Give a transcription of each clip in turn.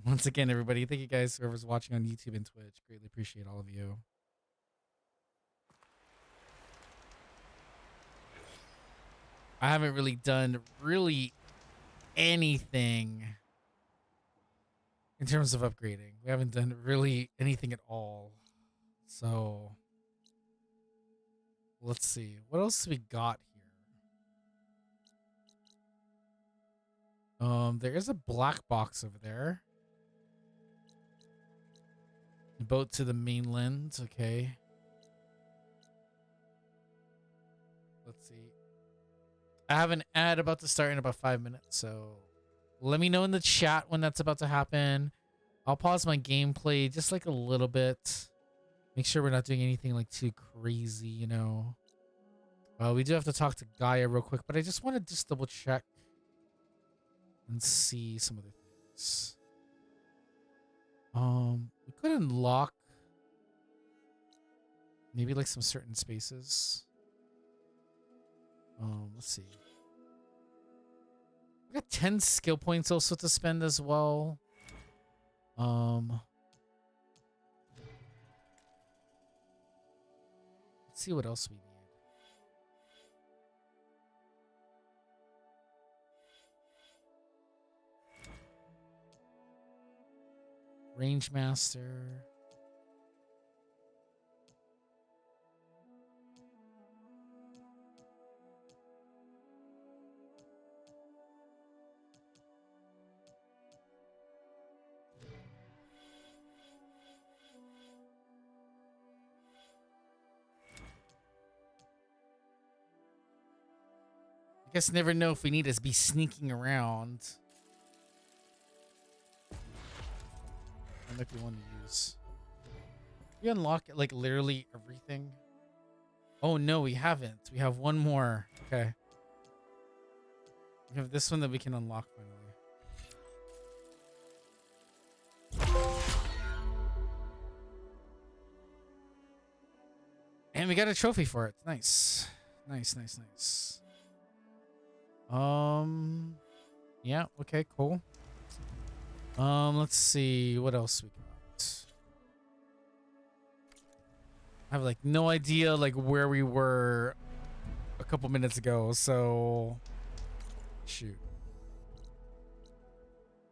Once again, everybody, thank you guys, whoever's watching on YouTube and Twitch. Greatly appreciate all of you. I haven't really done anything in terms of upgrading. We haven't done really anything at all. So let's see. What else we got here? There is a black box over there. Boat to the mainland. Okay. Let's see. I have an ad about to start in about 5 minutes, so let me know in the chat when that's about to happen. I'll pause my gameplay just like a little bit. Make sure we're not doing anything like too crazy, you know. We do have to talk to Gaia real quick, but I just want to just double check and see some other things. We could unlock maybe like some certain spaces. Let's see. We got 10 skill points also to spend as well. Let's see what else we need. Range Master. I guess never know if we need to be sneaking around. That might be one to use. We unlock like literally everything. Oh no, we haven't. We have one more. Okay. We have this one that we can unlock finally. And we got a trophy for it. Nice. Nice. Yeah, okay, cool. Let's see what else we got. I have like no idea like where we were a couple minutes ago, so shoot.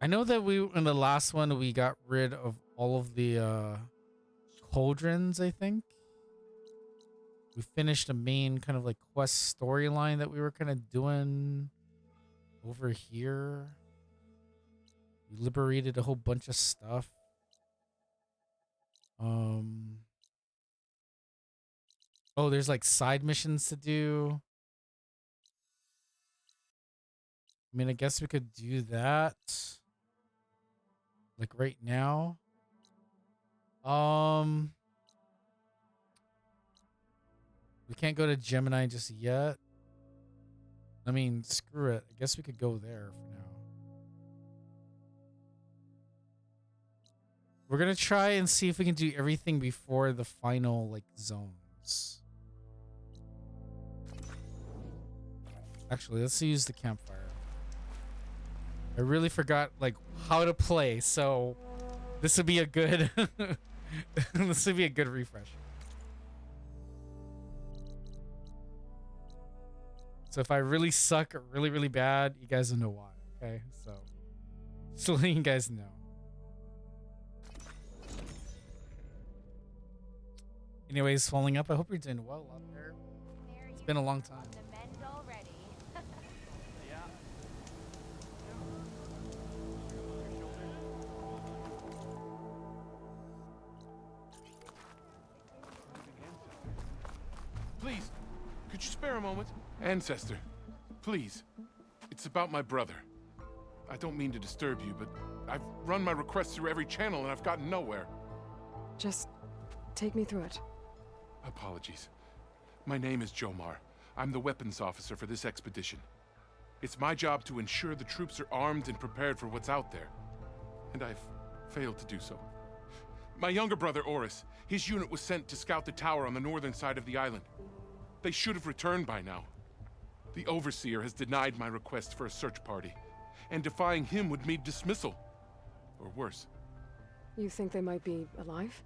I know that we in the last one we got rid of all of the cauldrons, I think. We finished a main kind of like quest storyline that we were kind of doing over here. We liberated a whole bunch of stuff. Oh, there's like side missions to do. I mean, I guess we could do that. Like right now. We can't go to Gemini just yet. I mean, screw it. I guess we could go there for now. We're gonna try and see if we can do everything before the final like zones. Actually, let's use the campfire. I really forgot like how to play, so this would be a good this would be a good refresh. So if I really suck really bad, you guys will know why, okay? So just letting you guys know. Anyways, following up, I hope you're doing well out there. It's been a long time. Please, could you spare a moment? Ancestor, please. It's about my brother. I don't mean to disturb you, but I've run my requests through every channel and I've gotten nowhere. Just take me through it. Apologies. My name is Jomar. I'm the weapons officer for this expedition. It's my job to ensure the troops are armed and prepared for what's out there. And I've failed to do so. My younger brother, Oris, his unit was sent to scout the tower on the northern side of the island. They should have returned by now. The Overseer has denied my request for a search party, and defying him would mean dismissal. or worse. You think they might be alive?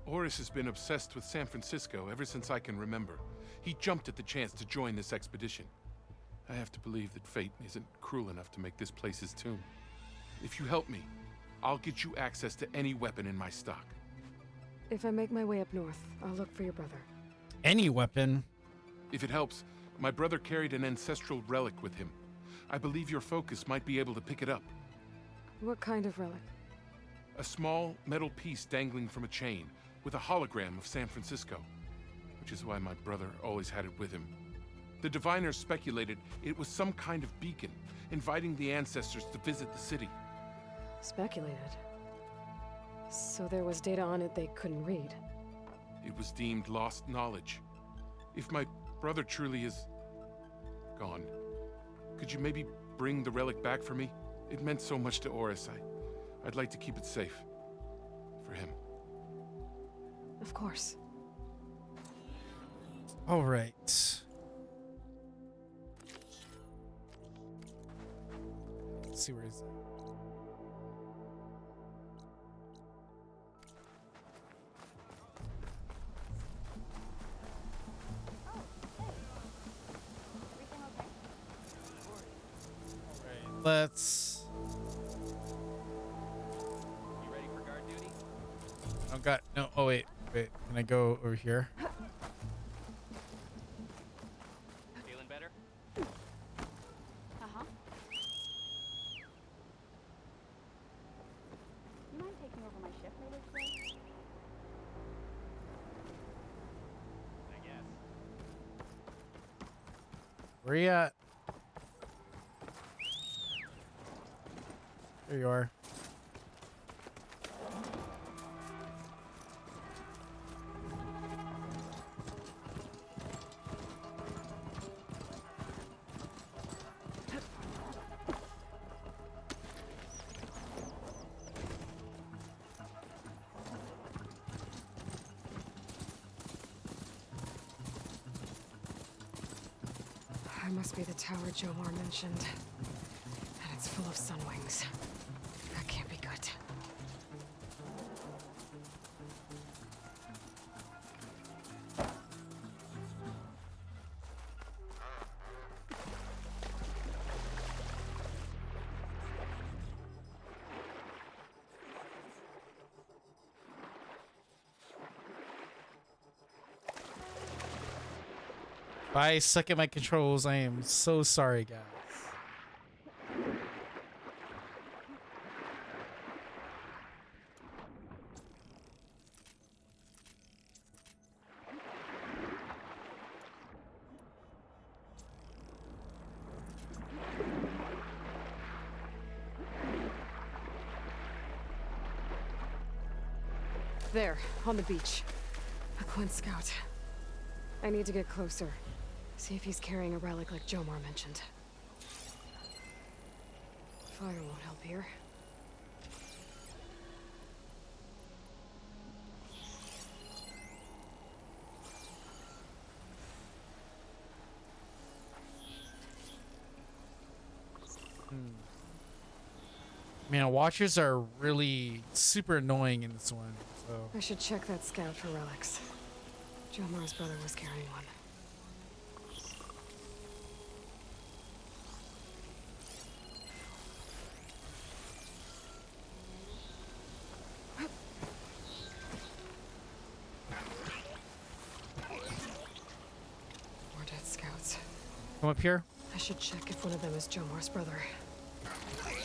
Oris has been obsessed with San Francisco ever since I can remember. He jumped at the chance to join this expedition. I have to believe that fate isn't cruel enough to make this place his tomb. If you help me, I'll get you access to any weapon in my stock. If I make my way up north, I'll look for your brother. Any weapon. If it helps, my brother carried an ancestral relic with him. I believe your focus might be able to pick it up. What kind of relic? A small metal piece dangling from a chain with a hologram of San Francisco, which is why my brother always had it with him. The diviners speculated it was some kind of beacon, inviting the ancestors to visit the city. Speculated. So there was data on it they couldn't read. It was deemed lost knowledge. If my brother truly is gone, could you maybe bring the relic back for me? It meant so much to Oris. I'd like to keep it safe. For him. Of course. All right. Let's see where he's at. Let's. You ready for guard duty? Oh God, no. Oh wait. Can I go over here? Feeling better? Uh-huh. You mind taking over my shift later today? I guess. Where you at? There you are. That must be the tower Jomar mentioned. And it's full of sunwings. That can't be good. If I suck at my controls, I am so sorry, guys. There, on the beach. A Quinn scout. I need to get closer. See if he's carrying a relic like Jomar mentioned. Fire won't help here. Man, watchers are really super annoying in this one. So I should check that scout for relics. Jomar's brother was carrying one. More dead scouts. come up here. I should check if one of them is Jomar's brother.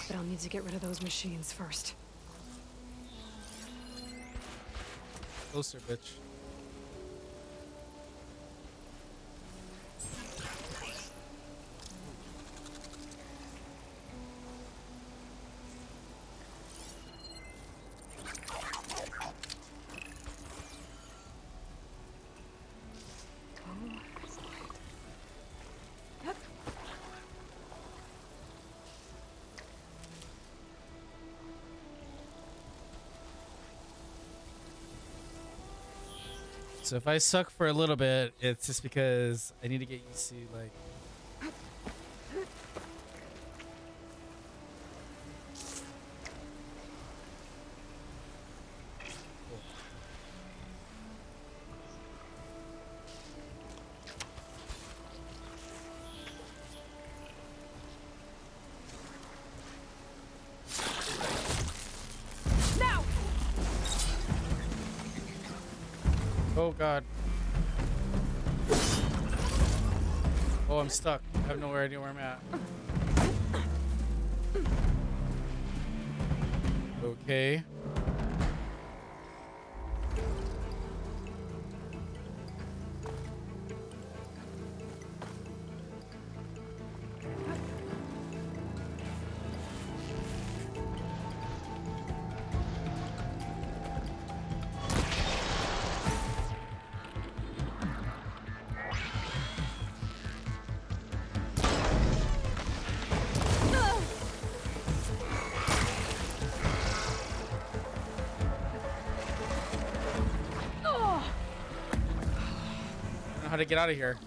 But I'll need to get rid of those machines first. Closer, bitch. So if I suck for a little bit, it's just because I need to get used to like. Oh god. Oh, I'm stuck. I have no idea where I'm at. Okay. I don't know how to get out of here.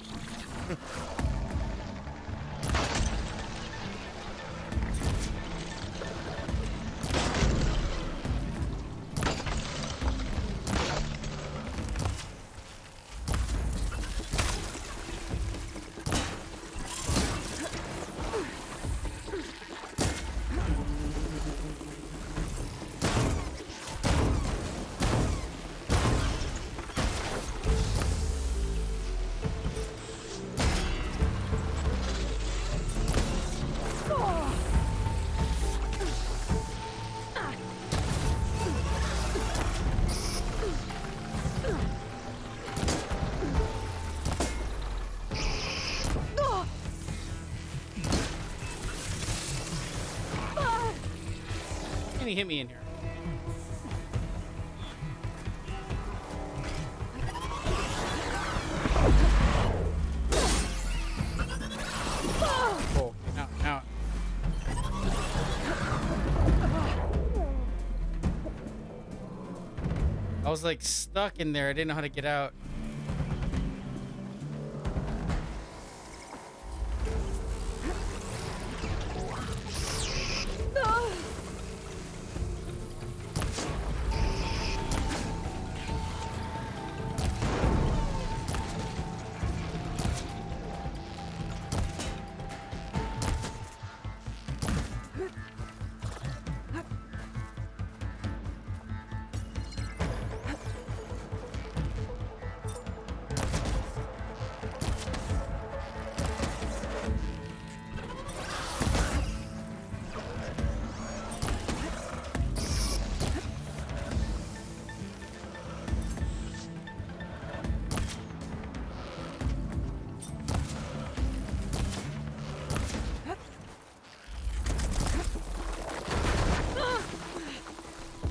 Can he hit me in here? Oh, out, out. I was like stuck in there. I didn't know how to get out.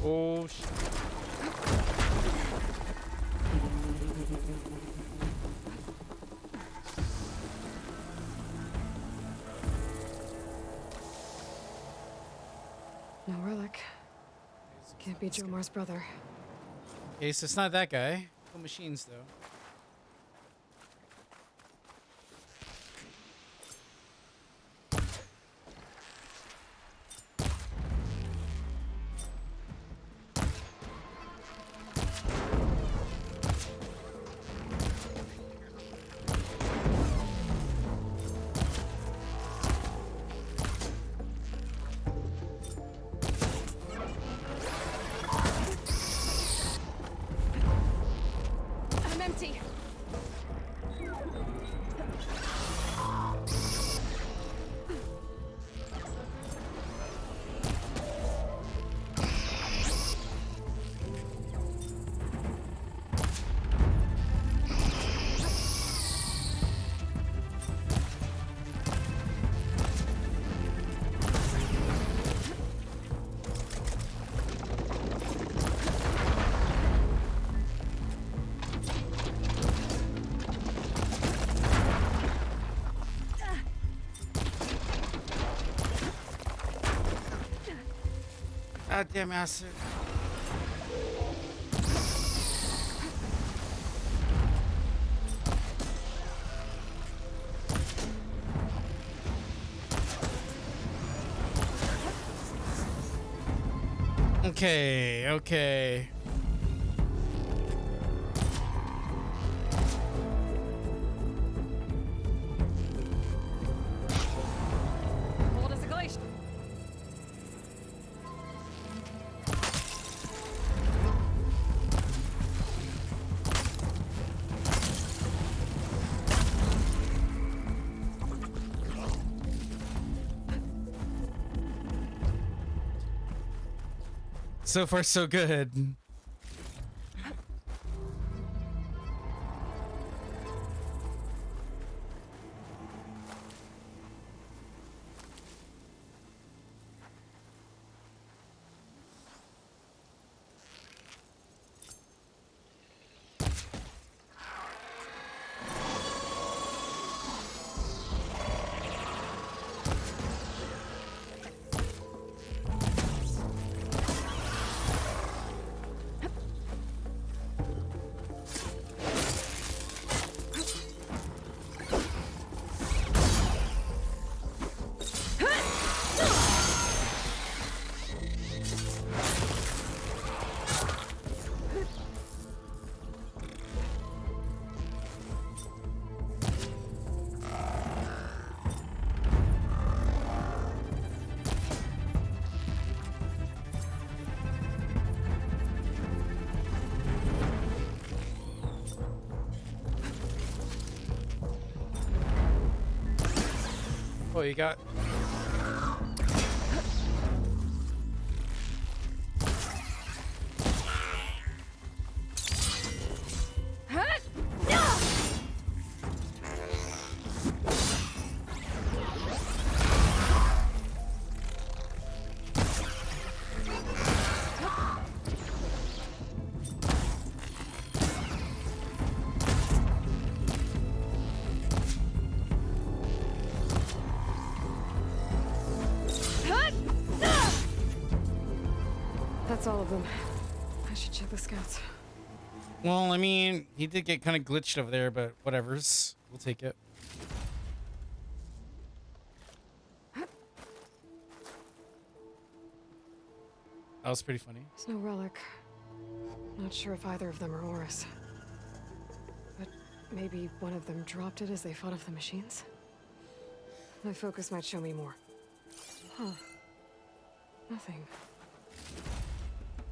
Oh shit. No relic. Can't be Jomar's brother. Okay, so it's not that guy. Cool machines though. I'm empty. Goddamn acid. Okay, okay. Cold as a glacier. So far, so good. Oh, you got. That's all of them. I should check the scouts. Well, I mean, he did get kind of glitched over there, but whatever's. We'll take it. That was pretty funny. There's no relic. Not sure if either of them are Oris. But maybe one of them dropped it as they fought off the machines? My focus might show me more. Huh. Nothing.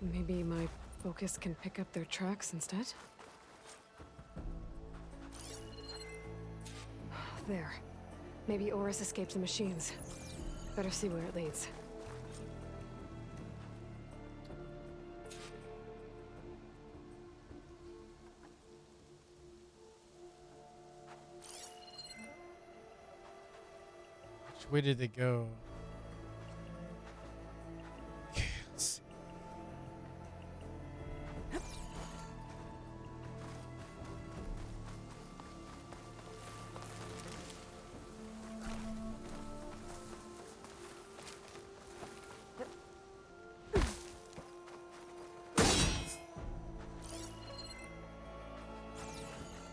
Maybe my focus can pick up their tracks instead? There. Maybe Oris escaped the machines. Better see where it leads. Which way did they go? Okay, let's see.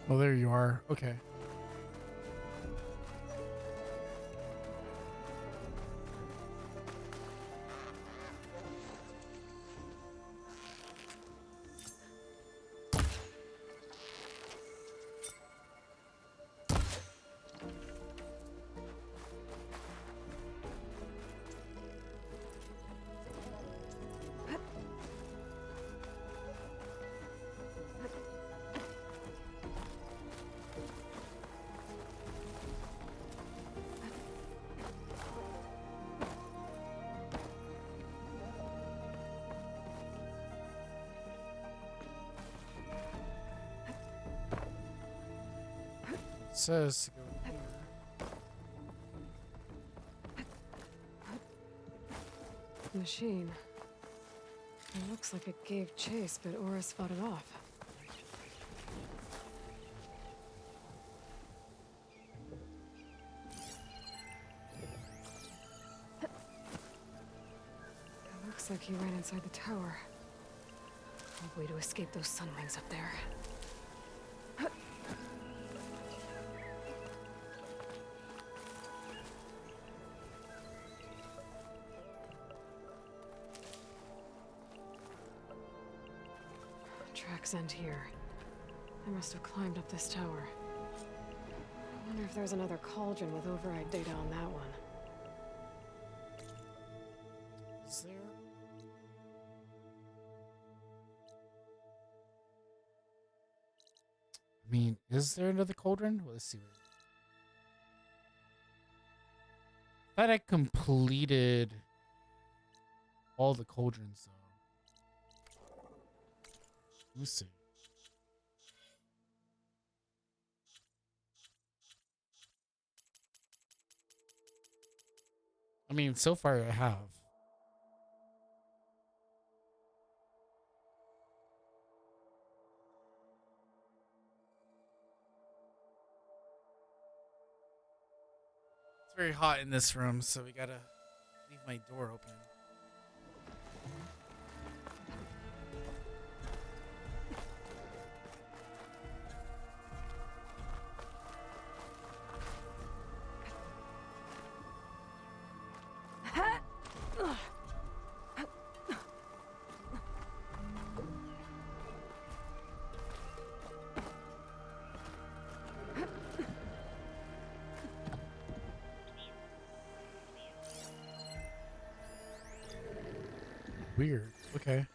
Oh, there you are. Okay. Says to go here. Machine. It looks like it gave chase, but Oris fought it off. It looks like he ran inside the tower. No way to escape those sun wings up there. Tracks end here. I must have climbed up this tower. I wonder if there's another cauldron with override data on that one. Is there? I mean, is there another cauldron? Well, let's see. I thought I completed all the cauldrons, though. Lucy. I mean, so far I have. It's very hot in this room, so we gotta leave my door open. Weird. Okay.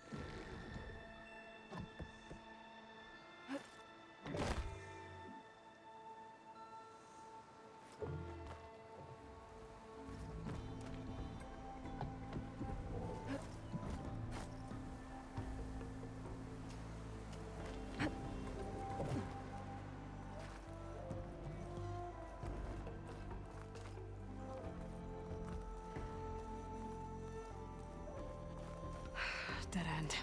Dead end.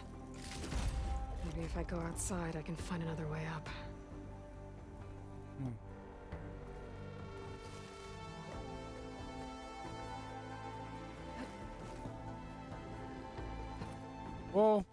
Maybe if I go outside, I can find another way up. Whoa.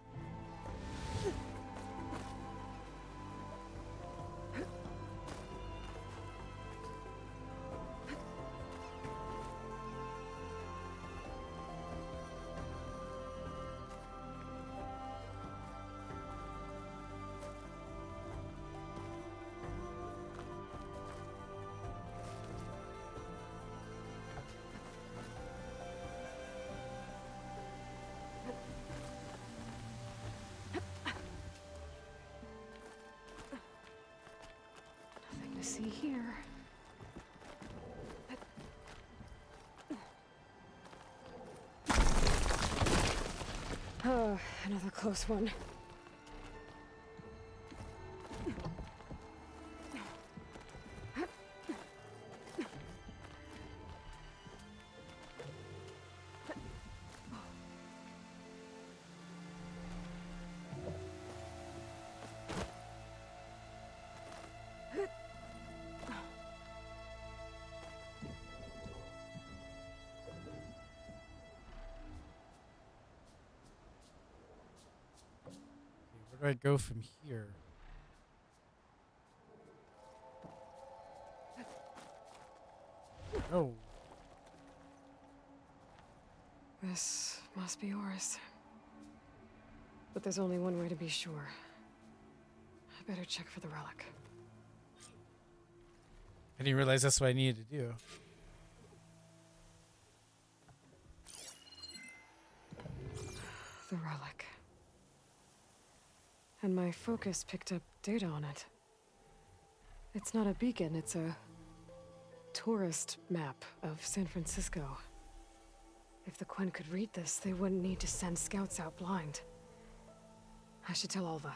Nothing to see here. Oh, another close one. Where do I go from here? Oh. This must be Oris. But there's only one way to be sure. I better check for the relic. I didn't realize that's what I needed to do. The relic. And my focus picked up data on it. It's not a beacon, it's a tourist map of San Francisco. If the Quen could read this, they wouldn't need to send scouts out blind. I should tell Alva.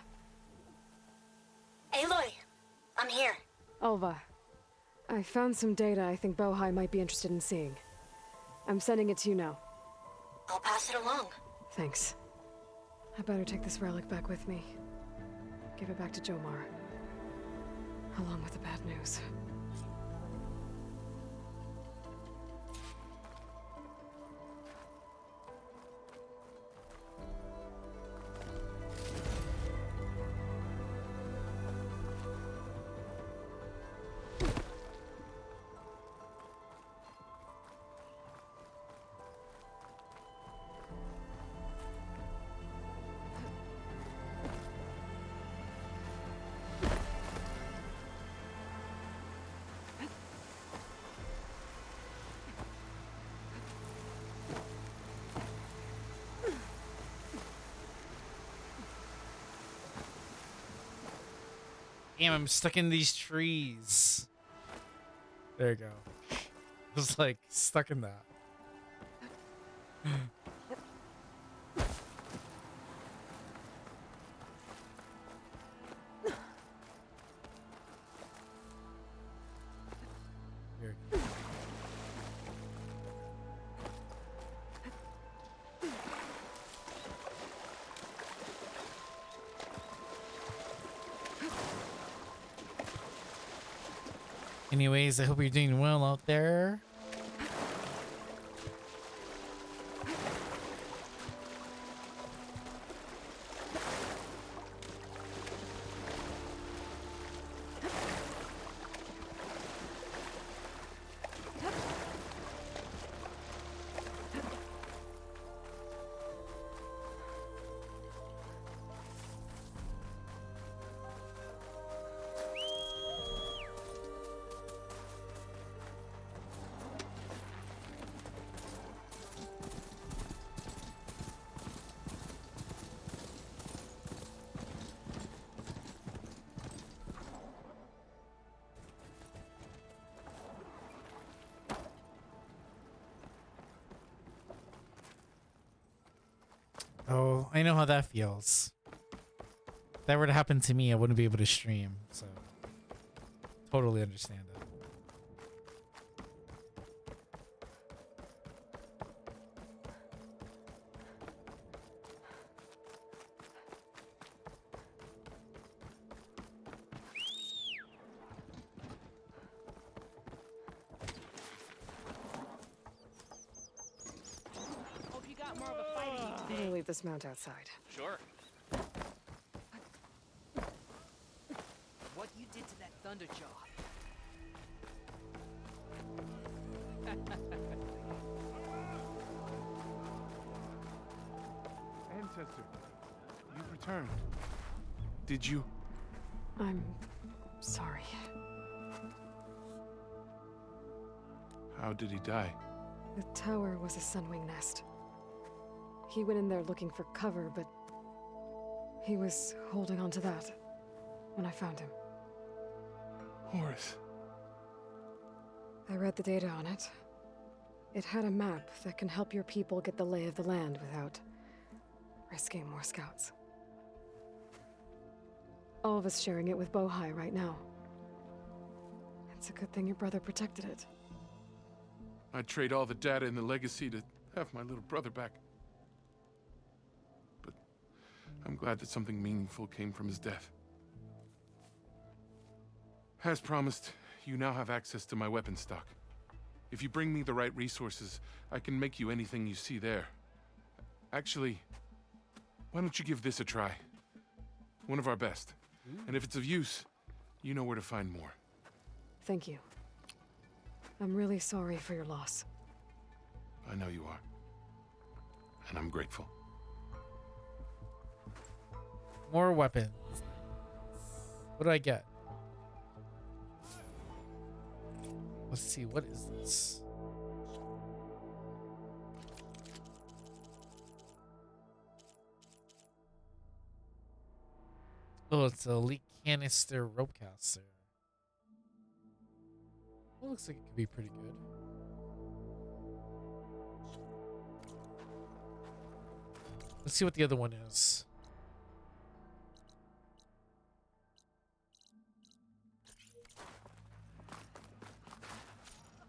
Aloy, I'm here. Alva, I found some data I think Bohai might be interested in seeing. I'm sending it to you now. I'll pass it along. Thanks. I better take this relic back with me. Give it back to Jomar. Along with the bad news. Damn, I'm stuck in these trees. There you go. I was like stuck in that. Anyways, I hope you're doing well out there. Oh, I know how that feels. If that were to happen to me, I wouldn't be able to stream. So, totally understand it. Hope you got more of a fighting I'm gonna leave this mount outside. Sure. What you did to that Thunderjaw? Ancestor, you've returned. Did you? I'm sorry. How did he die? The tower was a sunwing nest. He went in there looking for cover, but he was holding on to that when I found him. Horace. I read the data on it. It had a map that can help your people get the lay of the land without risking more scouts. All of us sharing it with Bohai right now. It's a good thing your brother protected it. I'd trade all the data in the legacy to have my little brother back. But I'm glad that something meaningful came from his death. As promised, you now have access to my weapon stock. If you bring me the right resources, I can make you anything you see there. Actually, why don't you give this a try? One of our best. And if it's of use, you know where to find more. Thank you. I'm really sorry for your loss. I know you are. And I'm grateful. More weapons. What do I get? Let's see, what is this? Oh, it's a leak canister ropecaster. That looks like it could be pretty good. Let's see what the other one is.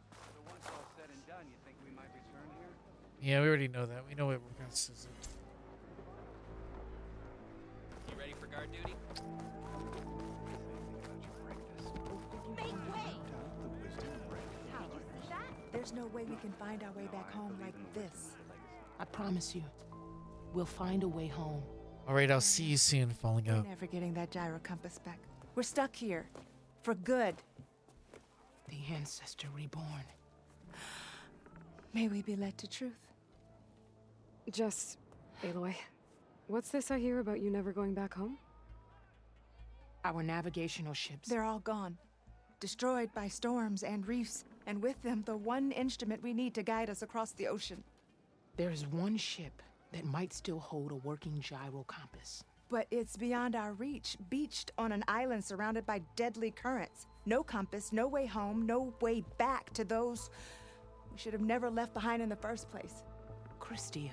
So once all said and done, you think we might return here? Yeah, we already know that. We know what ropecaster is. You ready for guard duty? There's no way we can find our way back home like this. I promise you, we'll find a way home. All right, I'll see you soon, Falling We're Out. never getting that gyro compass back. We're stuck here. For good. The ancestor reborn. May we be led to truth. Just, Aloy, what's this I hear about you never going back home? Our navigational ships. They're all gone. Destroyed by storms and reefs, and with them the one instrument we need to guide us across the ocean. There is one ship that might still hold a working gyro compass. But it's beyond our reach, beached on an island surrounded by deadly currents. No compass, no way home, no way back to those we should have never left behind in the first place. Christia.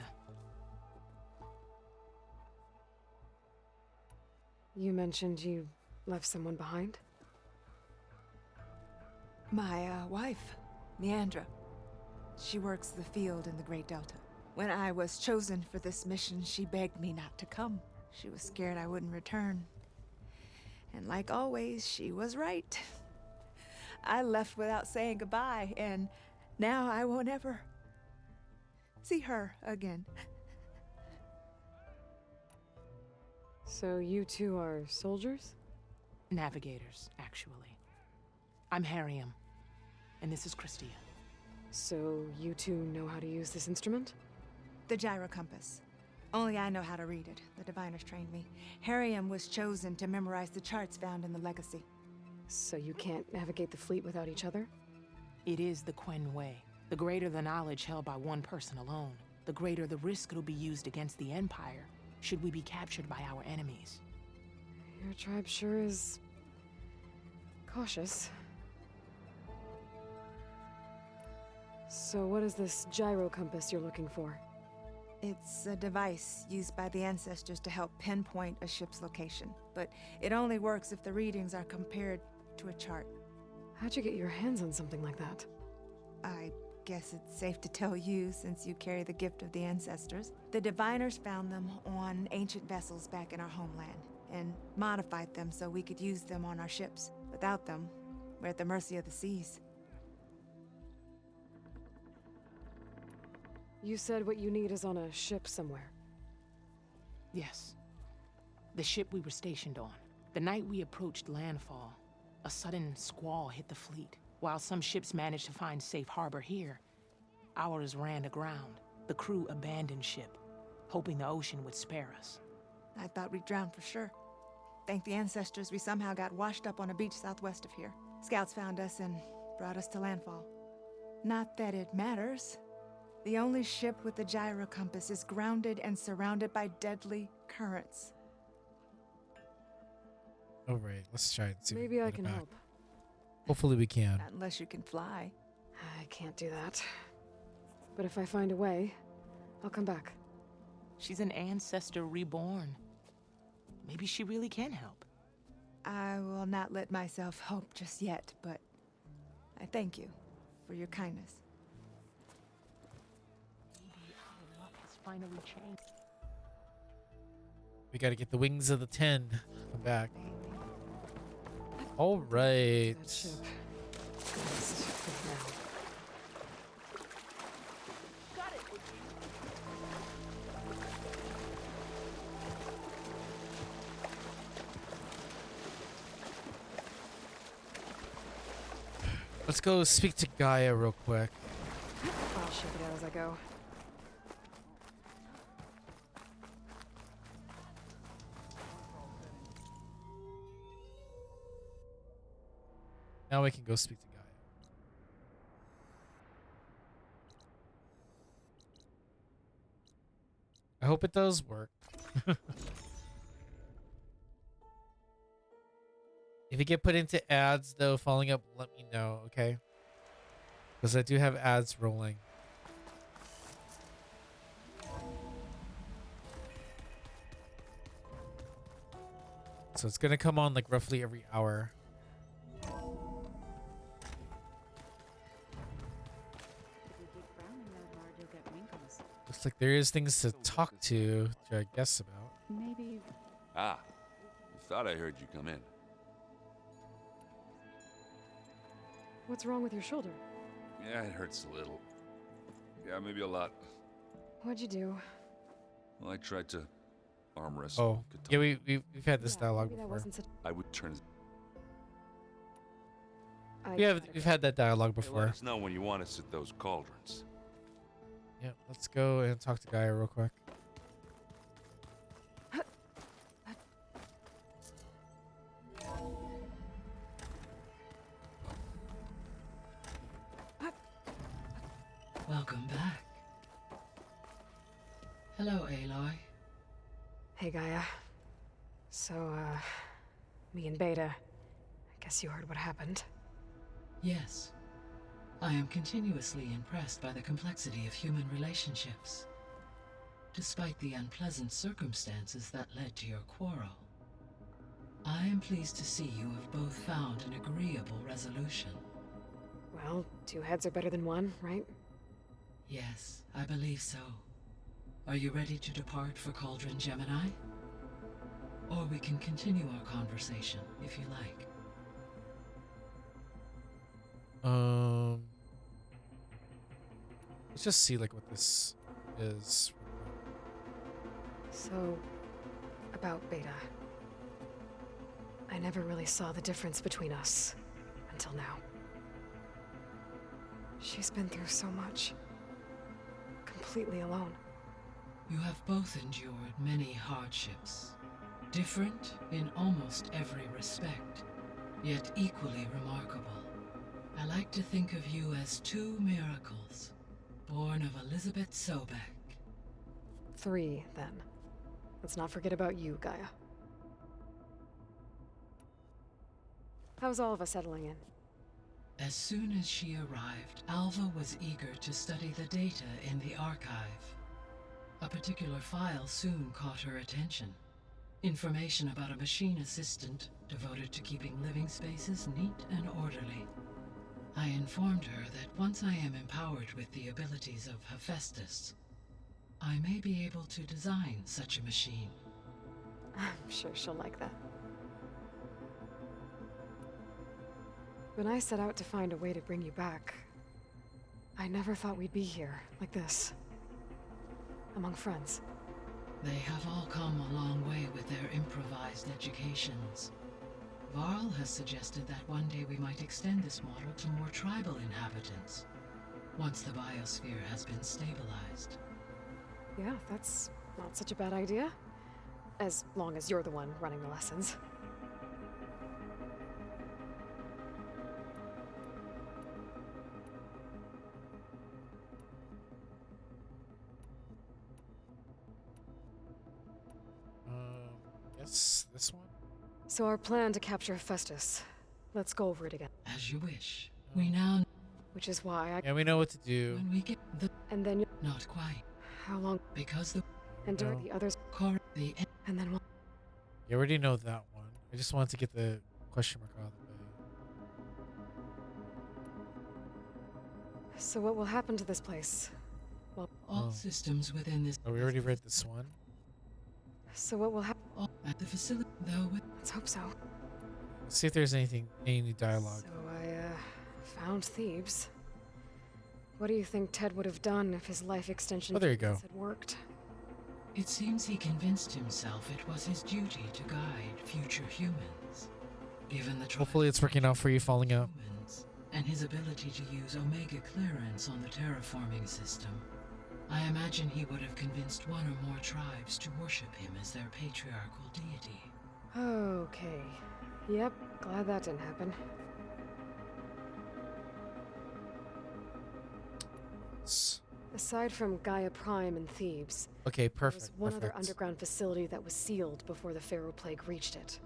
You mentioned you left someone behind? My wife, Leandra. She works the field in the Great Delta. When I was chosen for this mission, she begged me not to come. She was scared I wouldn't return. And like always, she was right. I left without saying goodbye, and now I won't ever see her again. So you two are soldiers? Navigators, actually. I'm Harriam, and this is Christia. So you two know how to use this instrument? The gyro compass. Only I know how to read it. The diviners trained me. Harriam was chosen to memorize the charts found in the Legacy. So you can't navigate the fleet without each other? It is the Quen Way. The greater the knowledge held by one person alone, the greater the risk it'll be used against the Empire, should we be captured by our enemies. Your tribe sure is cautious. So what is this gyro compass you're looking for? It's a device used by the ancestors to help pinpoint a ship's location, but it only works if the readings are compared to a chart. How'd you get your hands on something like that? I guess it's safe to tell you since you carry the gift of the ancestors. The diviners found them on ancient vessels back in our homeland and modified them so we could use them on our ships. Without them, we're at the mercy of the seas. You said what you need is on a ship somewhere. Yes. The ship we were stationed on. The night we approached landfall, a sudden squall hit the fleet. While some ships managed to find safe harbor here, ours ran aground. The crew abandoned ship, hoping the ocean would spare us. I thought we'd drown for sure. Thank the ancestors we somehow got washed up on a beach southwest of here. Scouts found us and brought us to landfall. Not that it matters. The only ship with the gyro compass is grounded and surrounded by deadly currents. All right, let's try and see. if we Maybe I get it can back. help. Hopefully we can. Not unless you can fly. I can't do that. But if I find a way, I'll come back. She's an ancestor reborn. Maybe she really can help. I will not let myself hope just yet, but I thank you for your kindness. Maybe our luck has finally changed. We got to get the wings of the 10. Come back. All right. That ship. Just for now. Let's go speak to Gaia real quick. I'll shake it out as I go. Now we can go speak to Gaia. I hope it does work. If you get put into ads, though, following up, let me know, okay? Because I do have ads rolling. So it's going to come on like roughly every hour. If you keep frowning that hard, you'll get wrinkles. Looks like there is things to talk to I guess about. Maybe Ah, I thought I heard you come in. What's wrong with your shoulder? Yeah, it hurts a little. Yeah, maybe a lot. What'd you do? Well, I tried to arm wrestle. Oh, yeah, we've had this Yeah, dialogue maybe that before. wasn't such. I would turn. We've had that dialogue Hey, before. let us know when you want us at those cauldrons. Yeah, let's go and talk to Gaia real quick. Welcome back. Hello, Aloy. Hey, Gaia. So, me and Beta. I guess you heard what happened. Yes. I am continuously impressed by the complexity of human relationships. Despite the unpleasant circumstances that led to your quarrel, I am pleased to see you have both found an agreeable resolution. Well, two heads are better than one, right? Yes, I believe so. Are you ready to depart for Cauldron Gemini? Or we can continue our conversation, if you like. Let's just see like what this is. So, about Beta. I never really saw the difference between us until now. She's been through so much. Completely alone. You have both endured many hardships, different in almost every respect, yet equally remarkable. I like to think of you as two miracles, born of Elizabeth Sobek. 3, then. Let's not forget about you, Gaia. How's all of us settling in? As soon as she arrived, Alva was eager to study the data in the archive. A particular file soon caught her attention. Information about a machine assistant devoted to keeping living spaces neat and orderly. I informed her that once I am empowered with the abilities of Hephaestus, I may be able to design such a machine. I'm sure she'll like that. When I set out to find a way to bring you back, I never thought we'd be here, like this. Among friends. They have all come a long way with their improvised educations. Varl has suggested that one day we might extend this model to more tribal inhabitants, once the biosphere has been stabilized. Yeah, that's not such a bad idea. As long as you're the one running the lessons. Yes, this one? So our plan to capture Hephaestus. Let's go over it again. As you wish. We now... Which is why I... Yeah, we know what to do. When we get the... And then you... Not quite. How long? Because the... And during the others... The... And then we'll... You already know that one. I just wanted to get the question mark out of the way. So what will happen to this place? Well... All systems within this... Oh, we already read this one. So what will happen? At the facility, though... Let's hope so. Let's see if there's any dialogue. So I, found Thebes. What do you think Ted would have done if his life extension Oh, there you treatments go. had worked? It seems he convinced himself it was his duty to guide future humans. Given the Hopefully it's working out for you falling out. humans and his ability to use Omega clearance on the terraforming system, I imagine he would have convinced one or more tribes to worship him as their patriarchal deity. Okay. Yep, glad that didn't happen. Aside from Gaia Prime and Thebes, Okay, there was perfect. one other Perfect. underground facility that was sealed before the Pharaoh Plague reached it.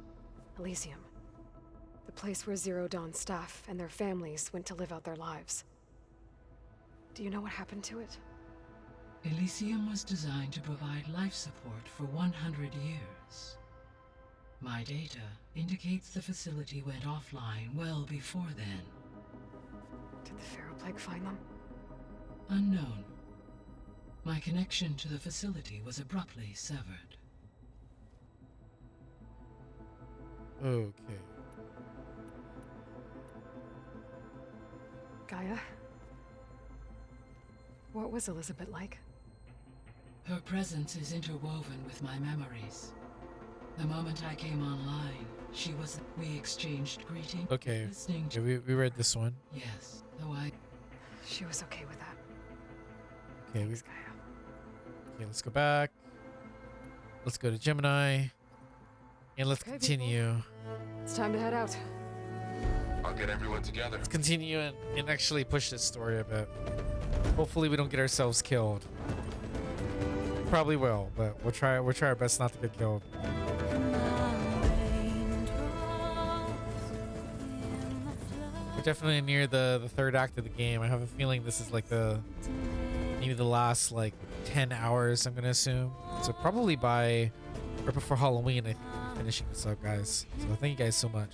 Elysium. The place where Zero Dawn staff and their families went to live out their lives. Do you know what happened to it? Elysium was designed to provide life support for 100 years. My data indicates the facility went offline well before then. Did the Pharaoh Plague find them? Unknown. My connection to the facility was abruptly severed. Okay. Gaia? What was Elizabeth like? Her presence is interwoven with my memories. The moment I came online, she was... We exchanged greetings. Okay. Listening Yeah, to... we read this one. Yes, though I... She was okay with that. Okay, Thanks, Gaia. okay, let's go back. Let's go to Gemini. And let's Okay, continue. It's time to head out. I'll get everyone together. Let's continue and actually push this story a bit. Hopefully we don't get ourselves killed. Probably will, but we'll try our best not to get killed. We're definitely near the third act of the game. I have a feeling this is like maybe the last like 10 hours, I'm gonna assume. So probably by or before Halloween, I think we're finishing this up, guys. So thank you guys so much.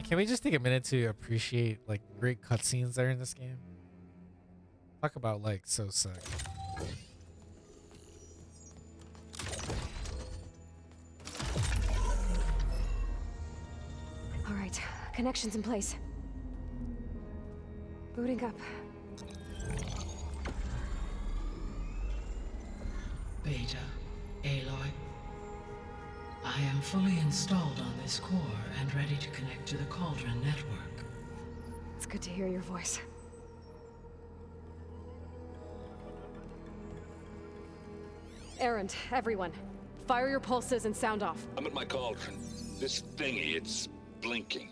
can we just take a minute to appreciate like great cutscenes that are in this game? Talk about like so sick. All right, connections in place. Booting up. Beta, Aloy. I am fully installed on this core and ready to connect to the Cauldron network. It's good to hear your voice. Errand, everyone. Fire your pulses and sound off. I'm at my cauldron. This thingy, it's blinking.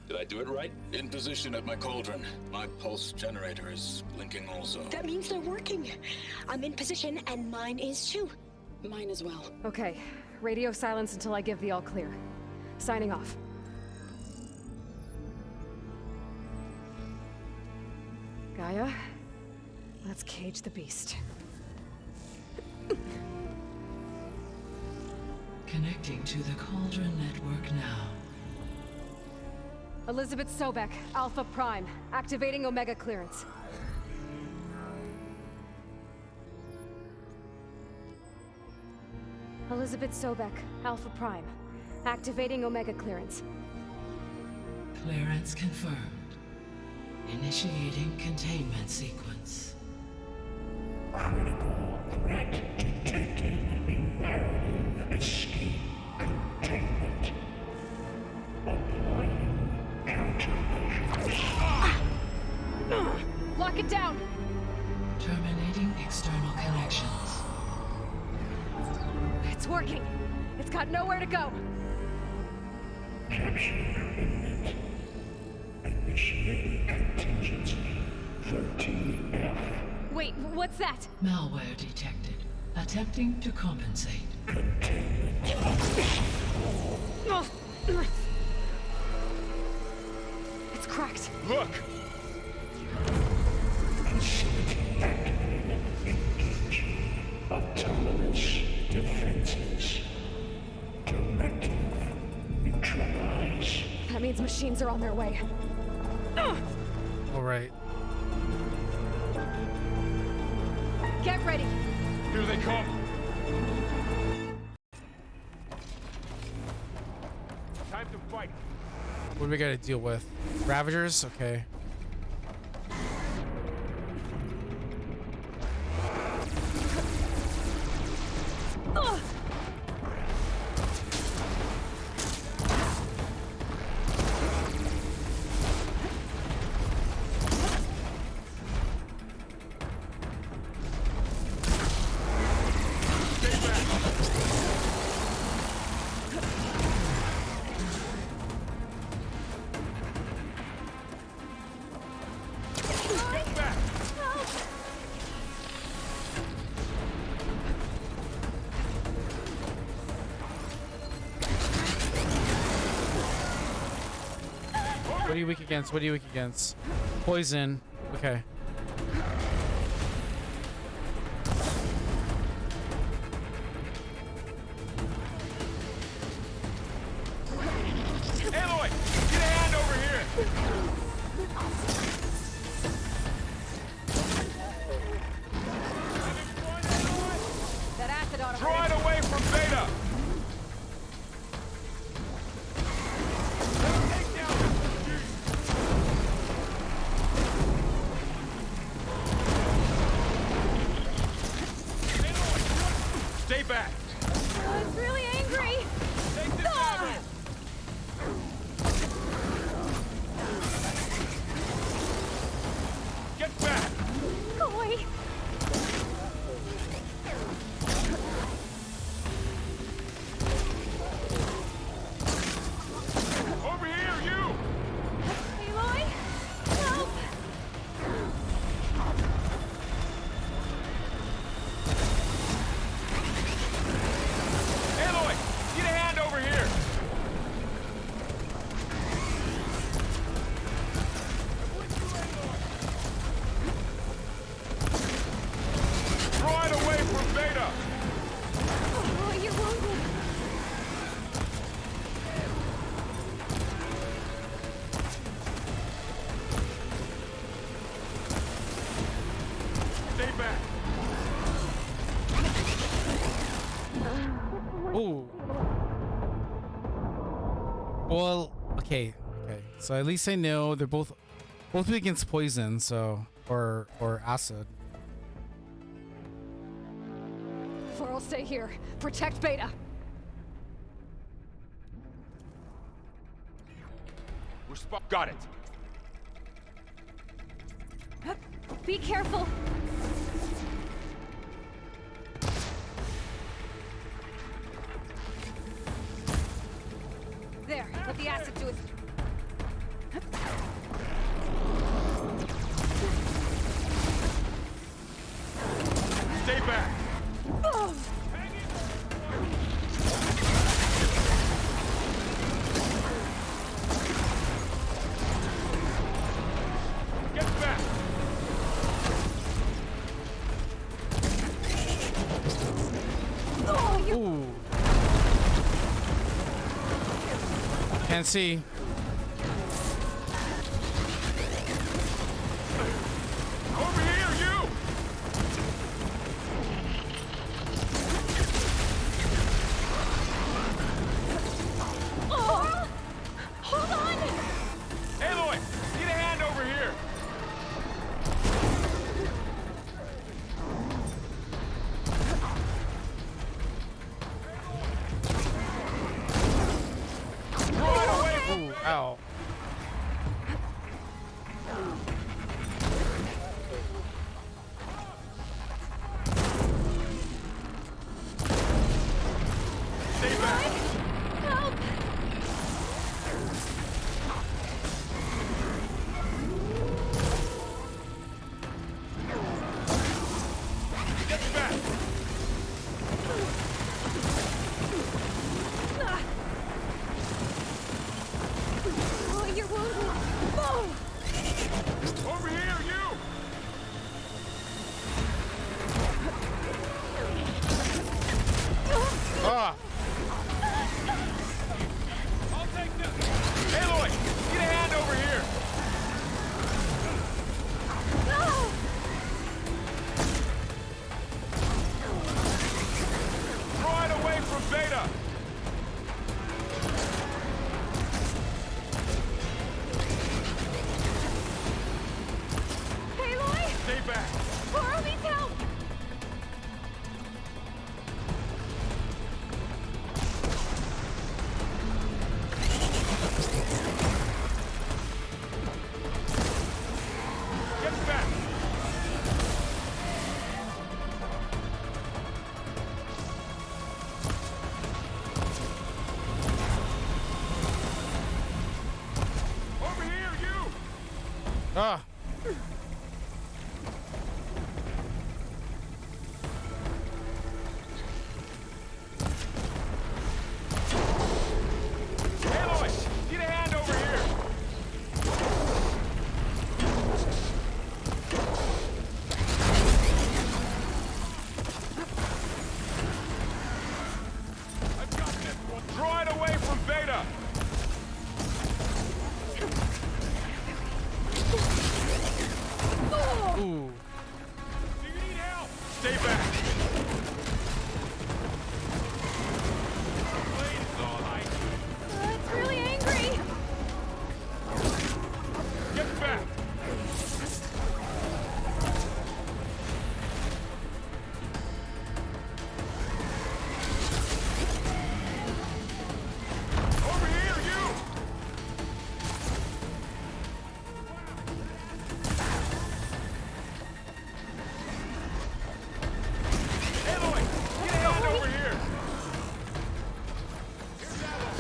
Did I do it right? In position at my cauldron. My pulse generator is blinking also. That means they're working. I'm in position, and mine is too. Mine as well. Okay, radio silence until I give the all clear. Signing off. Gaia, let's cage the beast. Connecting to the Cauldron network now. Elizabeth Sobek, Alpha Prime, activating Omega clearance. Elizabeth Sobek, Alpha Prime, activating Omega clearance. Clearance confirmed. Initiating containment sequence. Critical threat detected. Imperative escape containment. Applying countermeasures. Lock it down! Terminating external connections. It's working. It's got nowhere to go. Capture imminent. Initiating contingency 13F. Wait, what's that? Malware detected. Attempting to compensate. It's cracked. Look! Facility activated. Engaging autonomous defenses. Directive neutralize. That means machines are on their way. All right. Get ready. Here they come! Time to fight! What do we gotta deal with? Ravagers? Okay. What are you weak against? What are you weak against? Poison. Okay. Aloy! Get a hand over here! That acid ought to Draw it away from Beta! Stay back! It's really angry. Take this hammer! Get back! Go away. Over here, you! Aloy, help! Aloy! Get a Ooh. Well, okay. So at least I know they're both against poison, so or acid. Laurel, stay here. Protect Beta. We're got it. Be careful. There, let the acid do it. Stay back. Get back. Ooh. Can't see. Over here, you. Oh! Hold on! Aloy, need a hand over here. Ooh, ow. Stay back. Help! Get back. Oh, you're wounded. Oh! Over here, you. Ah. I'll take this. Aloy, need a hand over here. No! Draw it away from Beta. Aloy! Stay back. Laurel needs help! Get back. Over here, you. Ah. Aloy, need a hand over here. I've got this one. Draw it away from Beta. Ooh. Do you need help? Stay back. Blade is all right. It's really angry. Get back. Over here, you. Aloy, get a hand over here. Here's Aloy.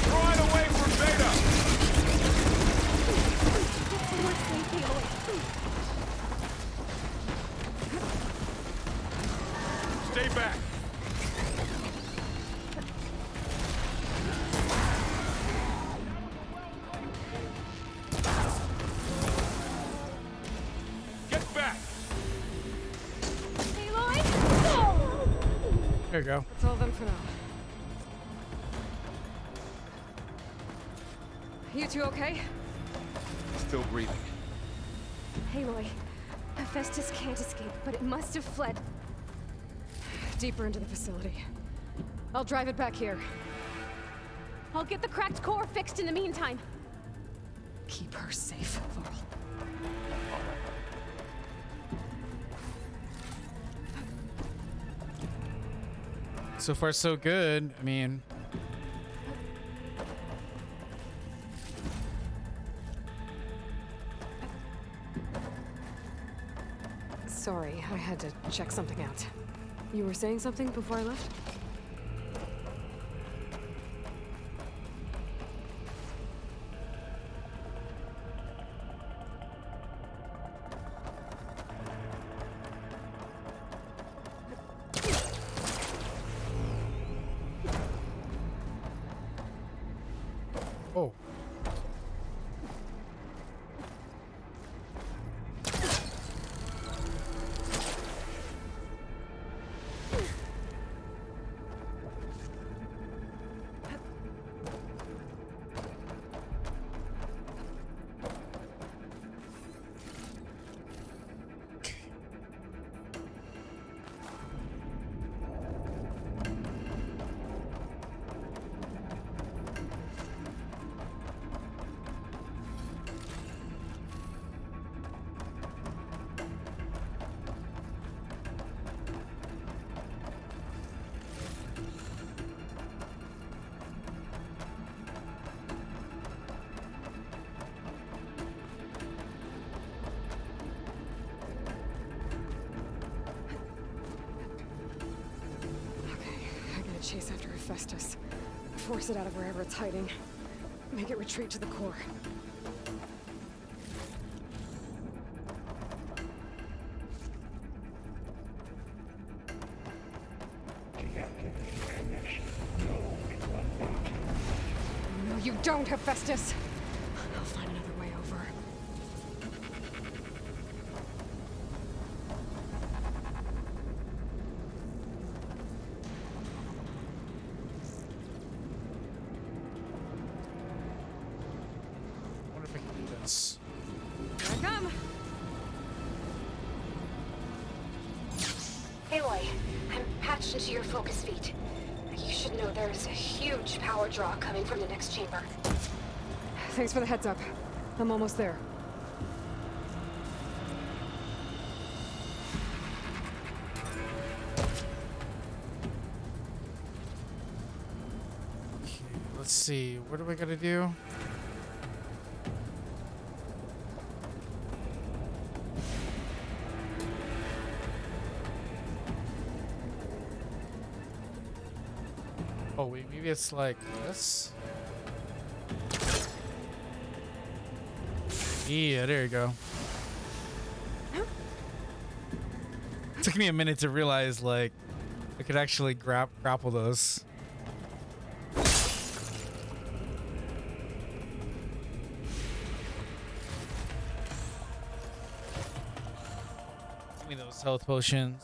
Draw it away from Beta. We're safe, Aloy. Stay back. Get back. Aloy! Oh! There you go. That's all of them for now. You two okay? Still breathing. Aloy, Hephaestus can't escape, but it must have fled. Deeper into the facility. I'll drive it back here. I'll get the cracked core fixed in the meantime. Keep her safe, Varl. So far, so good. I mean, Sorry, I had to check something out. You were saying something before I left? oh. Chase after Hephaestus. Force it out of wherever it's hiding. Make it retreat to the core. No, you don't, Hephaestus! I'll find another way over. Here I come! Aloy, I'm patched into your focus feed. You should know there's a huge power draw coming from the next chamber. Thanks for the heads up. I'm almost there. Okay, let's see. What do we gotta do? Oh wait, maybe it's like this? Yeah, there you go. It took me a minute to realize, like, I could actually grapple those. Give me those health potions.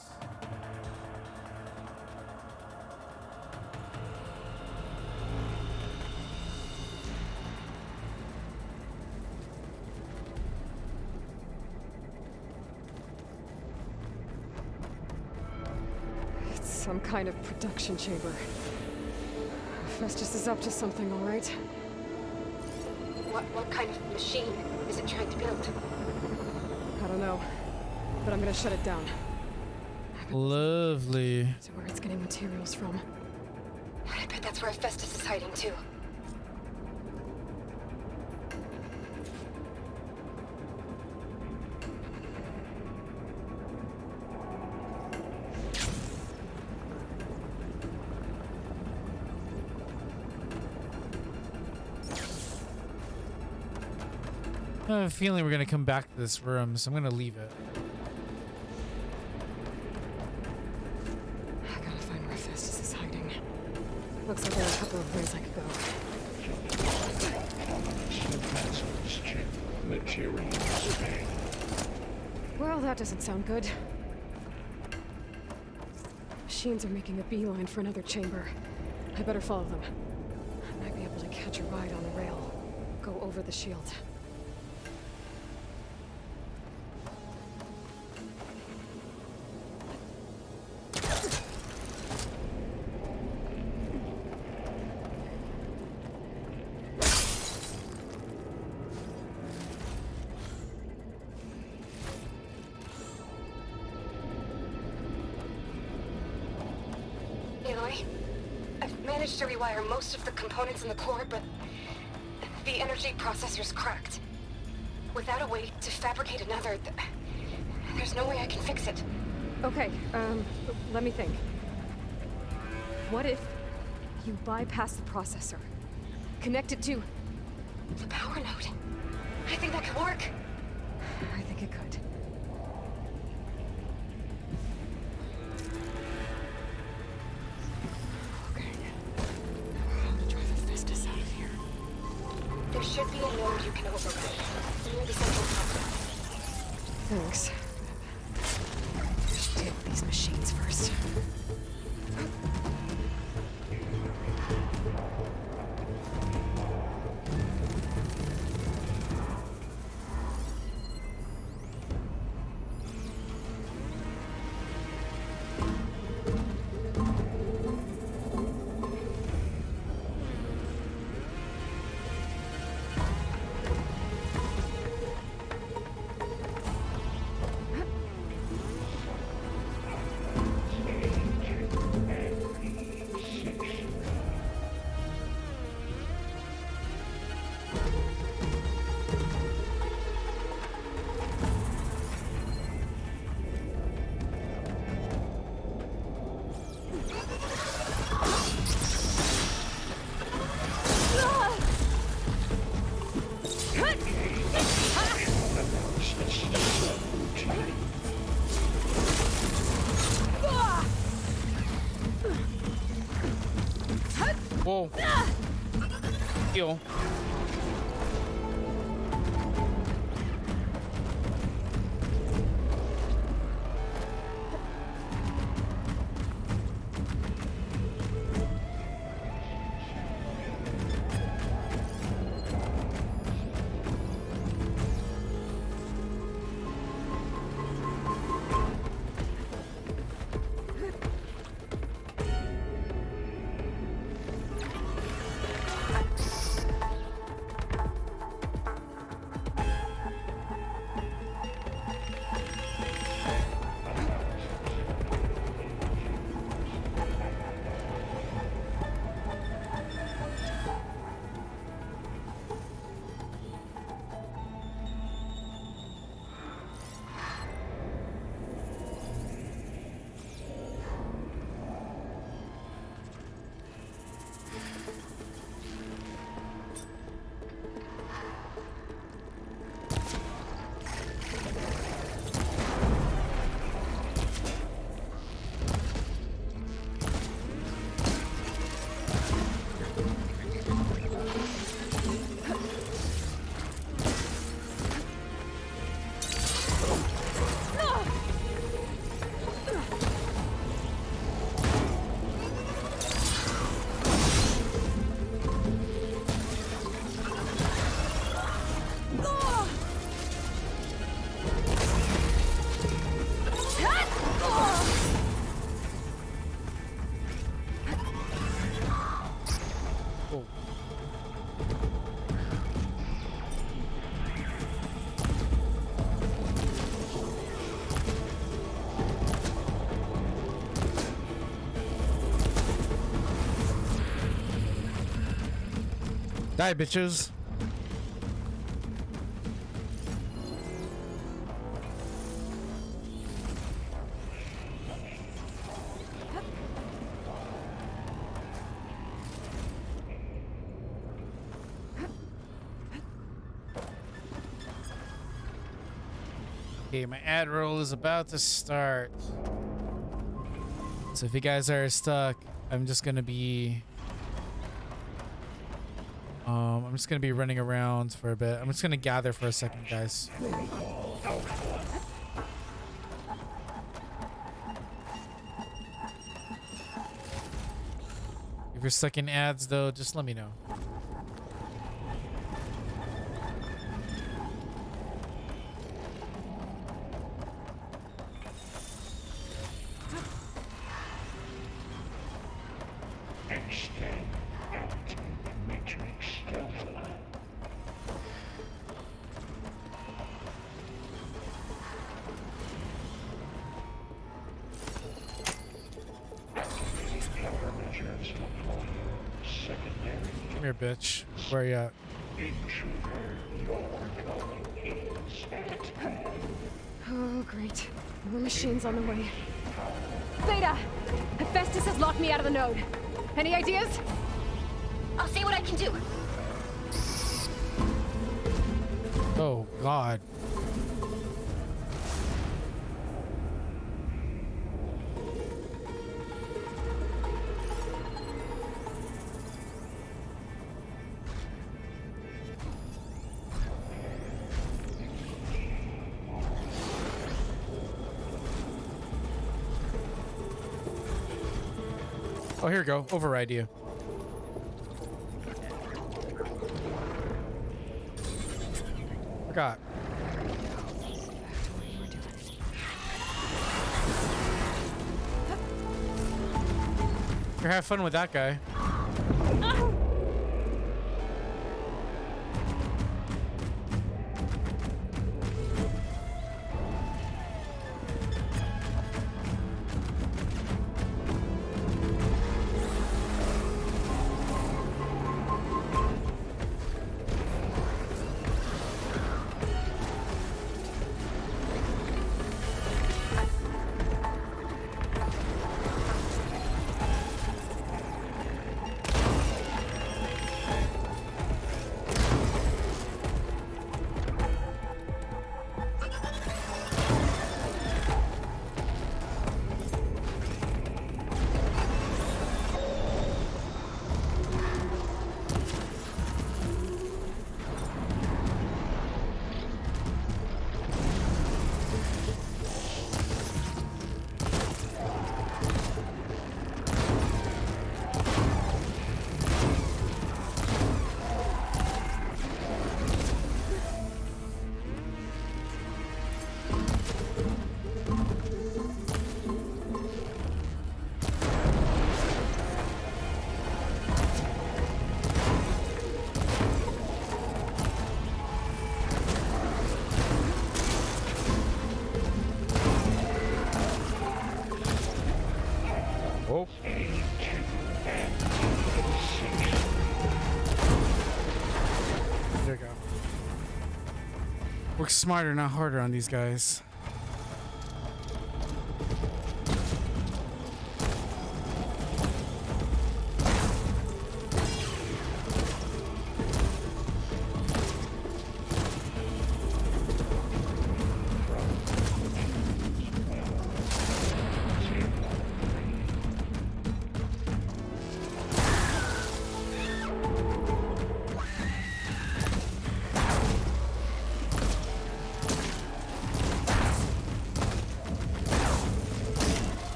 Some kind of production chamber. Hephaestus is up to something, all right? What kind of machine is it trying to build? I don't know, but I'm gonna shut it down. Lovely. To where it's getting materials from. I bet that's where Hephaestus is hiding too. I have a feeling we're gonna come back to this room, so I'm gonna leave it. I gotta find where Hephaestus is hiding. Looks like there are a couple of ways I could go. Well, that doesn't sound good. Machines are making a beeline for another chamber. I better follow them. I might be able to catch a ride on the rail. Go over the shield. managed to rewire most of the components in the core, but the energy processor's cracked. Without a way to fabricate another, there's no way I can fix it. Okay, let me think. What if you bypass the processor? Connect it to the power node. I think that could work. I think it could. Okay. I'm gonna drive the Festus out of here. There should be a node you can override near the central hub. Thanks. I should take these machines first. Whoa. Heal. Die, bitches. Okay, my ad roll is about to start. So if you guys are stuck, I'm just gonna be running around for a bit. I'm just gonna gather for a second, guys. If you're stuck in ads though, just let me know. Just here, bitch. Where you at? Oh, great. More machines on the way. Theta! Hephaestus has locked me out of the node. Any ideas? I'll see what I can do. Oh, God. Oh, here we go. Override you. Forgot. Here, have fun with that guy. There you go. Work smarter, not harder on these guys.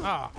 Ah.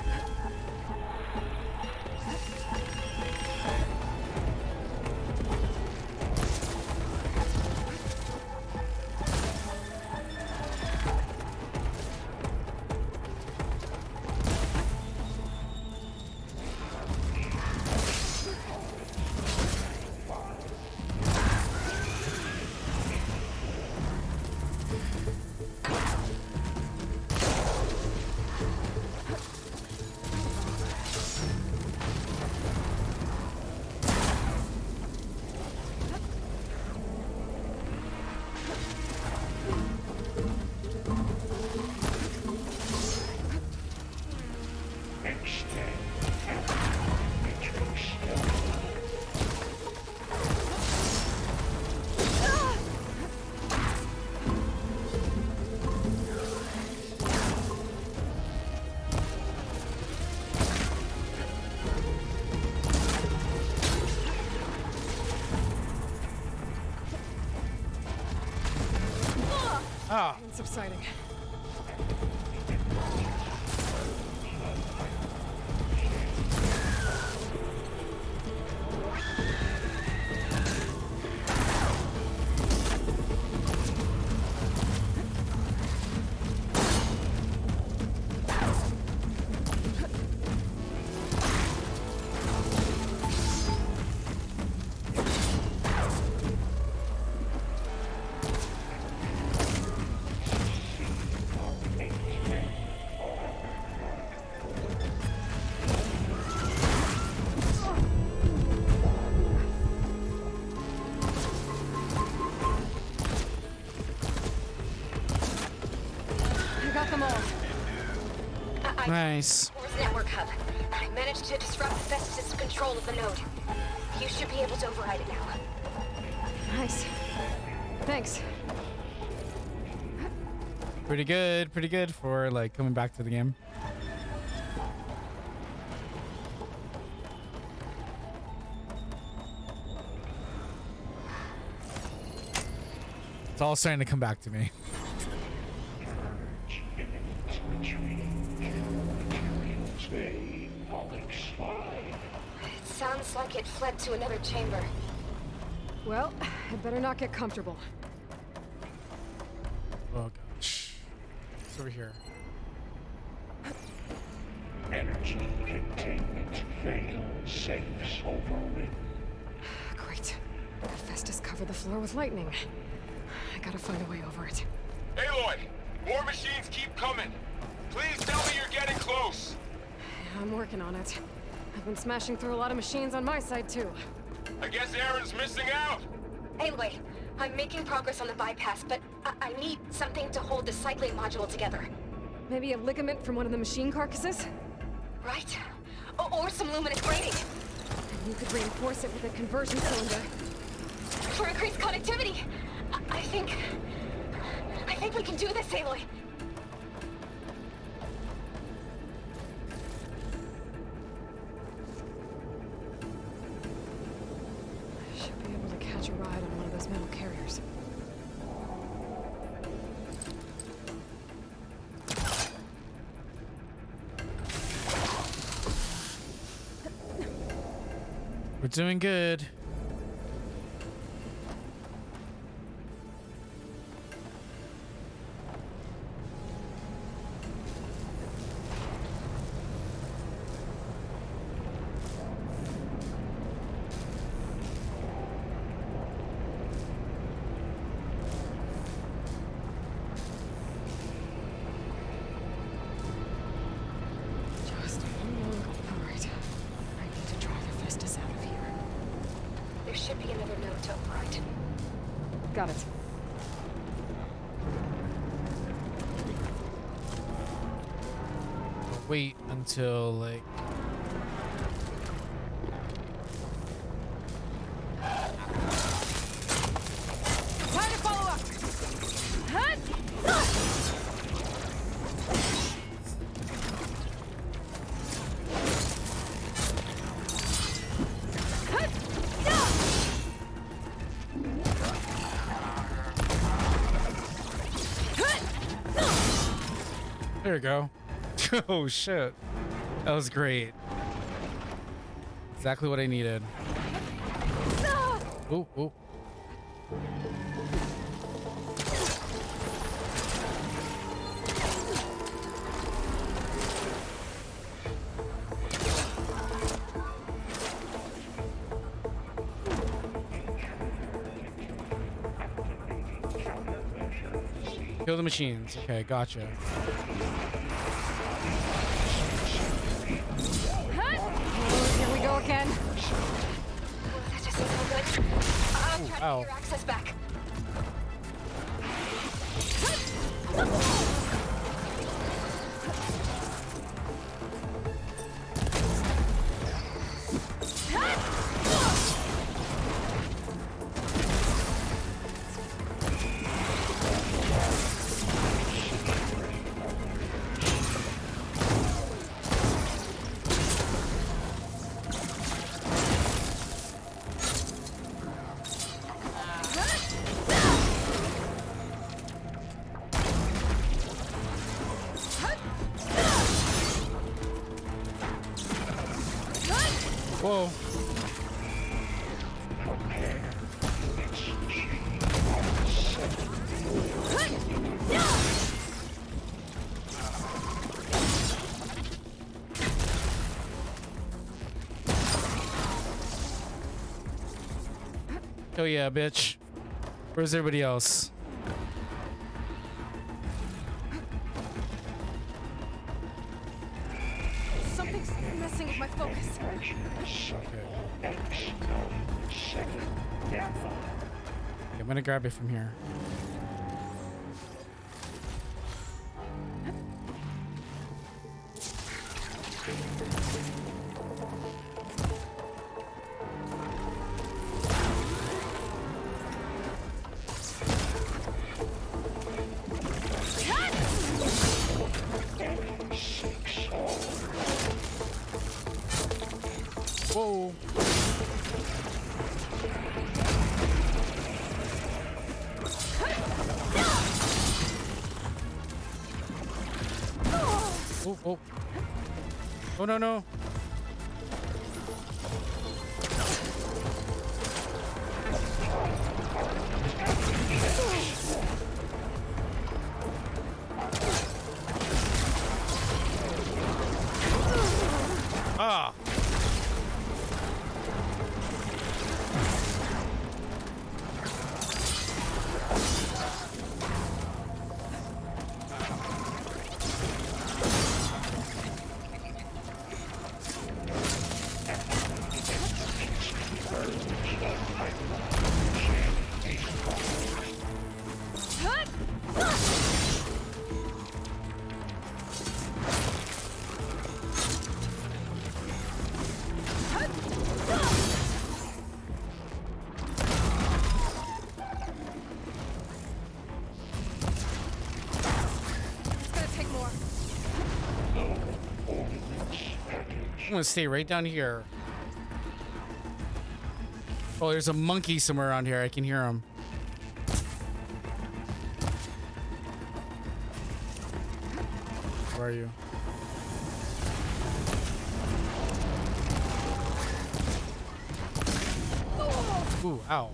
Ah. It's subsiding. Nice. Core's network hub. I managed to disrupt Festus' control of the node. You should be able to override it now. Nice. Thanks. Pretty good for like coming back to the game. It's all starting to come back to me. It sounds like it fled to another chamber. Well, I'd better not get comfortable. Oh gosh. It's over here. Energy containment failed. Safes overridden. Great. Festus covered the floor with lightning. I gotta find a way over it. Aloy! More machines keep coming! Please tell me you're getting close! I'm working on it. I've been smashing through a lot of machines on my side, too. I guess Aaron's missing out! Aloy, I'm making progress on the bypass, but I need something to hold the cycling module together. Maybe a ligament from one of the machine carcasses? Right? Or some luminous grating. You could reinforce it with a conversion cylinder. For increased connectivity! I think we can do this, Aloy. I should be able to catch a ride on one of those metal carriers. We're doing good. Just one more. All right. I need to drive the Festus out of here. There should be another node to override. Got it. Wait until like Time to follow up. Hut! there we go. Oh shit. That was great. Exactly what I needed. Ooh, ooh. Kill the machines. Okay, gotcha. Here we go again. That just isn't good. I'll try to get your access back. Whoa. Oh yeah, bitch. Where's everybody else? Something's messing with my focus. Okay, I'm gonna grab it from here. Oh, oh. Oh, no, no. Ah. I'm gonna stay right down here. Oh, there's a monkey somewhere around here. I can hear him. Where are you? Ooh, ow.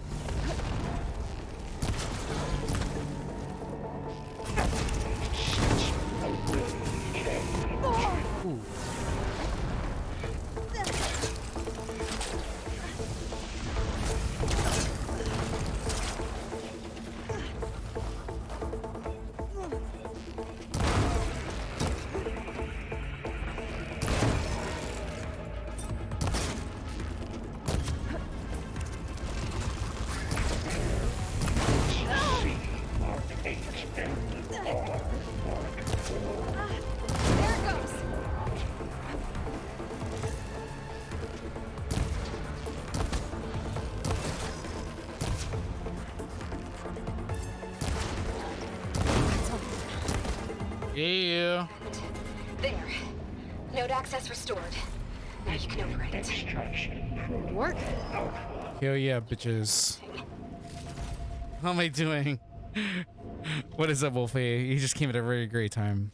Ooh. Yeah. There. Node access restored. Now you can override it. Good work. Hell yeah, bitches. How am I doing? What is up, Wolfie? He just came at a very great time.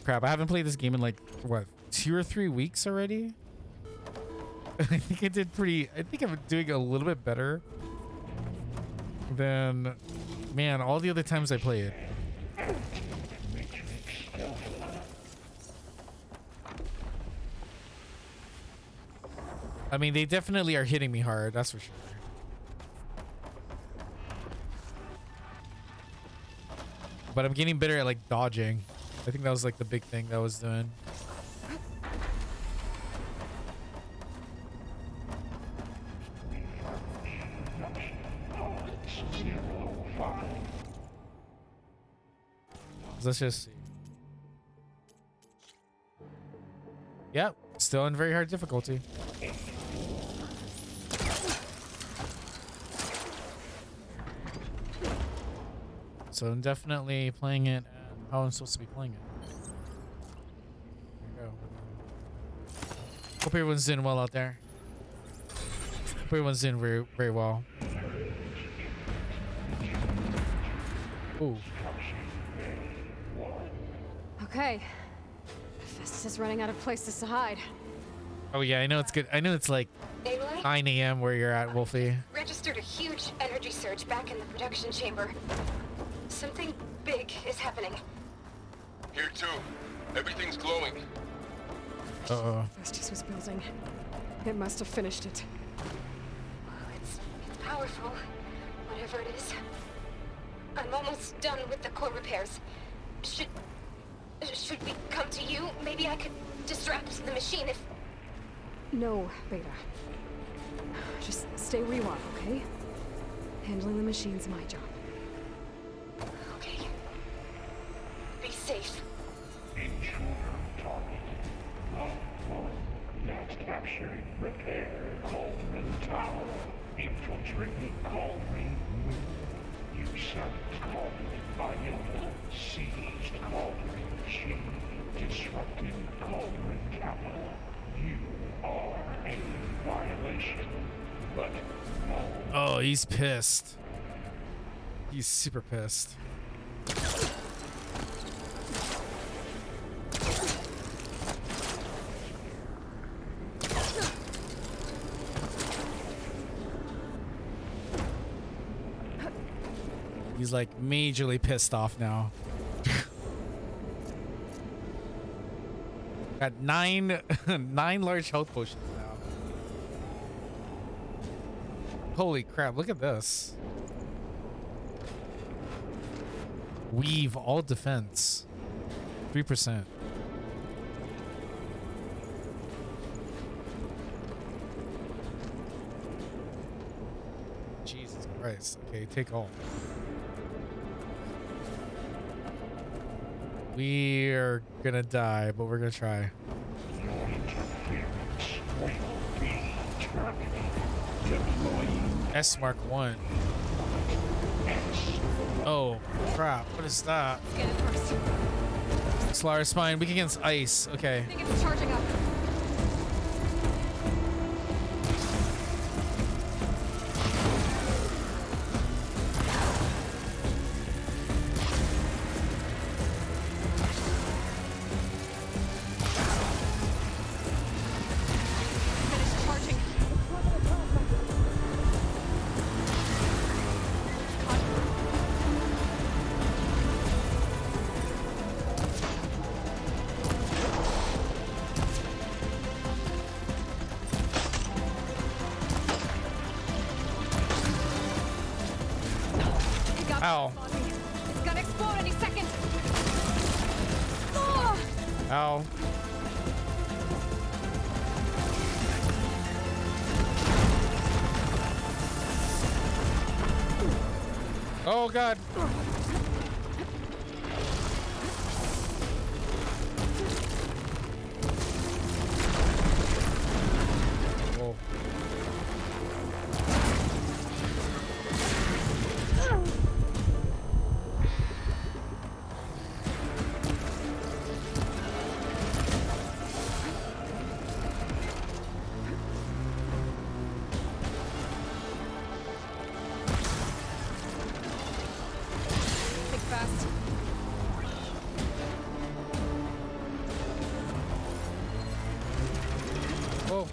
Crap, I haven't played this game in like, what, 2 or 3 weeks already? I think I think I'm doing a little bit better than, man, all the other times I play it. I mean, they definitely are hitting me hard, that's for sure. But I'm getting better at like dodging. I think that was like the big thing that I was doing. Let's just see. Yep, still in very hard difficulty. So I'm definitely playing it how I'm supposed to be playing it. There you go. Hope everyone's doing well out there. Hope everyone's doing very, very well. Ooh. Okay. Festus is running out of places to hide. Oh yeah, I know it's good. I know it's like Aloy? 9 a.m. where you're at, Wolfie. Registered a huge energy surge back in the production chamber. Something big is happening. Here too. Everything's glowing. Uh-oh. Festus was building. It must have finished it. It's powerful, whatever it is. I'm almost done with the core repairs. Should we come to you? Maybe I could distract the machine if... No, Beta. Just stay where you are, okay? Handling the machine's my job. Okay. Be safe. Intruder targeted. Not captured. Repair Cauldron Tower. Infiltrating Cauldron. Usurped Cauldron Iota. Seized Cauldron G. Disrupted Cauldron Kappa. You are a violation. But no. Oh, he's pissed. He's super pissed. He's like majorly pissed off now. Got 9 large health potions now. Holy crap, look at this. Weave all defense. 3%. Jesus Christ. Okay, take all. We're gonna die, but we're gonna try. S Mark 1. Oh, crap. What is that? Get it first. Solaris Spine, weak against ice. Okay. I think it's charging up. Finish charging. Ow. It's gonna explode any second. Oh! Ow. Oh god. Oh. Think fast. Oh.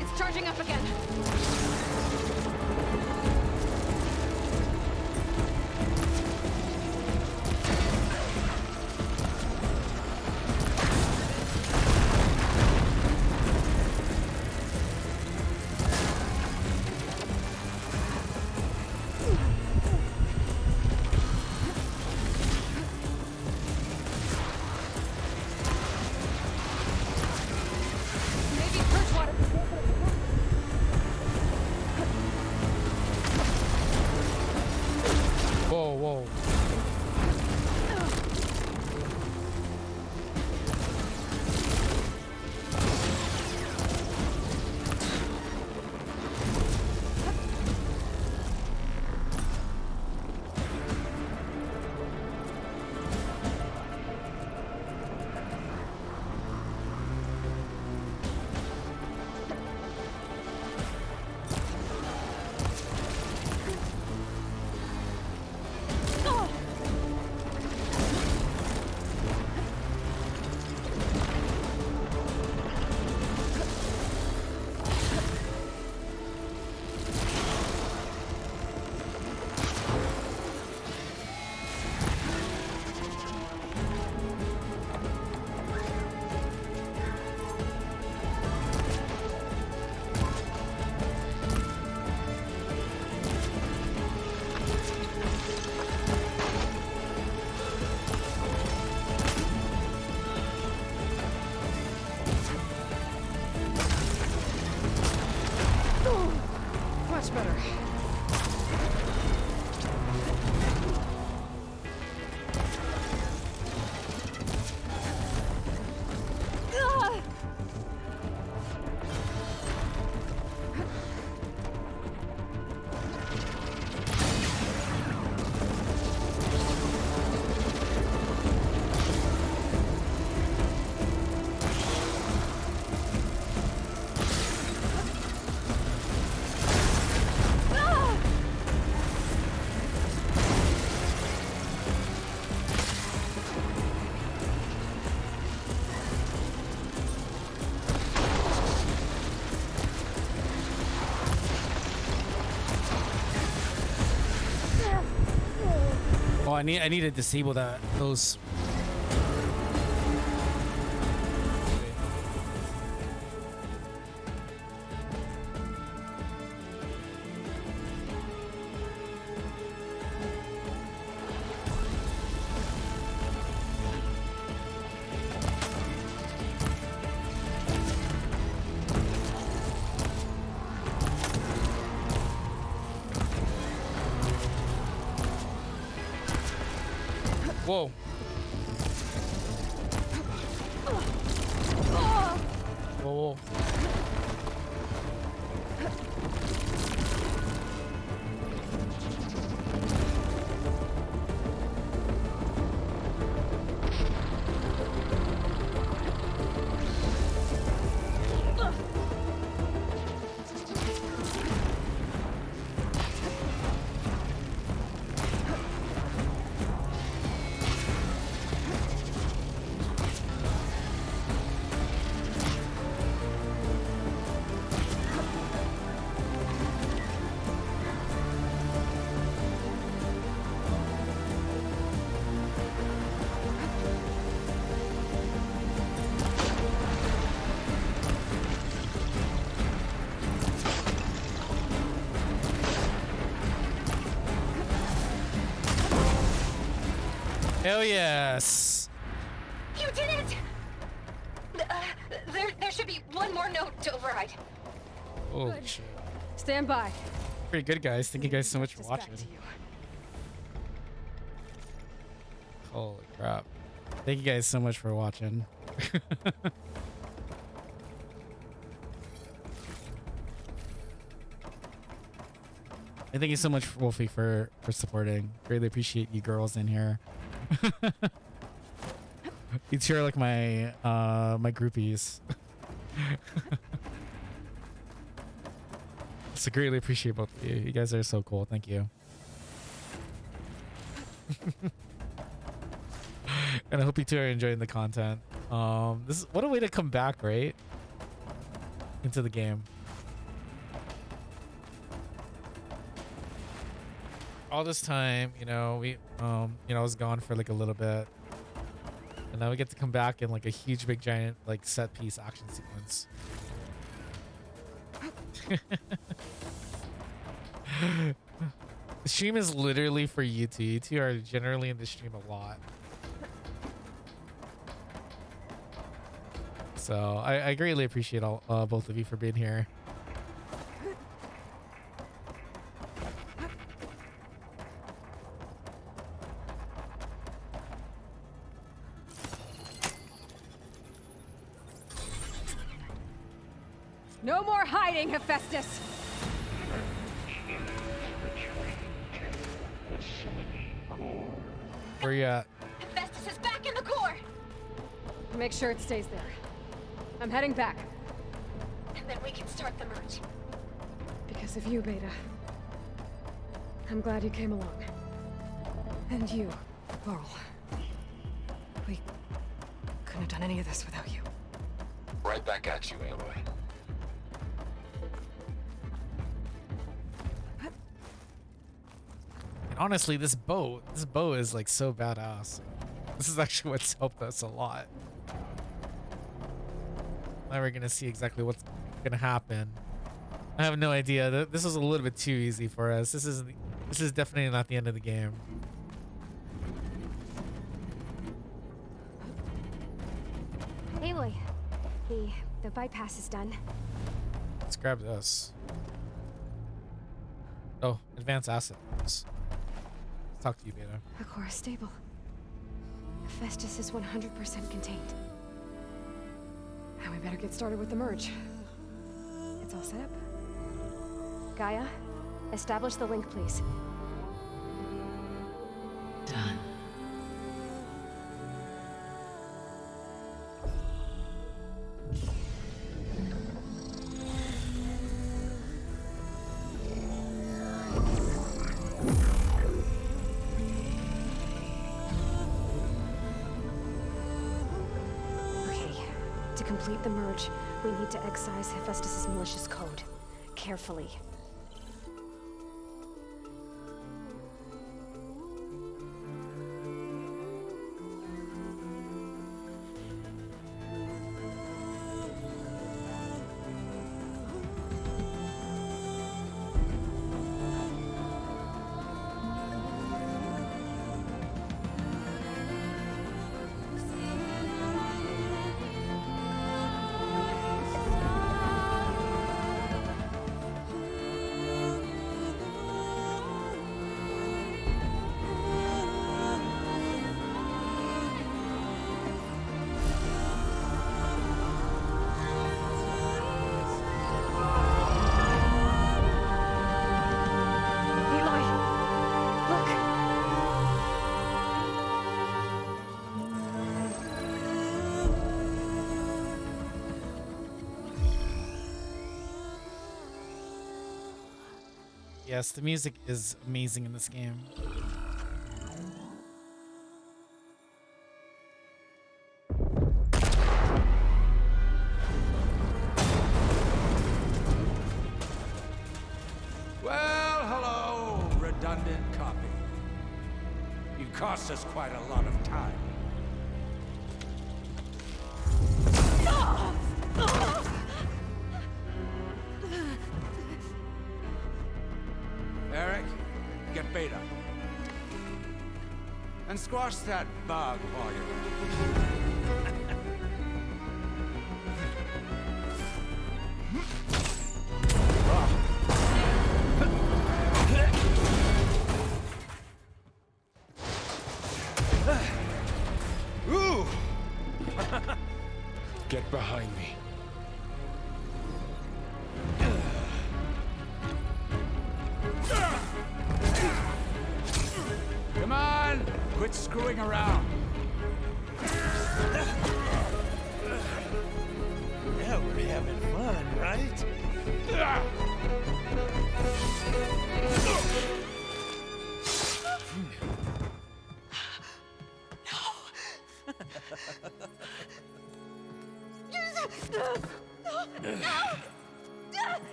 It's charging up again. Maybe Bridgewater. I need to disable those. Whoa. Whoa. Hell yes. You did it! There should be one more note to override. Oh Good. shit. Stand by. Pretty good, guys. Thank you guys so much for Just back watching. to you. Holy crap. Thank you guys so much for watching. And thank you so much, Wolfie, for supporting. Greatly appreciate you girls in here. You two are like my my groupies. So greatly appreciate both of you. You guys are so cool. Thank you. And I hope you two are enjoying the content. This is what a way to come back, right? Into the game. All this time, you know, we I was gone for like a little bit. And now we get to come back in like a huge big giant like set piece action sequence. The stream is literally for you two. You two are generally in the stream a lot. So I greatly appreciate all both of you for being here. No more hiding, Hephaestus. Where you at? Hephaestus is back in the core! Make sure it stays there. I'm heading back. And then we can start the merge. Because of you, Beta. I'm glad you came along. And you, Varl. We couldn't have done any of this without you. Right back at you, Aloy. And honestly, this bow is like so badass. This is actually what's helped us a lot. Now we're gonna see exactly what's gonna happen. I have no idea. This was a little bit too easy for us. This is definitely not the end of the game. Aloy, the bypass is done. Let's grab this. Oh, advanced asset. Let's talk to you, Beta. The core is stable. Hephaestus is 100% contained. Now we better get started with the merge. It's all set up. Gaia, establish the link, please. Done. To complete the merge, we need to excise Hephaestus' malicious code. Carefully. Yes, the music is amazing in this game. Well, hello, redundant copy. You cost us quite a lot of time. Eric, get Beta. And squash that bug while you're... Ooh! Get behind me. Come on! Quit screwing around. Now we're having fun, right?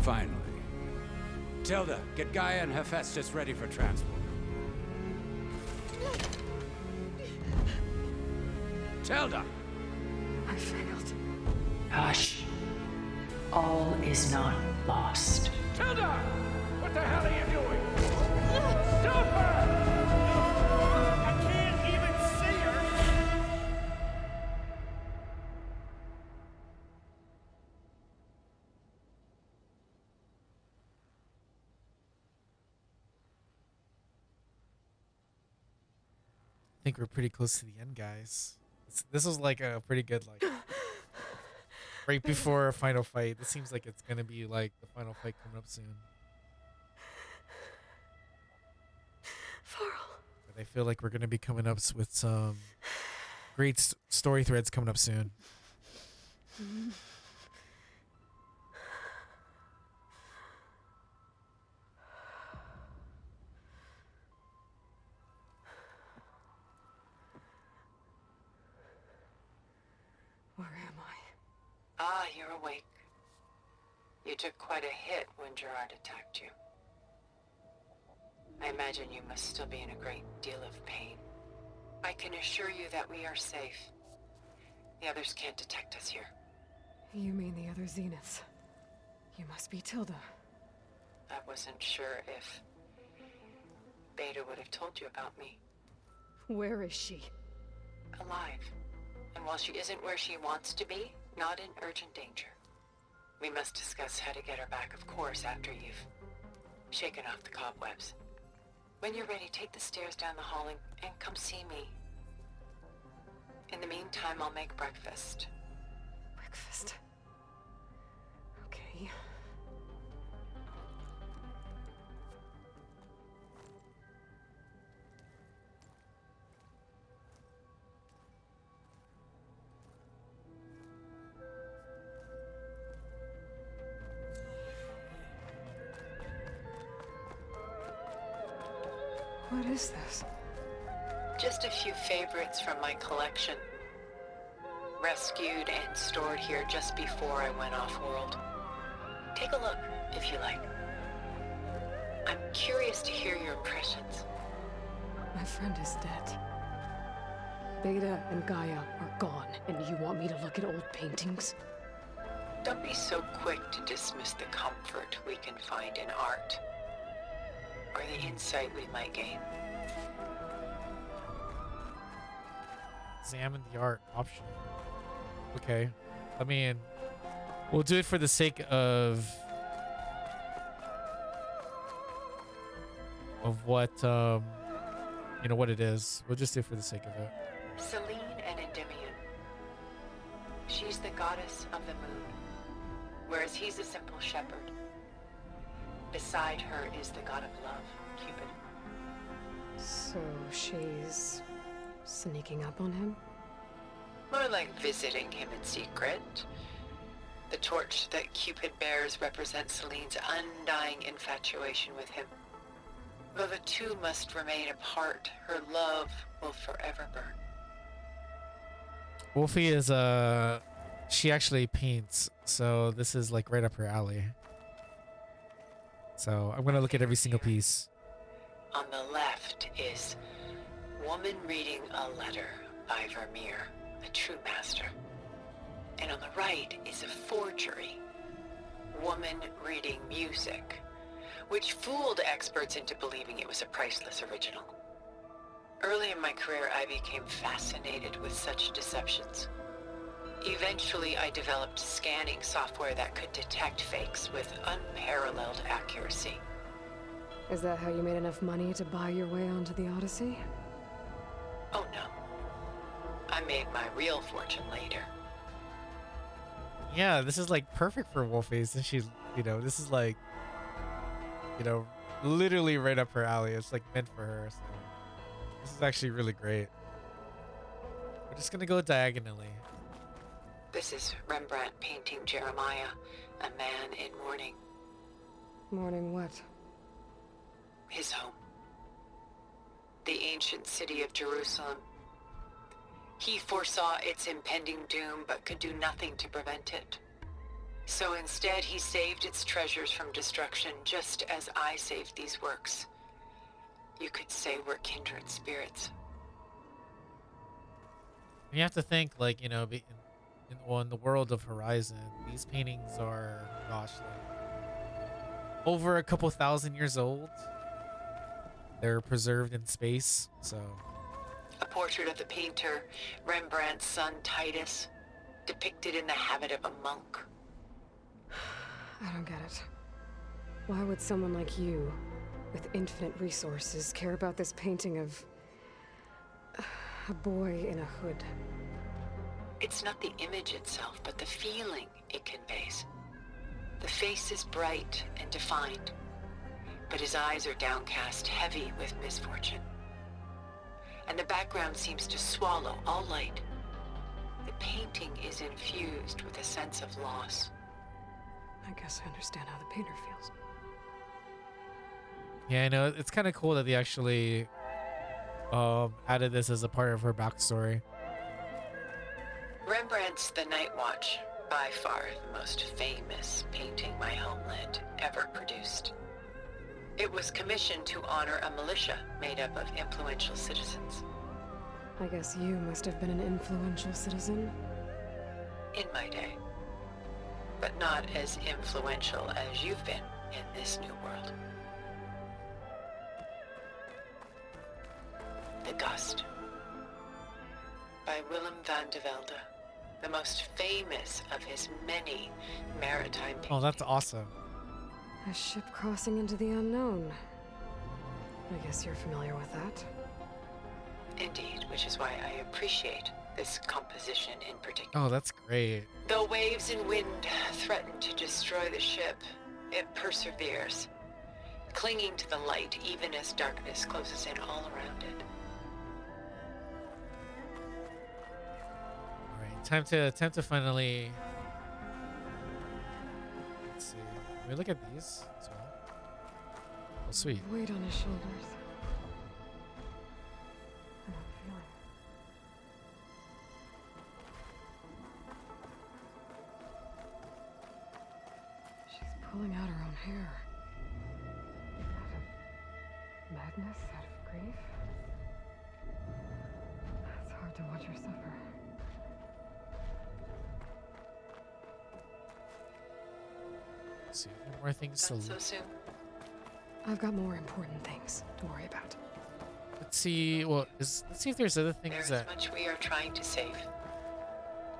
Finally. Tilda, get Gaia and Hephaestus ready for transport. Tilda! I failed. Hush. All is not lost. Tilda! What the hell are you doing? Stop her! I can't even see her! I think we're pretty close to the end, guys. This was like a pretty good, like, right before a final fight. This seems like it's gonna be like the final fight coming up soon. But I feel like we're gonna be coming up with some great story threads coming up soon. Where am I? Ah, you're awake. You took quite a hit when Gerard attacked you. I imagine you must still be in a great deal of pain. I can assure you that we are safe. The others can't detect us here. You mean the other Zeniths? You must be Tilda. I wasn't sure if Beta would have told you about me. Where is she? Alive. And while she isn't where she wants to be, not in urgent danger. We must discuss how to get her back, of course, after you've shaken off the cobwebs. When you're ready, take the stairs down the hall and come see me. In the meantime, I'll make breakfast. Breakfast? Okay. What is this? Just a few favorites from my collection. Rescued and stored here just before I went off-world. Take a look, if you like. I'm curious to hear your impressions. My friend is dead. Beta and Gaia are gone, and you want me to look at old paintings? Don't be so quick to dismiss the comfort we can find in art, or the insight we might gain. Examine the art option. Okay. I mean, we'll do it for the sake of what, you know, what it is. We'll just do it for the sake of it. Selene and Endymion. She's the goddess of the moon, whereas he's a simple shepherd. Beside her is the god of love, Cupid. So she's Sneaking up on him? More like visiting him in secret. The torch that Cupid bears represents Celine's undying infatuation with him. Though the two must remain apart, her love will forever burn. Wolfie is she actually paints, so this is like right up her alley. So I'm gonna look at every single piece. On the left is Woman Reading a Letter by Vermeer, a true master. And on the right is a forgery, Woman Reading Music, which fooled experts into believing it was a priceless original. Early in my career, I became fascinated with such deceptions. Eventually, I developed scanning software that could detect fakes with unparalleled accuracy. Is that how you made enough money to buy your way onto the Odyssey? Oh no. I made my real fortune later. Yeah, this is like perfect for Wolfie since she's, this is like, literally right up her alley. It's like meant for her. So this is actually really great. We're just gonna go diagonally. This is Rembrandt painting Jeremiah, a man in mourning. Mourning what? His home. The ancient city of Jerusalem. He foresaw its impending doom, but could do nothing to prevent it. So instead, he saved its treasures from destruction, just as I saved these works. You could say we're kindred spirits. You have to think, like, in the world of Horizon, these paintings are, gosh, like over a couple thousand years old. They're preserved in space, so. A portrait of the painter, Rembrandt's son Titus, depicted in the habit of a monk. I don't get it. Why would someone like you, with infinite resources, care about this painting of a boy in a hood? It's not the image itself, but the feeling it conveys. The face is bright and defined, but his eyes are downcast, heavy with misfortune. And the background seems to swallow all light. The painting is infused with a sense of loss. I guess I understand how the painter feels. Yeah, I know. It's kind of cool that they actually added this as a part of her backstory. Rembrandt's The Night Watch, by far the most famous painting my homeland ever produced. It was commissioned to honor a militia made up of influential citizens. I guess you must have been an influential citizen. In my day. But not as influential as you've been in this new world. The Gust. By Willem van de Velde, the most famous of his many maritime paintings. Oh, that's awesome. A ship crossing into the unknown. I guess you're familiar with that. Indeed, which is why I appreciate this composition in particular. Oh, that's great. Though waves and wind threaten to destroy the ship, it perseveres, clinging to the light even as darkness closes in all around it. All right, time to finally. Let's see. Can we look at these as well? Oh, sweet. Weight on his shoulders. I don't feel it. She's pulling out her own hair. Out of madness, out of grief. It's hard to watch her suffer. Let's see. Any more things to Not so soon. I've got more important things to worry about. Let's see. Well, let's see if there's other things There's that. much we are trying to save.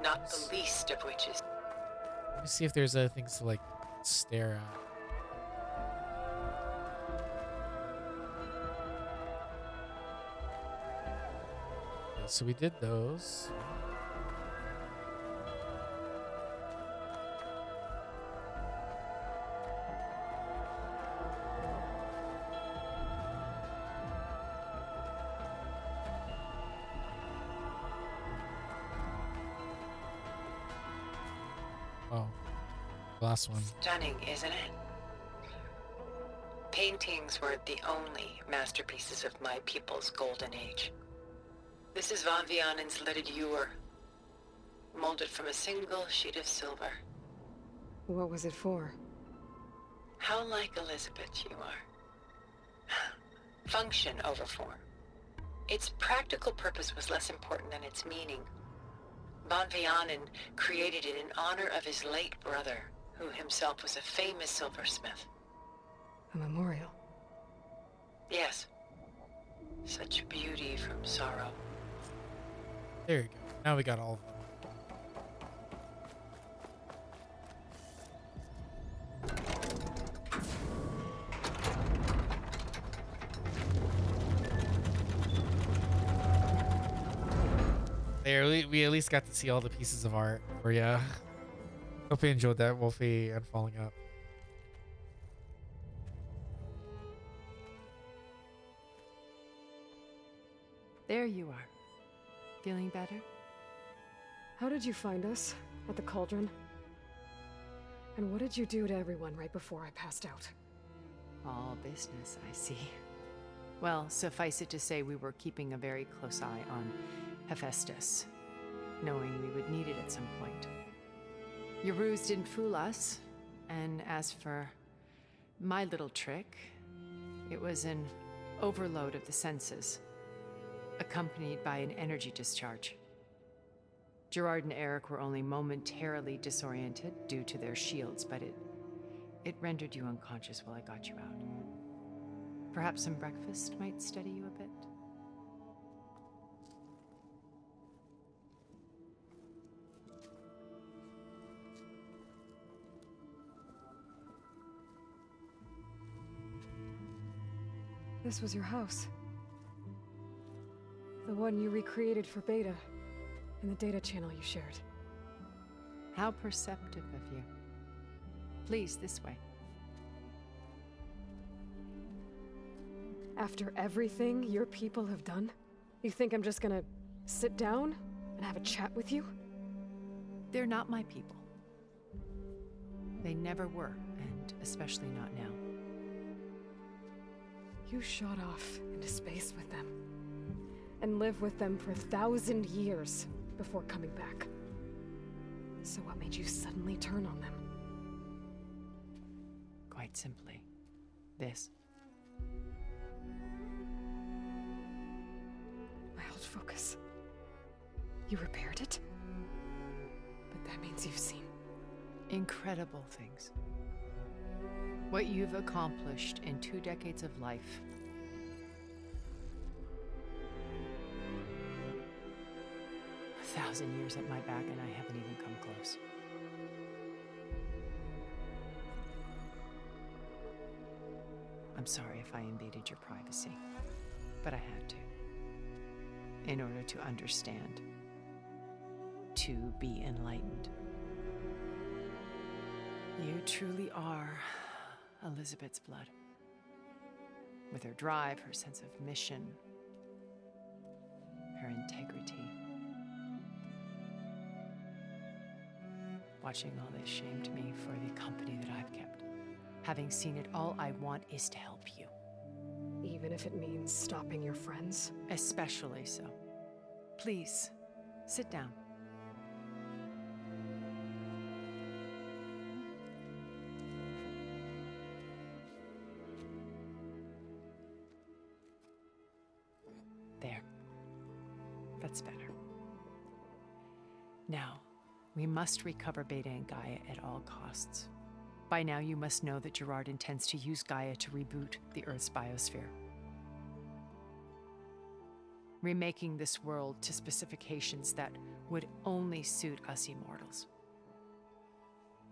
Not the least of which is Let me see if there's other things to like stare at. Okay, so we did those. Oh, last one. Stunning, isn't it? Paintings were the only masterpieces of my people's golden age. This is Von Vianen's Lidded Ewer, molded from a single sheet of silver. What was it for? How like Elizabeth you are. Function over form. Its practical purpose was less important than its meaning. Von Vianen created it in honor of his late brother, who himself was a famous silversmith. A memorial. Yes. Such beauty from sorrow. There you go. Now we got all of them. There, we at least got to see all the pieces of art for ya. Hope you enjoyed that, Wolfie and Falling Up. There you are. Feeling better? How did you find us? At the Cauldron? And what did you do to everyone right before I passed out? All business, I see. Well, suffice it to say we were keeping a very close eye on Hephaestus, knowing we would need it at some point. Your ruse didn't fool us, and as for my little trick, it was an overload of the senses, accompanied by an energy discharge. Gerard and Eric were only momentarily disoriented due to their shields, but it rendered you unconscious while I got you out. Perhaps some breakfast might steady you a bit? This was your house. The one you recreated for Beta, in the data channel you shared. How perceptive of you. Please, this way. After everything your people have done, you think I'm just gonna sit down and have a chat with you? They're not my people. They never were, and especially not now. You shot off into space with them, and lived with them for 1,000 years before coming back. So what made you suddenly turn on them? Quite simply, this. My old focus. You repaired it? But that means you've seen incredible things. What you've accomplished in 2 decades of life. A 1,000 years at my back, and I haven't even come close. I'm sorry if I invaded your privacy, but I had to. In order to understand, to be enlightened. You truly are Elizabeth's blood. With her drive, her sense of mission, her integrity. Watching all this shamed me for the company that I've kept. Having seen it, all I want is to help you. Even if it means stopping your friends? Especially so. Please, sit down. There. That's better. Now, we must recover Beta and Gaia at all costs. By now, you must know that Gerard intends to use Gaia to reboot the Earth's biosphere. Remaking this world to specifications that would only suit us immortals.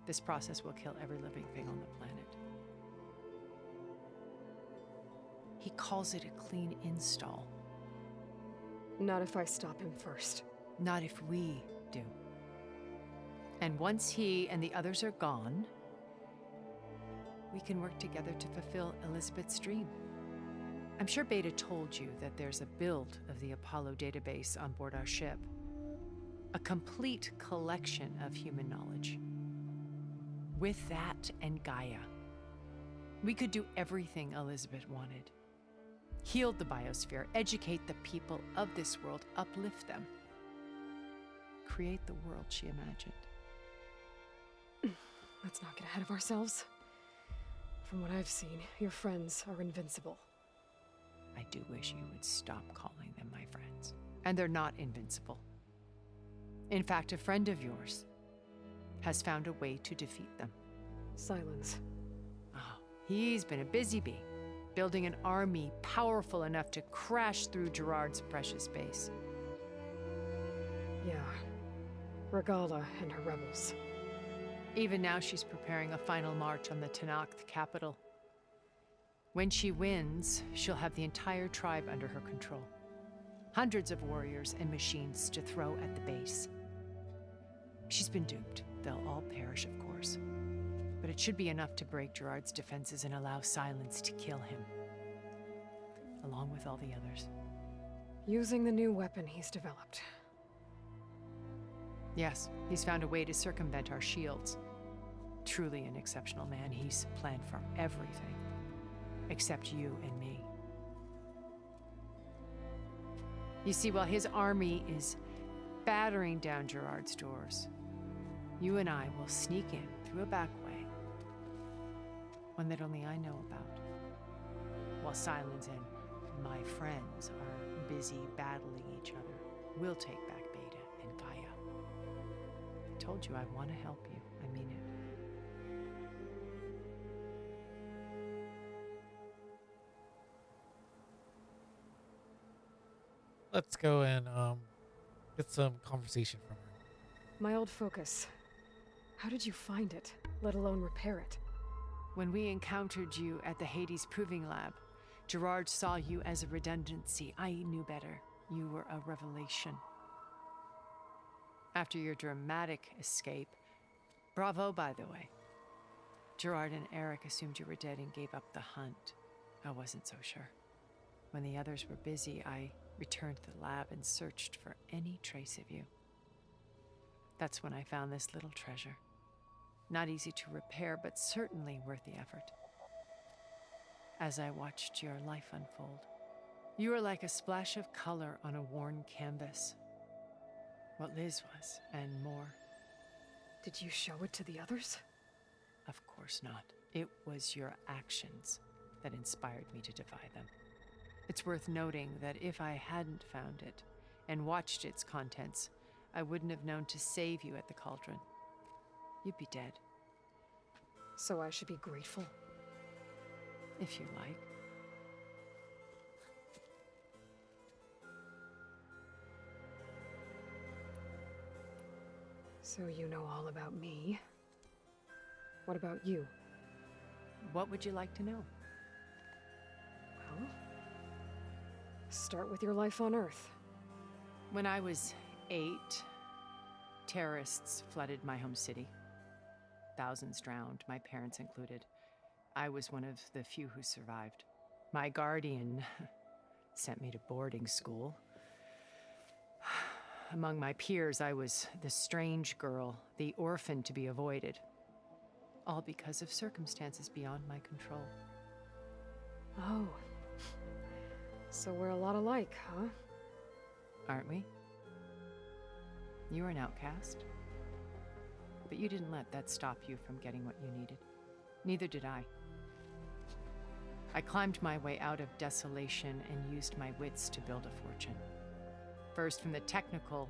This process will kill every living thing on the planet. He calls it a clean install. Not if I stop him first. Not if we do. And once he and the others are gone, we can work together to fulfill Elizabeth's dream. I'm sure Beta told you that there's a build of the Apollo database on board our ship. A complete collection of human knowledge. With that and Gaia, we could do everything Elizabeth wanted. Heal the biosphere, educate the people of this world, uplift them. Create the world she imagined. Let's not get ahead of ourselves. From what I've seen, your friends are invincible. I do wish you would stop calling them my friends. And they're not invincible. In fact, a friend of yours has found a way to defeat them. Silence. Oh, he's been a busy bee, building an army powerful enough to crash through Gerard's precious base. Yeah. Regala and her rebels. Even now, she's preparing a final march on the Tenakth capital. When she wins, she'll have the entire tribe under her control. Hundreds of warriors and machines to throw at the base. She's been duped. They'll all perish, of course. But it should be enough to break Gerard's defenses and allow Silence to kill him. Along with all the others. Using the new weapon he's developed. Yes, he's found a way to circumvent our shields. Truly an exceptional man. He's planned for everything. Except you and me. You see, while his army is battering down Gerard's doors, you and I will sneak in through a back way. One that only I know about. While Silence and my friends are busy battling each other, we'll take back Beta and Gaia. I told you I want to help you. I mean it. Let's go and get some conversation from her. My old focus. How did you find it, let alone repair it? When we encountered you at the Hades Proving Lab, Gerard saw you as a redundancy. I knew better. You were a revelation. After your dramatic escape, bravo, by the way. Gerard and Eric assumed you were dead and gave up the hunt. I wasn't so sure. When the others were busy, I returned to the lab and searched for any trace of you. That's when I found this little treasure. Not easy to repair, but certainly worth the effort. As I watched your life unfold, you were like a splash of color on a worn canvas. What Liz was, and more. Did you show it to the others? Of course not. It was your actions that inspired me to defy them. It's worth noting that if I hadn't found it and watched its contents, I wouldn't have known to save you at the cauldron. You'd be dead. So I should be grateful? If you like. So you know all about me. What about you? What would you like to know? Well, start with your life on Earth. When I was 8, terrorists flooded my home city. Thousands drowned, my parents included. I was one of the few who survived. My guardian sent me to boarding school. Among my peers, I was the strange girl, the orphan to be avoided. All because of circumstances beyond my control. Oh. So we're a lot alike, huh? Aren't we? You were an outcast. But you didn't let that stop you from getting what you needed. Neither did I. I climbed my way out of desolation and used my wits to build a fortune. First, from the technical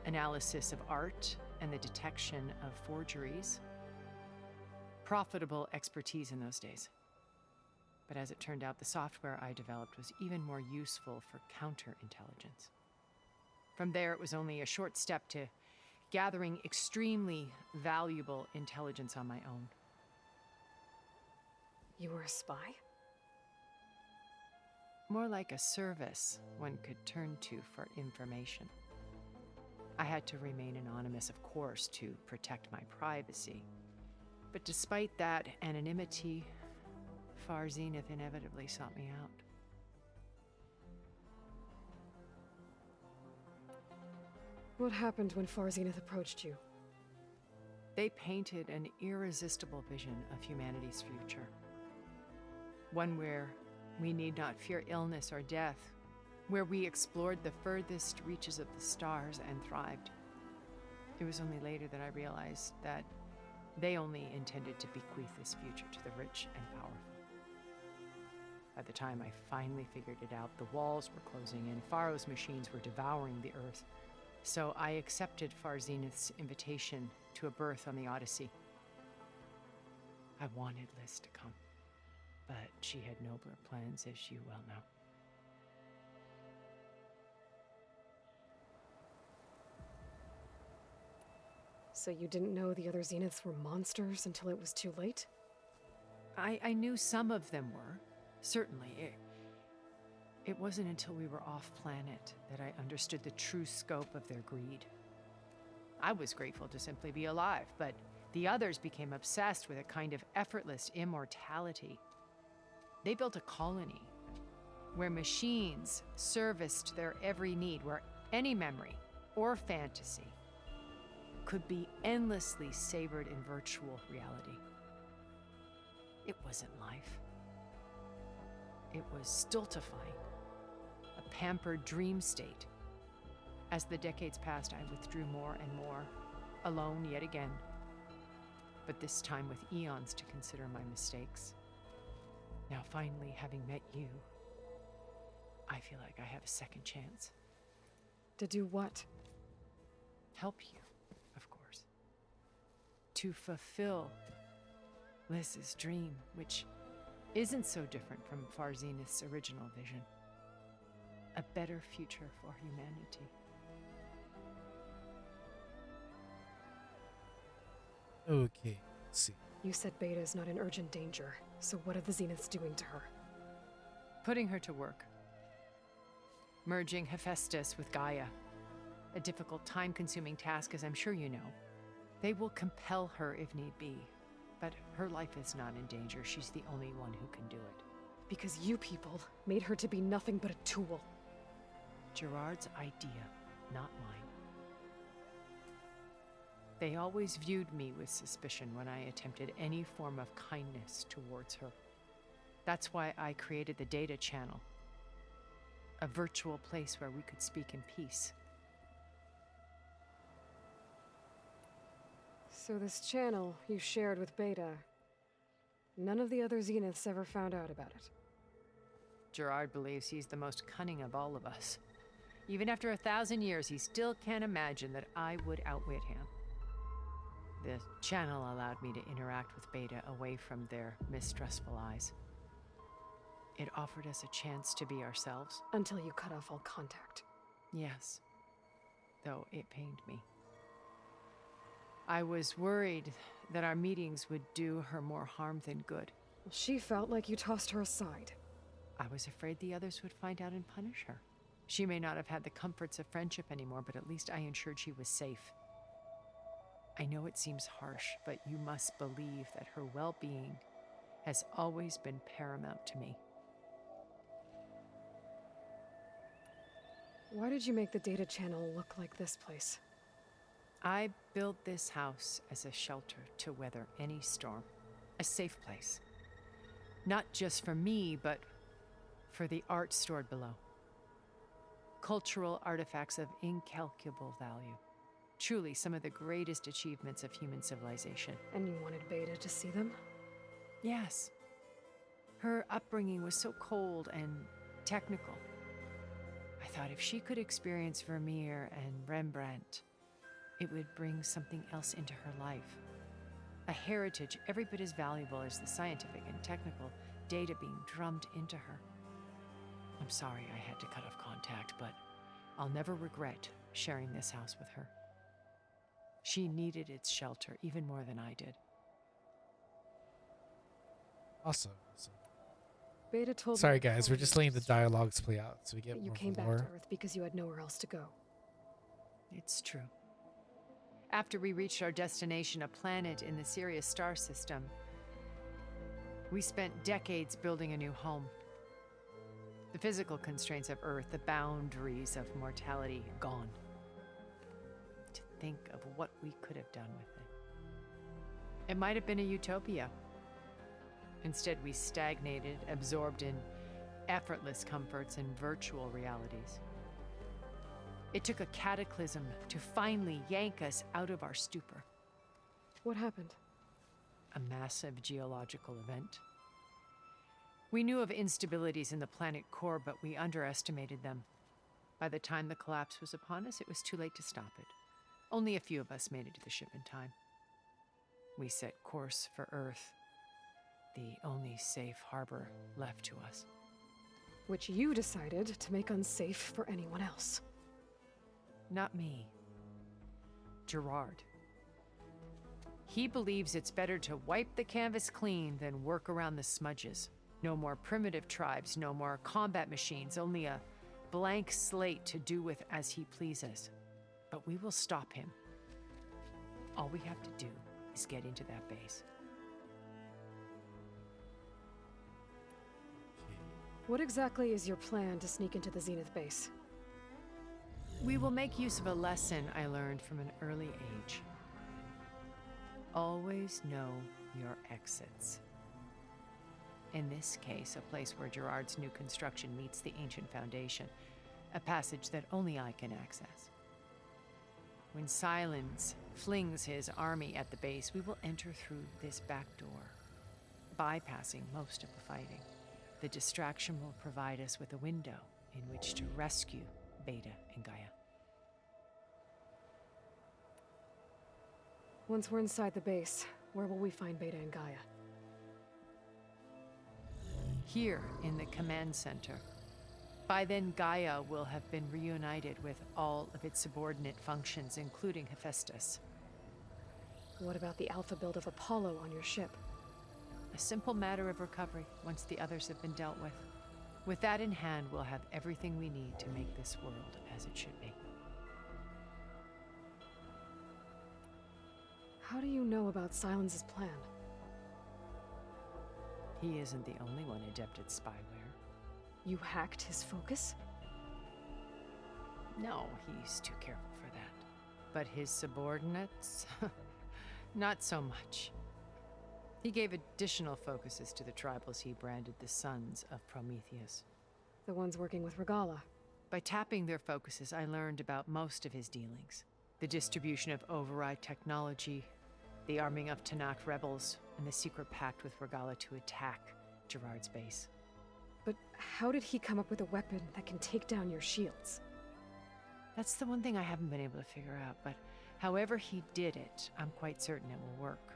analysis of art and the detection of forgeries. Profitable expertise in those days. But as it turned out, the software I developed was even more useful for counterintelligence. From there, it was only a short step to gathering extremely valuable intelligence on my own. You were a spy? More like a service one could turn to for information. I had to remain anonymous, of course, to protect my privacy. But despite that anonymity, Far Zenith inevitably sought me out. What happened when Far Zenith approached you? They painted an irresistible vision of humanity's future. One where we need not fear illness or death, where we explored the furthest reaches of the stars and thrived. It was only later that I realized that they only intended to bequeath this future to the rich and powerful. By the time I finally figured it out, the walls were closing in, Pharaoh's machines were devouring the Earth. So I accepted Far Zenith's invitation to a berth on the Odyssey. I wanted Liz to come, but she had nobler plans, as you well know. So you didn't know the other Zeniths were monsters until it was too late? I knew some of them were, certainly. It wasn't until we were off-planet that I understood the true scope of their greed. I was grateful to simply be alive, but the others became obsessed with a kind of effortless immortality. They built a colony where machines serviced their every need, where any memory or fantasy could be endlessly savored in virtual reality. It wasn't life. It was stultifying, a pampered dream state. As the decades passed, I withdrew more and more, alone yet again, but this time with eons to consider my mistakes. Now finally, having met you, I feel like I have a second chance. To do what? Help you, of course. To fulfill Liz's dream, which isn't so different from Far Zenith's original vision. A better future for humanity. Okay, let's see. You said Beta is not in urgent danger, so what are the Zeniths doing to her? Putting her to work. Merging Hephaestus with Gaia. A difficult, time-consuming task, as I'm sure you know. They will compel her if need be, but her life is not in danger. She's the only one who can do it. Because you people made her to be nothing but a tool. Gerard's idea, not mine. They always viewed me with suspicion when I attempted any form of kindness towards her. That's why I created the data channel. A virtual place where we could speak in peace. So this channel you shared with Beta, none of the other Zeniths ever found out about it? Gerard believes he's the most cunning of all of us. Even after 1,000 years, he still can't imagine that I would outwit him. The channel allowed me to interact with Beta away from their mistrustful eyes. It offered us a chance to be ourselves. Until you cut off all contact. Yes, though it pained me. I was worried that our meetings would do her more harm than good. Well, she felt like you tossed her aside. I was afraid the others would find out and punish her. She may not have had the comforts of friendship anymore, but at least I ensured she was safe. I know it seems harsh, but you must believe that her well-being has always been paramount to me. Why did you make the data channel look like this place? I built this house as a shelter to weather any storm. A safe place. Not just for me, but for the art stored below. Cultural artifacts of incalculable value. Truly some of the greatest achievements of human civilization. And you wanted Beta to see them? Yes. Her upbringing was so cold and technical. I thought if she could experience Vermeer and Rembrandt, it would bring something else into her life. A heritage every bit as valuable as the scientific and technical data being drummed into her. I'm sorry I had to cut off contact, but I'll never regret sharing this house with her. She needed its shelter even more than I did. Awesome. Beta told Sorry me guys, we're just letting the dialogues play out so we get that you more came back lore. to Earth because you had nowhere else to go. It's true. After we reached our destination, a planet in the Sirius star system, we spent decades building a new home. The physical constraints of Earth, the boundaries of mortality, gone. To think of what we could have done with it. It might have been a utopia. Instead, we stagnated, absorbed in effortless comforts and virtual realities. It took a cataclysm to finally yank us out of our stupor. What happened? A massive geological event. We knew of instabilities in the planet core, but we underestimated them. By the time the collapse was upon us, it was too late to stop it. Only a few of us made it to the ship in time. We set course for Earth, the only safe harbor left to us. Which you decided to make unsafe for anyone else. Not me. Gerard. He believes it's better to wipe the canvas clean than work around the smudges. No more primitive tribes, no more combat machines, only a blank slate to do with as he pleases. But we will stop him. All we have to do is get into that base. What exactly is your plan to sneak into the Zenith base? We will make use of a lesson I learned from an early age. Always know your exits. In this case, a place where Gerard's new construction meets the ancient foundation, a passage that only I can access. When Silence flings his army at the base, we will enter through this back door, bypassing most of the fighting. The distraction will provide us with a window in which to rescue Beta and Gaia. Once we're inside the base, where will we find Beta and Gaia? Here in the command center. By then, Gaia will have been reunited with all of its subordinate functions, including Hephaestus. What about the alpha build of Apollo on your ship? A simple matter of recovery once the others have been dealt with. With that in hand, we'll have everything we need to make this world as it should be. How do you know about Silence's plan? He isn't the only one adept at spyware. You hacked his focus? No, he's too careful for that. But his subordinates? Not so much. He gave additional focuses to the tribals he branded the Sons of Prometheus. The ones working with Regala. By tapping their focuses, I learned about most of his dealings. The distribution of override technology, the arming of Tanakh rebels, and the secret pact with Regala to attack Gerard's base. But how did he come up with a weapon that can take down your shields? That's the one thing I haven't been able to figure out, but however he did it, I'm quite certain it will work.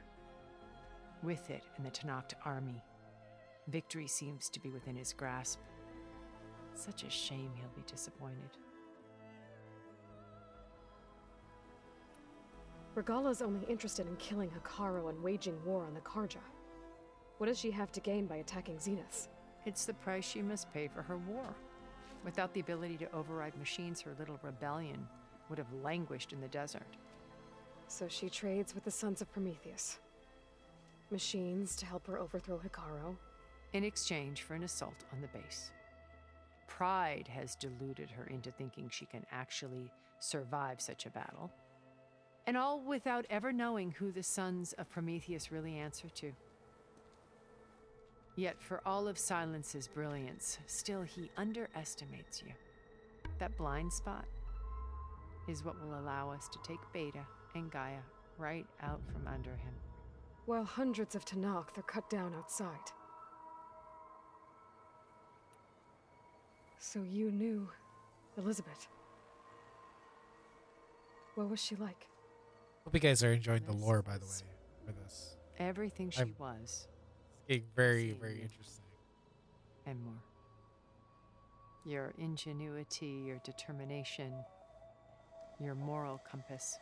With it and the Tanakh army, victory seems to be within his grasp. Such a shame he'll be disappointed. Regala's only interested in killing Hekarro and waging war on the Karja. What does she have to gain by attacking Zenith? It's the price she must pay for her war. Without the ability to override machines, her little rebellion would have languished in the desert. So she trades with the Sons of Prometheus. Machines to help her overthrow Hekarro. In exchange for an assault on the base. Pride has deluded her into thinking she can actually survive such a battle. And all without ever knowing who the Sons of Prometheus really answer to. Yet for all of Silence's brilliance, still he underestimates you. That blind spot is what will allow us to take Beta and Gaia right out from under him. While hundreds of Tanakh are cut down outside. So you knew Elizabeth. What was she like? Hope you guys are enjoying the lore, by the way, for this. Everything she was. It's getting very, very interesting. And more. Your ingenuity, your determination, your moral compass.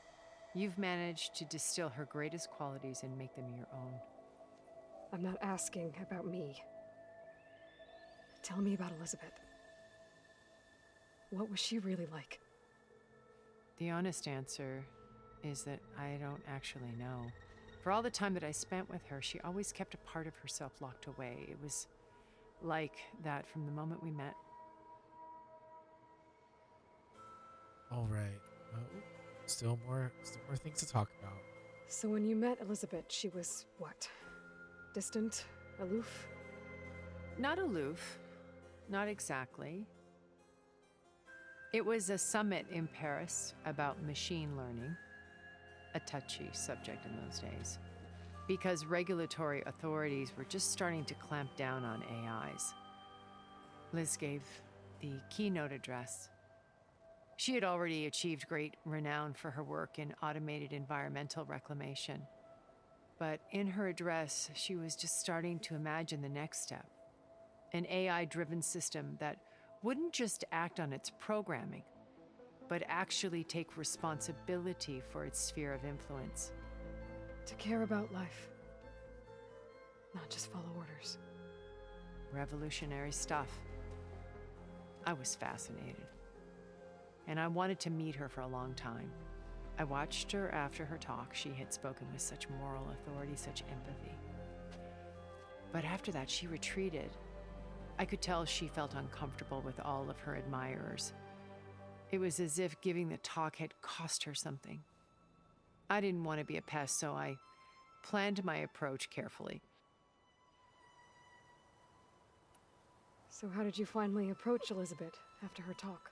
You've managed to distill her greatest qualities and make them your own. I'm not asking about me. Tell me about Elizabeth. What was she really like? The honest answer is that I don't actually know. For all the time that I spent with her, she always kept a part of herself locked away. It was like that from the moment we met. All right. Still more things to talk about. So when you met Elizabeth, she was what? Distant? Aloof? Not aloof. Not exactly. It was a summit in Paris about machine learning, a touchy subject in those days, because regulatory authorities were just starting to clamp down on AIs. Liz gave the keynote address. She had already achieved great renown for her work in automated environmental reclamation. But in her address, she was just starting to imagine the next step, an AI-driven system that wouldn't just act on its programming, but actually take responsibility for its sphere of influence. To care about life, not just follow orders. Revolutionary stuff. I was fascinated, and I wanted to meet her for a long time. I watched her after her talk. She had spoken with such moral authority, such empathy. But after that, she retreated. I could tell she felt uncomfortable with all of her admirers. It was as if giving the talk had cost her something. I didn't want to be a pest, so I planned my approach carefully. So how did you finally approach Elizabeth after her talk?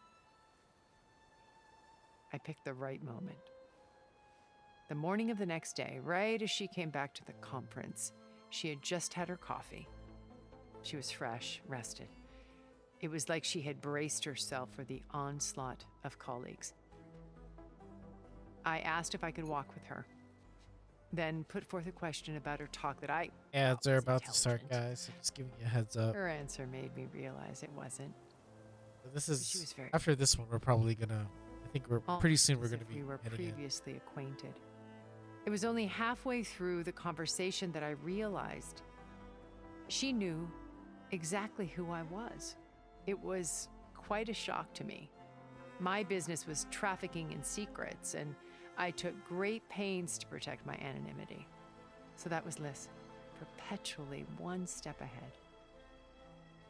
I picked the right moment. The morning of the next day, right as she came back to the conference, she had just had her coffee. She was fresh, rested. It was like she had braced herself for the onslaught of colleagues. I asked if I could walk with her, then put forth a question about her talk that I... Ads are about to start, guys, so just giving you a heads up. Her answer made me realize it wasn't. This is, She was very... after this one, we're probably gonna, I think we're, pretty soon we're gonna be we were heading in. previously acquainted. It was only halfway through the conversation that I realized she knew exactly who I was. It was quite a shock to me. My business was trafficking in secrets, and I took great pains to protect my anonymity. So that was Liz, perpetually one step ahead.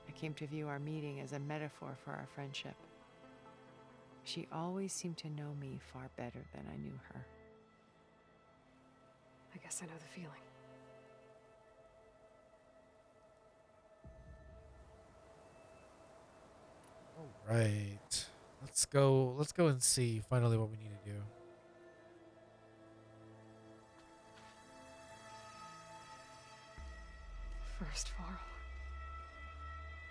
I came to view our meeting as a metaphor for our friendship. She always seemed to know me far better than I knew her. I guess I know the feeling. All right, let's go and see finally what we need to do. First Varl,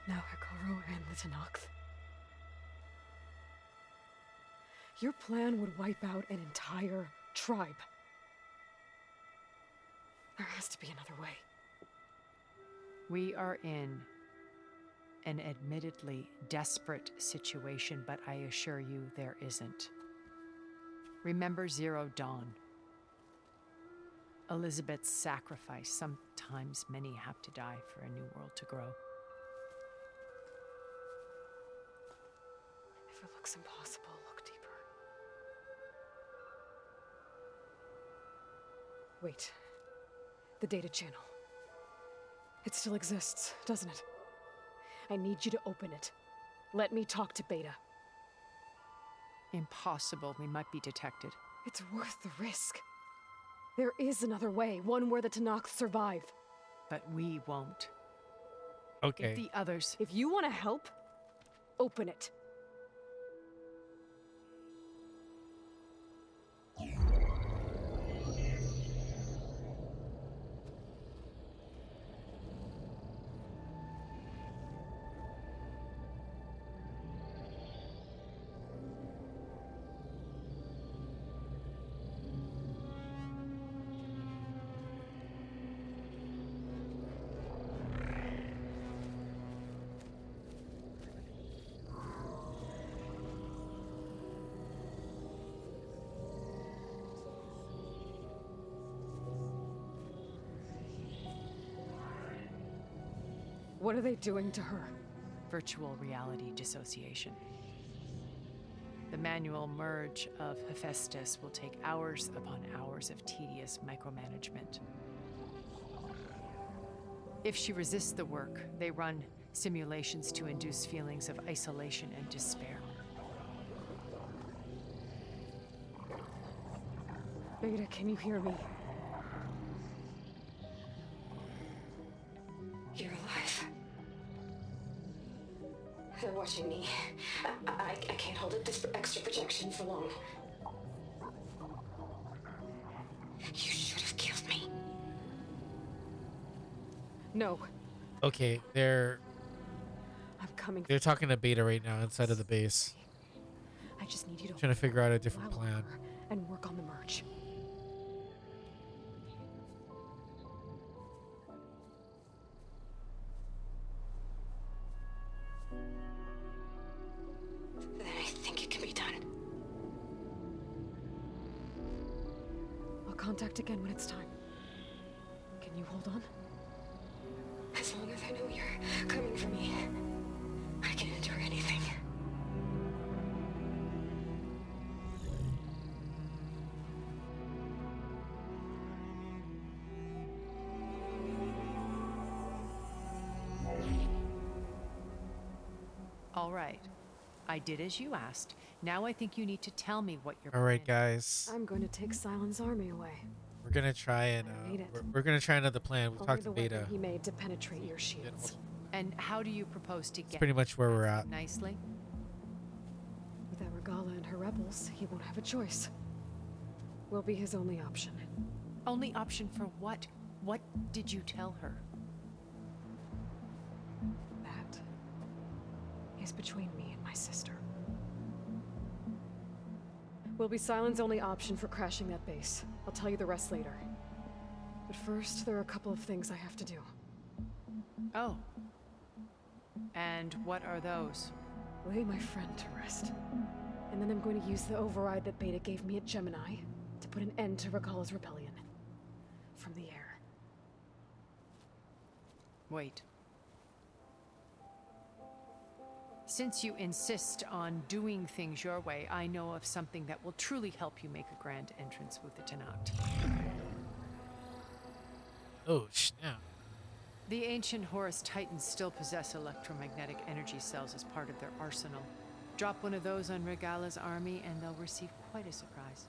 now Hekarro and the Tenakth. Your plan would wipe out an entire tribe. There has to be another way. We are in an admittedly desperate situation, but I assure you there isn't. Remember Zero Dawn. Elizabeth's sacrifice. Sometimes many have to die for a new world to grow. If it looks impossible, look deeper. Wait. The data channel. It still exists, doesn't it? I need you to open it. Let me talk to Beta. Impossible. We might be detected. It's worth the risk. There is another way, one where the Tenakth survive. But we won't. Okay. The others. If you want to help, open it. What are they doing to her? Virtual reality dissociation. The manual merge of Hephaestus will take hours upon hours of tedious micromanagement. If she resists the work, they run simulations to induce feelings of isolation and despair. Beta, can you hear me? They're watching me. I can't hold up this extra protection for long. You should have killed me. No, Okay, I'm coming. they're talking to Beta right now inside of the base, I just need you to trying to figure out a different allow plan. her and work on the merge. Then I think it can be done. I'll contact again when it's time. Can you hold on? As long as I know you're coming for me, I can endure anything. All right. I did as you asked. Now I think you need to tell me what you're All right, guys, I'm going to take Silent's army away. we're gonna try and I need it. we're gonna try another plan. We've Only talked the to Beta. weapon he made to penetrate your shields. And how do you propose to It's get pretty much where we're at. nicely? Without Regala and her rebels, he won't have a choice. We'll be his only option. Only option for what? What did you tell her? That is between me and my sister. Will be Silent's only option for crashing that base. I'll tell you the rest later. But first, there are a couple of things I have to do. Oh. And what are those? Lay my friend to rest. And then I'm going to use the override that Beta gave me at Gemini to put an end to Regala's rebellion. From the air. Wait. Since you insist on doing things your way, I know of something that will truly help you make a grand entrance with the Tenat. Oh snap! The ancient Horus Titans still possess electromagnetic energy cells as part of their arsenal. Drop one of those on Regala's army and they'll receive quite a surprise.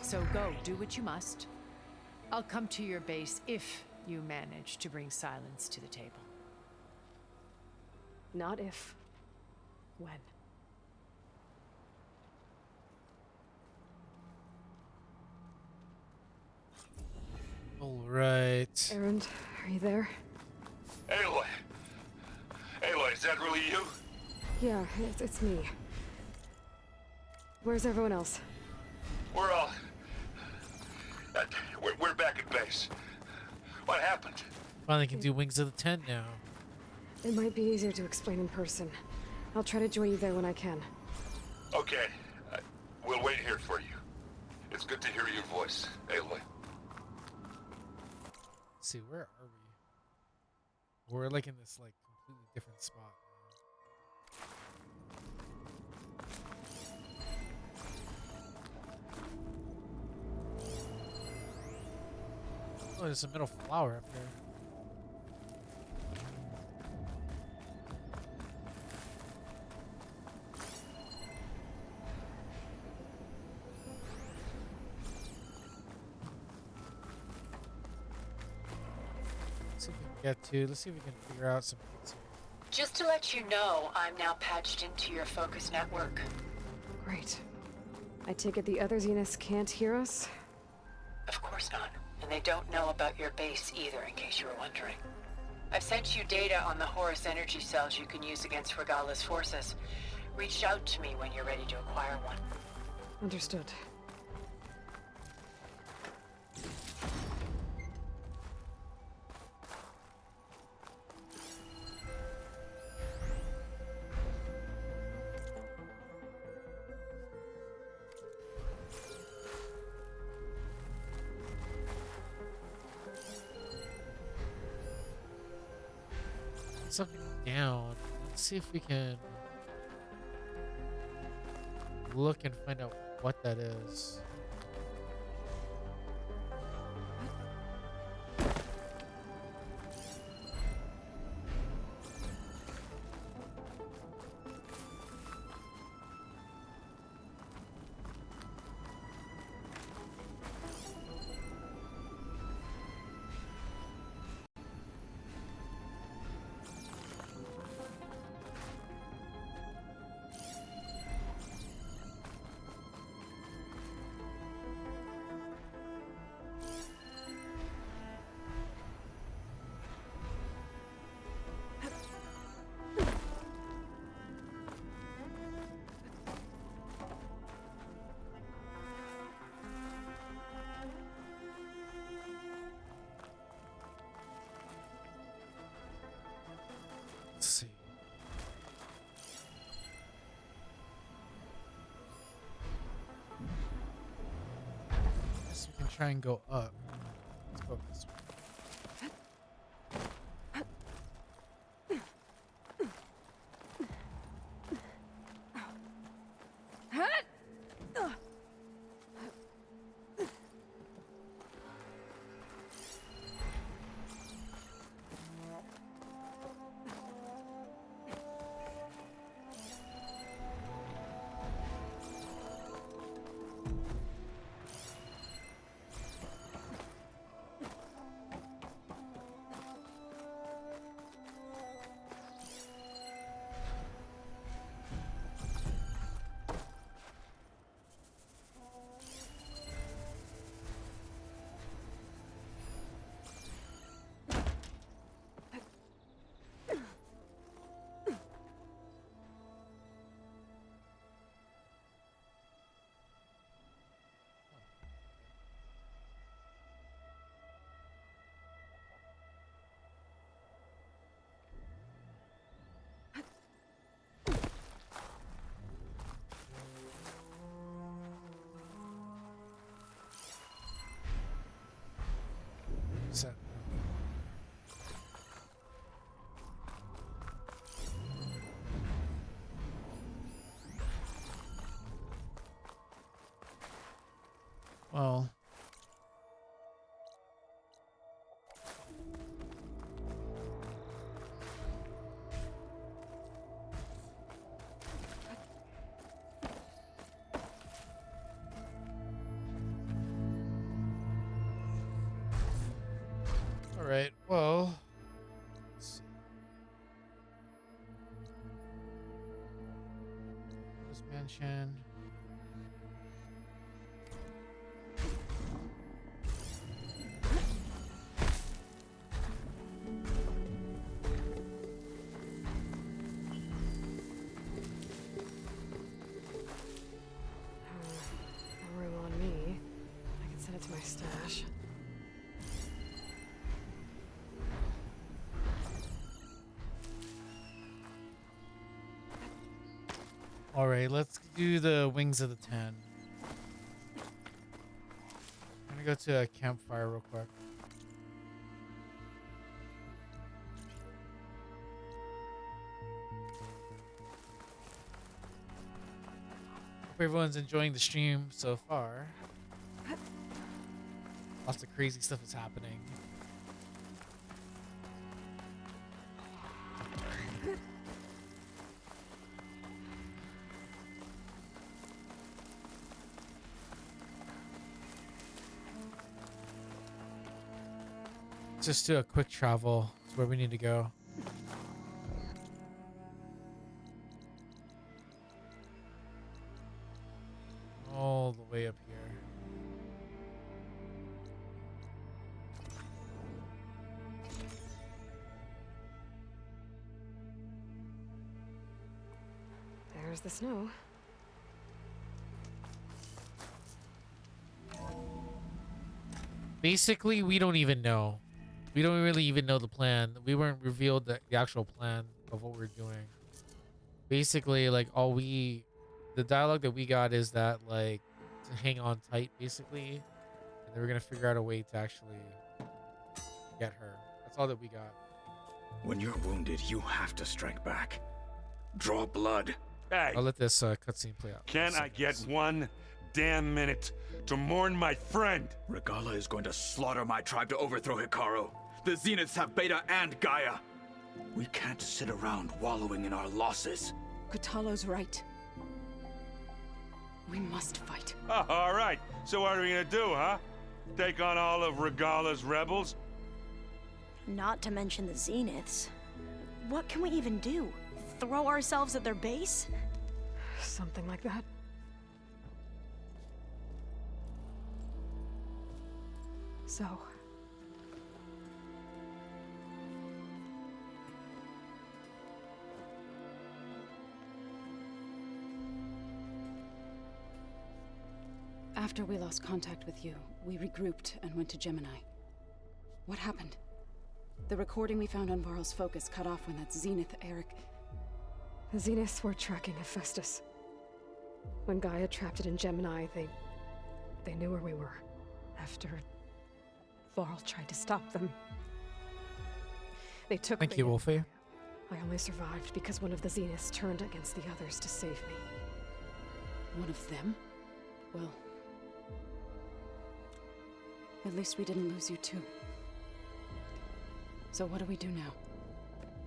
So go, do what you must. I'll come to your base if you manage to bring Silence to the table. Not if. When. All right. Erend, are you there? Aloy! Aloy, is that really you? Yeah, it's me. Where's everyone else? We're all... we're back at base. What happened? Finally can do Wings of the Tent now. It might be easier to explain in person. I'll try to join you there when I can. Okay. We'll wait here for you. It's good to hear your voice, Aloy. Let's see, where are we? We're like in this like completely different spot. Oh, there's a middle flower up there. Let's see if we can get to. Let's see if we can figure out some things here. Just to let you know, I'm now patched into your focus network. Great. I take it the other Zeniths can't hear us? Of course not. And they don't know about your base either, in case you were wondering. I've sent you data on the Horus energy cells you can use against Regala's forces. Reach out to me when you're ready to acquire one. Understood. Something down. Let's see if we can look and find out what that is. gonna try and go up. Let's go this way. Set. Well, all right. Well, let's see. This mansion. No room on me. I can send it to my stash. All right, let's do the Wings of the Ten. I'm gonna go to a campfire real quick. Hope everyone's enjoying the stream so far. Lots of crazy stuff is happening. Just do a quick travel to where we need to go. All the way up here. There's the snow. Basically, we don't even know. We don't really even know the plan. We weren't revealed the actual plan of what we're doing. Basically, like the dialogue that we got is that like to hang on tight, basically, and then we're gonna figure out a way to actually get her. That's all that we got. When you're wounded, you have to strike back. Draw blood. Hey, I'll let this cutscene play out. can I get one damn minute to mourn my friend? Regala is going to slaughter my tribe to overthrow Hikaru. The Zeniths have Beta and Gaia. We can't sit around wallowing in our losses. Kotallo's right. We must fight. Oh, all right. So what are we gonna do, huh? Take on all of Regala's rebels? Not to mention the Zeniths. What can we even do? Throw ourselves at their base? Something like that. So... After we lost contact with you, we regrouped and went to Gemini. What happened? The recording we found on Varl's focus cut off when that Zenith Eric... The Zeniths were tracking Hephaestus. When Gaia trapped it in Gemini, they knew where we were. After Varl tried to stop them. They took Thank you, Beta. Wolfie. I only survived because one of the Zeniths turned against the others to save me. One of them? Well, at least we didn't lose you too. So what do we do now?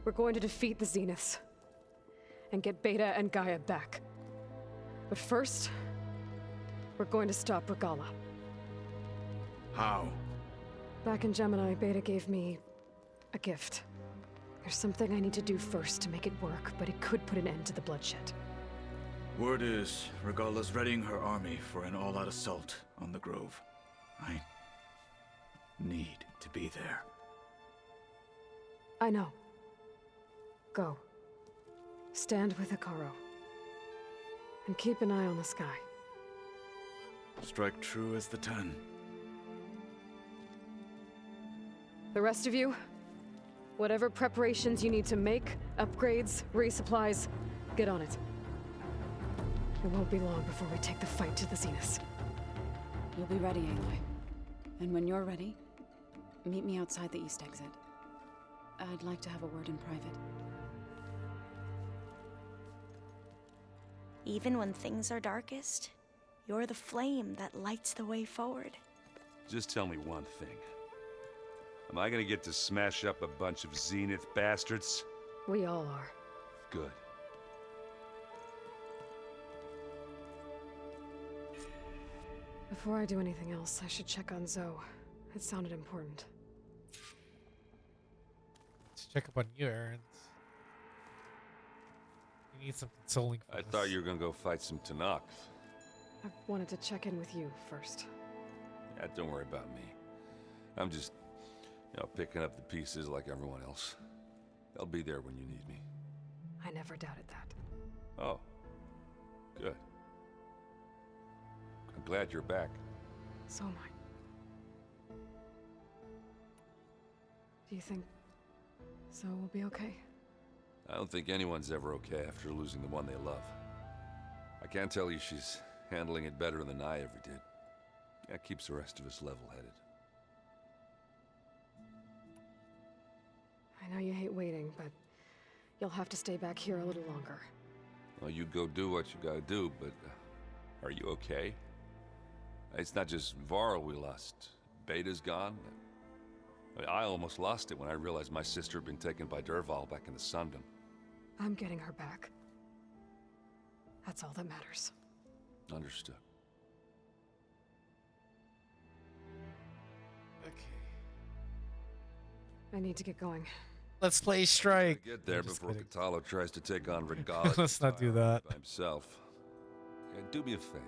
We're going to defeat the Zeniths and get Beta and Gaia back. But first, we're going to stop Regalla. How? Back in Gemini, Beta gave me a gift. There's something I need to do first to make it work, but it could put an end to the bloodshed. Word is, Regalla's readying her army for an all-out assault on the Grove. I need to be there. I know. Go. Stand with Hekarro. And keep an eye on the sky. Strike true as the 10. The rest of you, whatever preparations you need to make, upgrades, resupplies, get on it. It won't be long before we take the fight to the Zeniths. You'll be ready, Aloy. And when you're ready, meet me outside the east exit. I'd like to have a word in private. Even when things are darkest, you're the flame that lights the way forward. Just tell me one thing. Am I gonna get to smash up a bunch of Zenith bastards? We all are. Good. Before I do anything else, I should check on Zoe. It sounded important. Let's check up on you, Errands. You need some consoling for I this. thought you were gonna go fight some Tanakh. I wanted to check in with you first. Yeah, don't worry about me. I'm just, picking up the pieces like everyone else. I'll be there when you need me. I never doubted that. Oh. Good. I'm glad you're back. So am I. Do you think Zoe will be okay? I don't think anyone's ever okay after losing the one they love. I can't tell you she's handling it better than I ever did. That keeps the rest of us level-headed. I know you hate waiting, but you'll have to stay back here a little longer. Well, you go do what you gotta do, but are you okay? It's not just Varl we lost. Beta's gone. I almost lost it when I realized my sister had been taken by Dervahl back in the Sundom. I'm getting her back. That's all that matters. Understood. I need to get going. Let's play Strike. Get there before Kotallo tries to take on Regalla. Let's not do that. By himself. Yeah, do me a favor.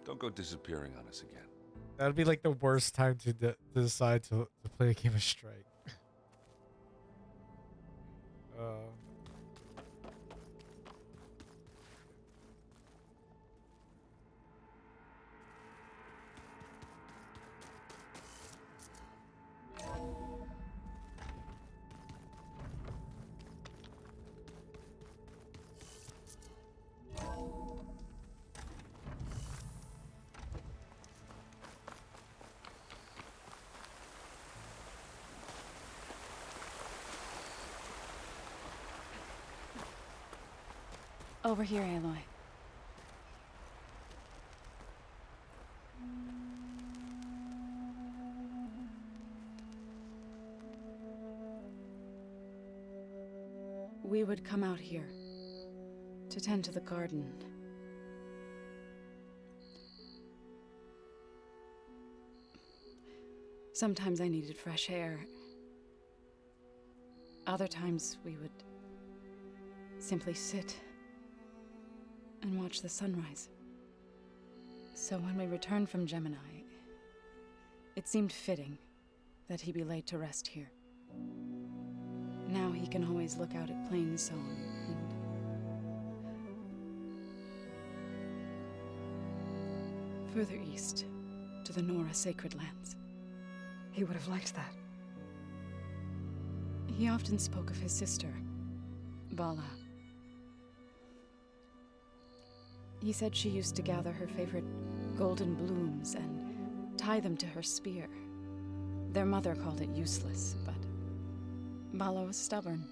Don't go disappearing on us again. That'd be like the worst time to decide to play a game of Strike. Over here, Aloy. We would come out here to tend to the garden. Sometimes I needed fresh air. Other times we would simply sit and watch the sunrise. So when we returned from Gemini, it seemed fitting that he be laid to rest here. Now he can always look out at Plainsong and further east to the Nora Sacred Lands. He would have liked that. He often spoke of his sister, Vala. He said she used to gather her favorite golden blooms and tie them to her spear. Their mother called it useless, but Vala was stubborn.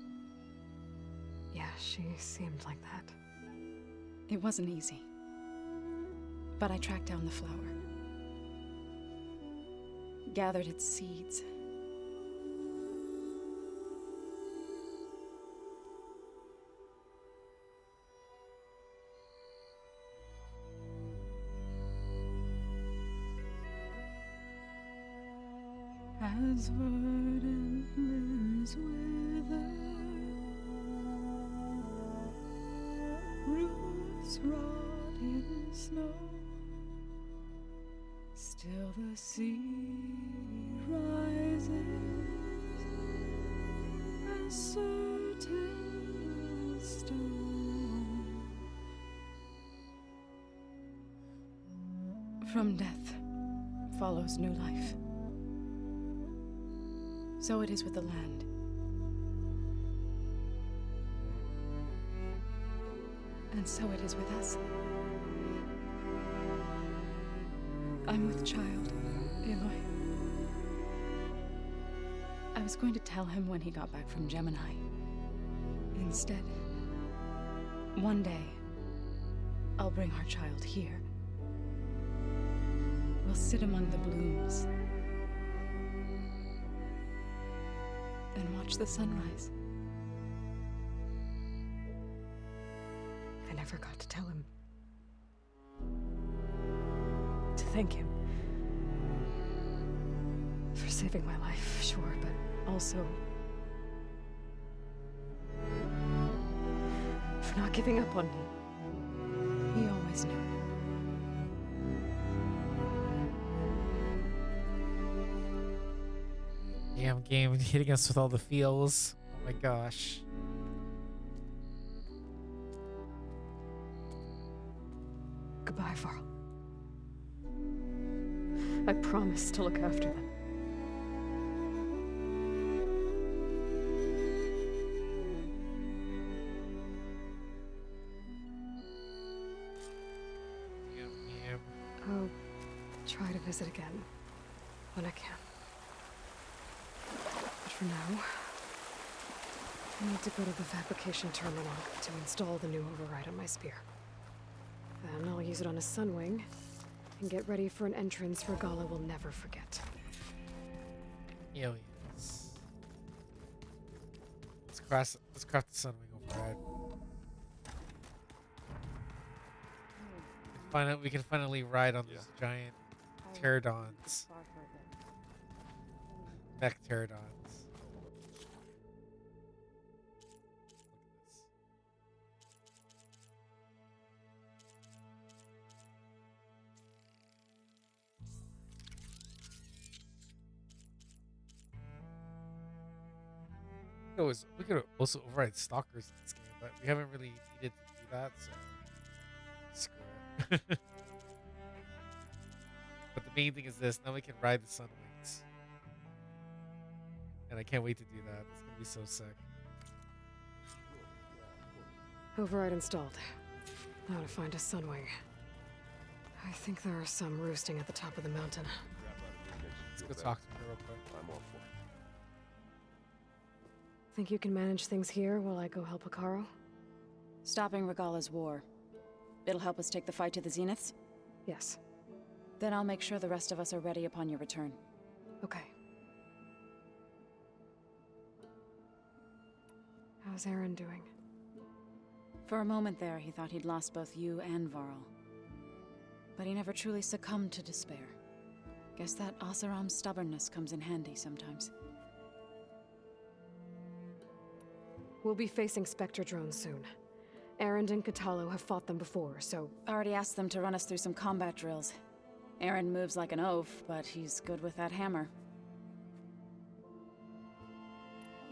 Yeah, she seemed like that. It wasn't easy. But I tracked down the flower. Gathered its seeds. As verdant limbs wither, roots rot in snow, still the sea rises as certain as stone. From death follows new life. So it is with the land. And so it is with us. I'm with child, Aloy. I was going to tell him when he got back from Gemini. Instead, one day, I'll bring our child here. We'll sit among the blooms and watch the sunrise. I never got to tell him. To thank him. For saving my life, sure, but also for not giving up on me. He always knew. Damn game hitting us with all the feels. Oh my gosh. Goodbye, Varl. I promise to look after them. I'll try to visit again when I can. But for now, I need to go to the fabrication terminal to install the new override on my spear. Then I'll use it on a sunwing and get ready for an entrance Regalla will never forget. Hell yes. Let's craft the sunwing override. We can finally ride on those giant pterodons. Mech pterodons. We could also override stalkers in this game, but we haven't really needed to do that, so screw it. But the main thing is this: now we can ride the sunwings, and I can't wait to do that. It's gonna be so sick. Override installed. Now to find a sunwing. I think there are some roosting at the top of the mountain. Let's go talk to her real quick. I'm all for it. Think you can manage things here while I go help Hekarro? Stopping Regalla's war. It'll help us take the fight to the Zeniths? Yes. Then I'll make sure the rest of us are ready upon your return. Okay. How's Aaron doing? For a moment there, he thought he'd lost both you and Varl. But he never truly succumbed to despair. Guess that Oseram's stubbornness comes in handy sometimes. We'll be facing Spectre drones soon. Erend and Kotallo have fought them before, so... Already asked them to run us through some combat drills. Erend moves like an oaf, but he's good with that hammer.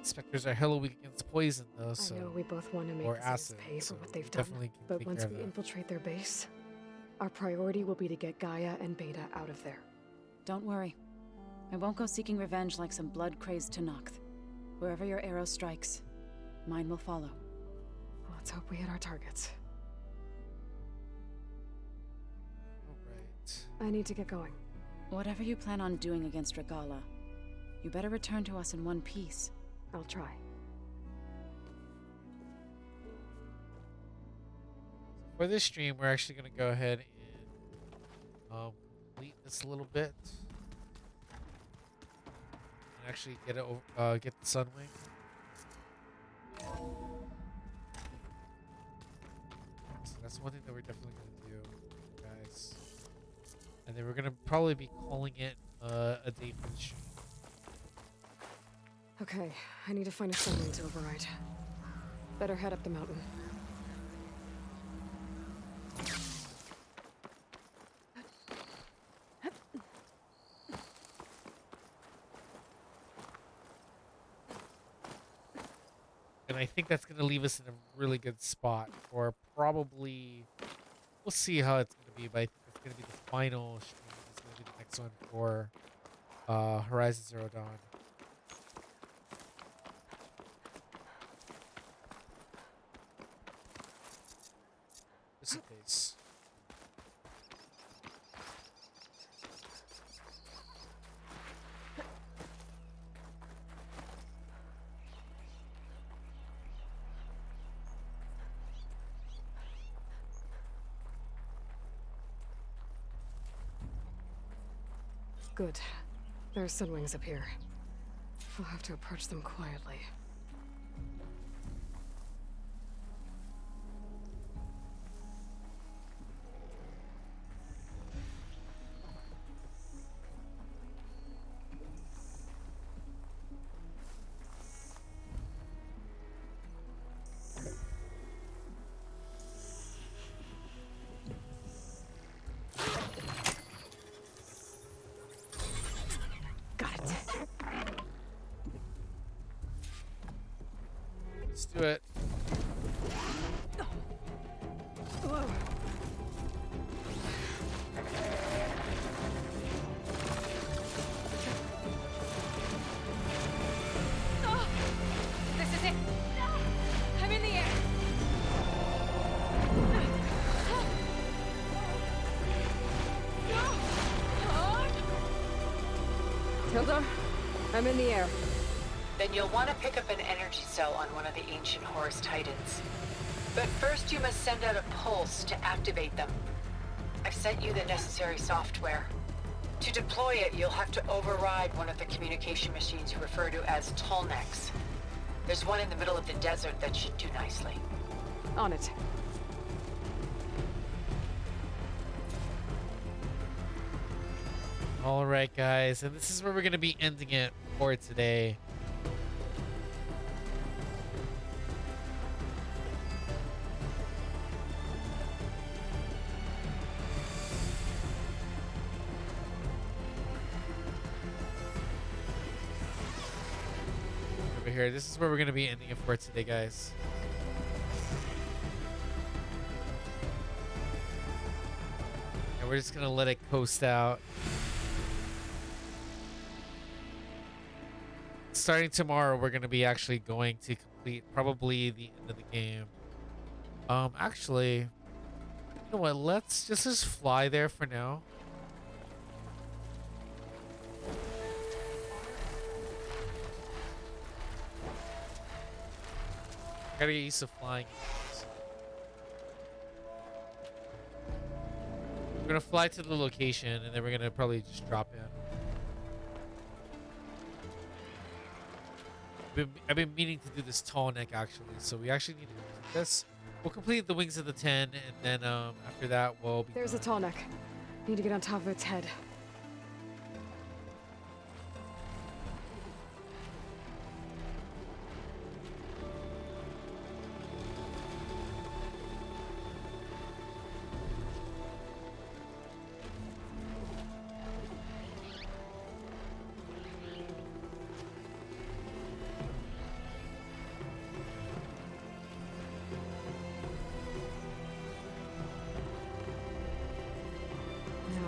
Spectres are hella weak against poison, though, so... I know we both want to make or the acid, pay for so what they've definitely done, can but take once care of we that. infiltrate their base, our priority will be to get Gaia and Beta out of there. Don't worry. I won't go seeking revenge like some blood-crazed Tenakth. Wherever your arrow strikes, mine will follow. Let's hope we hit our targets. Alright. I need to get going. Whatever you plan on doing against Regala, you better return to us in one piece. I'll try. For this stream, we're actually going to go ahead and complete this a little bit. And actually get it over, get the Sunwing. So that's one thing that we're definitely going to do, guys. And then we're going to probably be calling it a day for the stream. Okay, I need to find a Sunwing to override. Better head up the mountain. And I think that's going to leave us in a really good spot for probably... We'll see how it's going to be, but I think it's going to be the final stream. It's going to be the next one for Horizon Zero Dawn. Just in case. Good. There are Sunwings up here. I'll have to approach them quietly. Let's do it. This is it. I'm in the air. Tilda, I'm in the air. Then you'll want to pick up an energy cell on one of the ancient Horus Titans. But first you must send out a pulse to activate them. I've sent you the necessary software. To deploy it, you'll have to override one of the communication machines you refer to as Tallnecks. There's one in the middle of the desert that should do nicely. On it. All right, guys, and this is where we're going to be ending it for today. Over here, this is where we're going to be ending it for today, guys. And we're just going to let it coast out. Starting tomorrow, we're going to be actually going to complete probably the end of the game. Actually, you know what? Let's just fly there for now. I gotta get used to flying. We're gonna fly to the location and then we're gonna probably just drop in. I've been meaning to do this Tallneck actually, so we actually need to do this. We'll complete the Wings of the Ten, and then after that we'll be There's done. a Tallneck. Need to get on top of its head.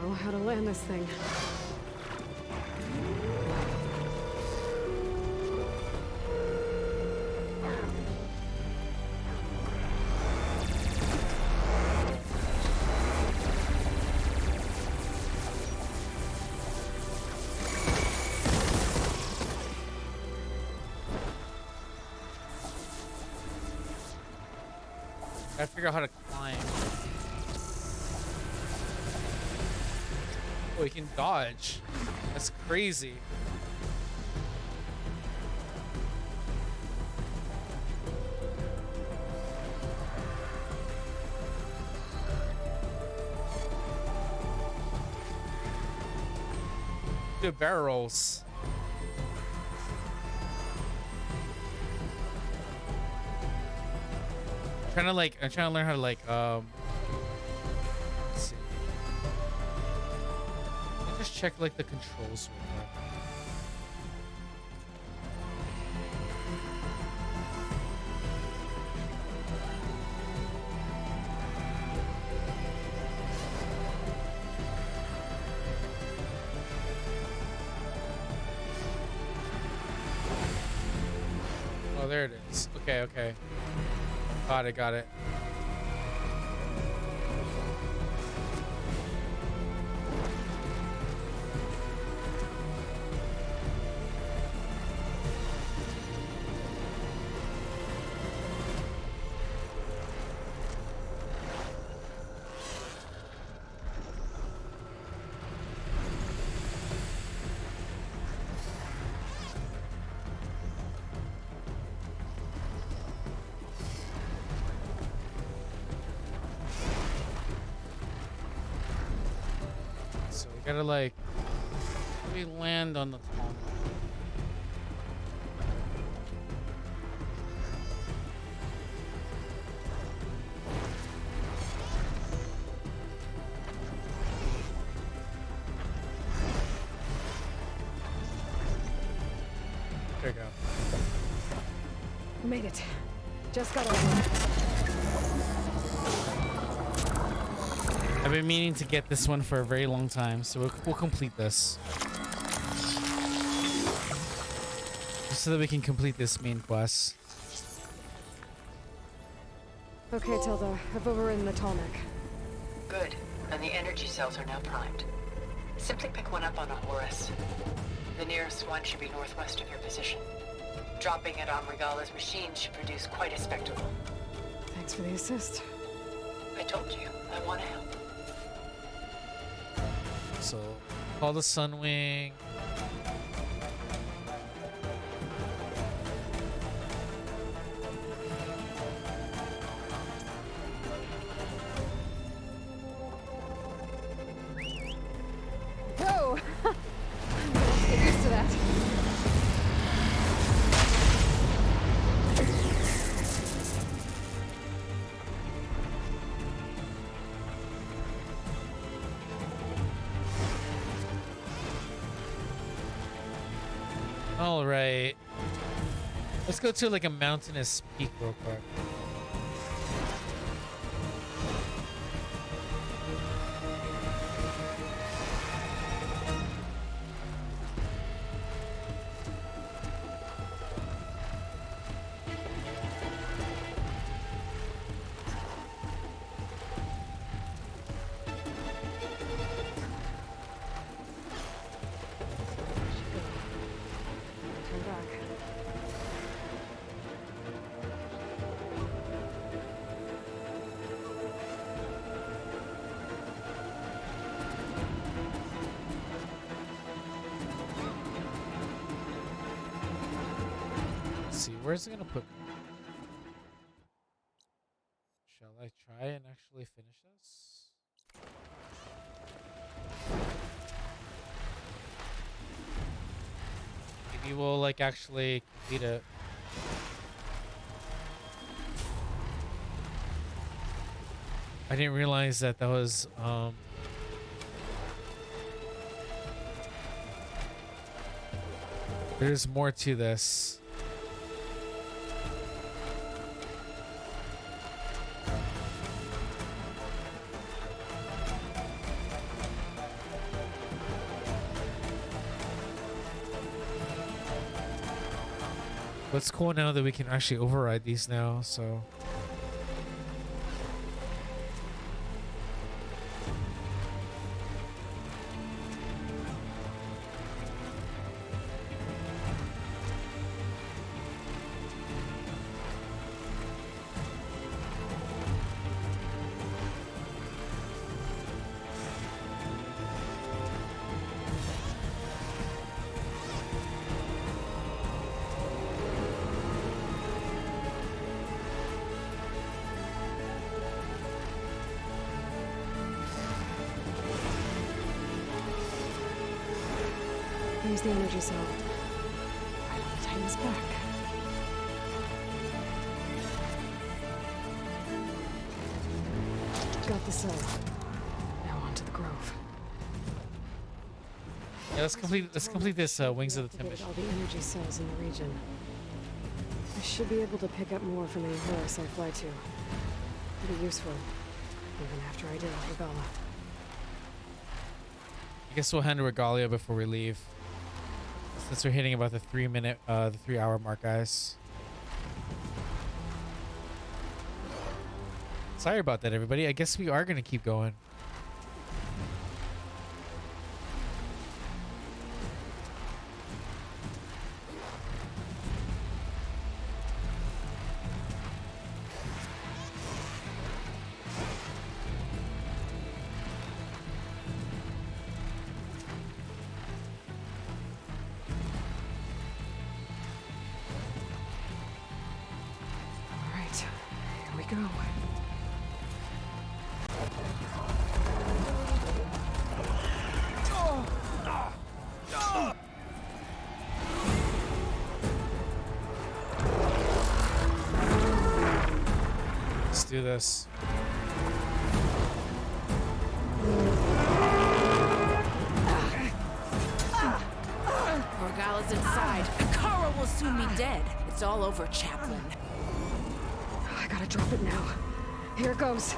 Now, how to land this thing. Gotta figure out how to climb. Oh, he can dodge. That's crazy. Good barrels. I'm trying to learn how to like let's see. Let me just check like the controls real quick. Oh, there it is. Okay, okay. Got it. So we gotta like we land on the top. There we go. Made it. Just got over. I've been meaning to get this one for a very long time, so we'll complete this. Just so that we can complete this main quest. Okay, Tilda. I've overridden the Tallneck. Good. And the energy cells are now primed. Simply pick one up on a Horus. The nearest one should be northwest of your position. Dropping it on Regala's machine should produce quite a spectacle. Thanks for the assist. I told you, I want to help. So, call the Sunwing. Go! I'm gonna have to get used to that. All right. Let's go to like a mountainous peak real quick. Turn back. Let's see, where's it gonna put me? Shall I try and actually finish this? Maybe we'll like actually complete it. I didn't realize that was there's more to this. What's cool now that we can actually override these now, so. There's the energy cell. Right on the Titan's back. Got the cell. Now on to the Grove. Yeah, let's complete this Wings of the Activated Tempest. all the energy cells in the region. I should be able to pick up more from any Horus I fly to. Pretty useful, even after I did Regala. I guess we'll hand to Regalia before we leave. Since we're hitting about the 3 hour mark, guys. Sorry about that, everybody. I guess we are gonna keep going. All right, here we go. Let's do this. Morgala's inside. Kara will soon be dead. It's all over, Chaplain. I gotta drop it now. Here it goes.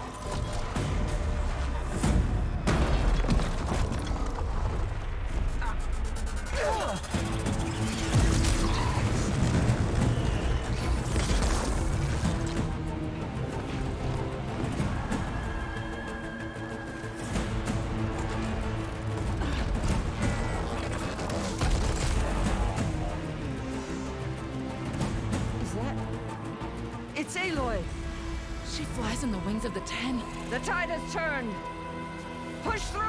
Is that? It's Aloy. She flies on the wings of the 10. The tide has turned. Push through!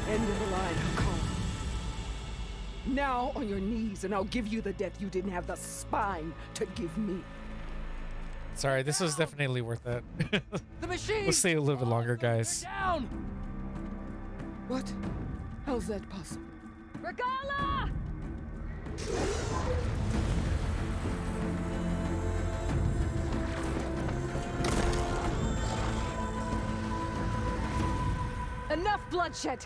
End of the line, Hakon. Now on your knees, and I'll give you the death you didn't have the spine to give me. Sorry, this was definitely worth it. The machine! We'll stay a little bit longer, guys. Down! What? How's that possible? Regala! Enough bloodshed!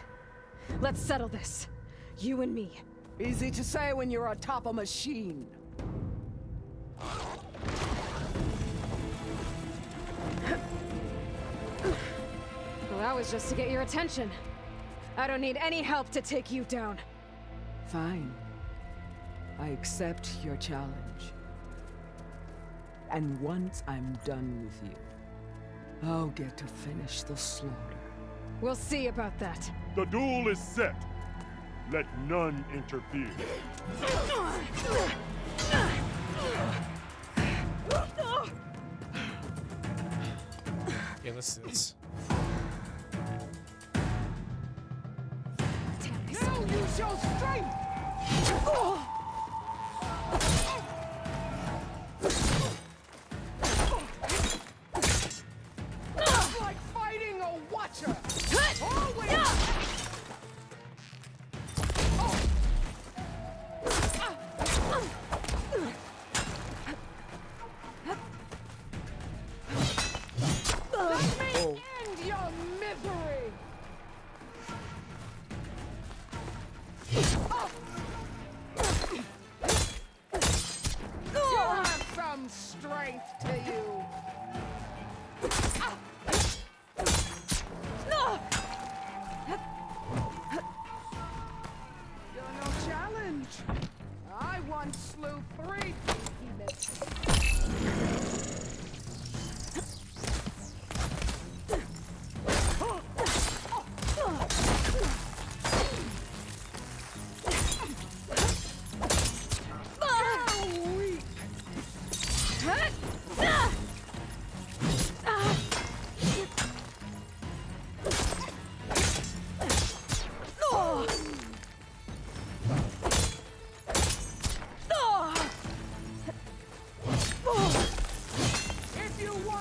Let's settle this. You and me. Easy to say when you're atop a machine. Well, that was just to get your attention. I don't need any help to take you down. Fine. I accept your challenge. And once I'm done with you, I'll get to finish the slaughter. We'll see about that. The duel is set. Let none interfere. Okay, let's do this. Now use your strength! It's like fighting a watcher! Always! Let me end your misery!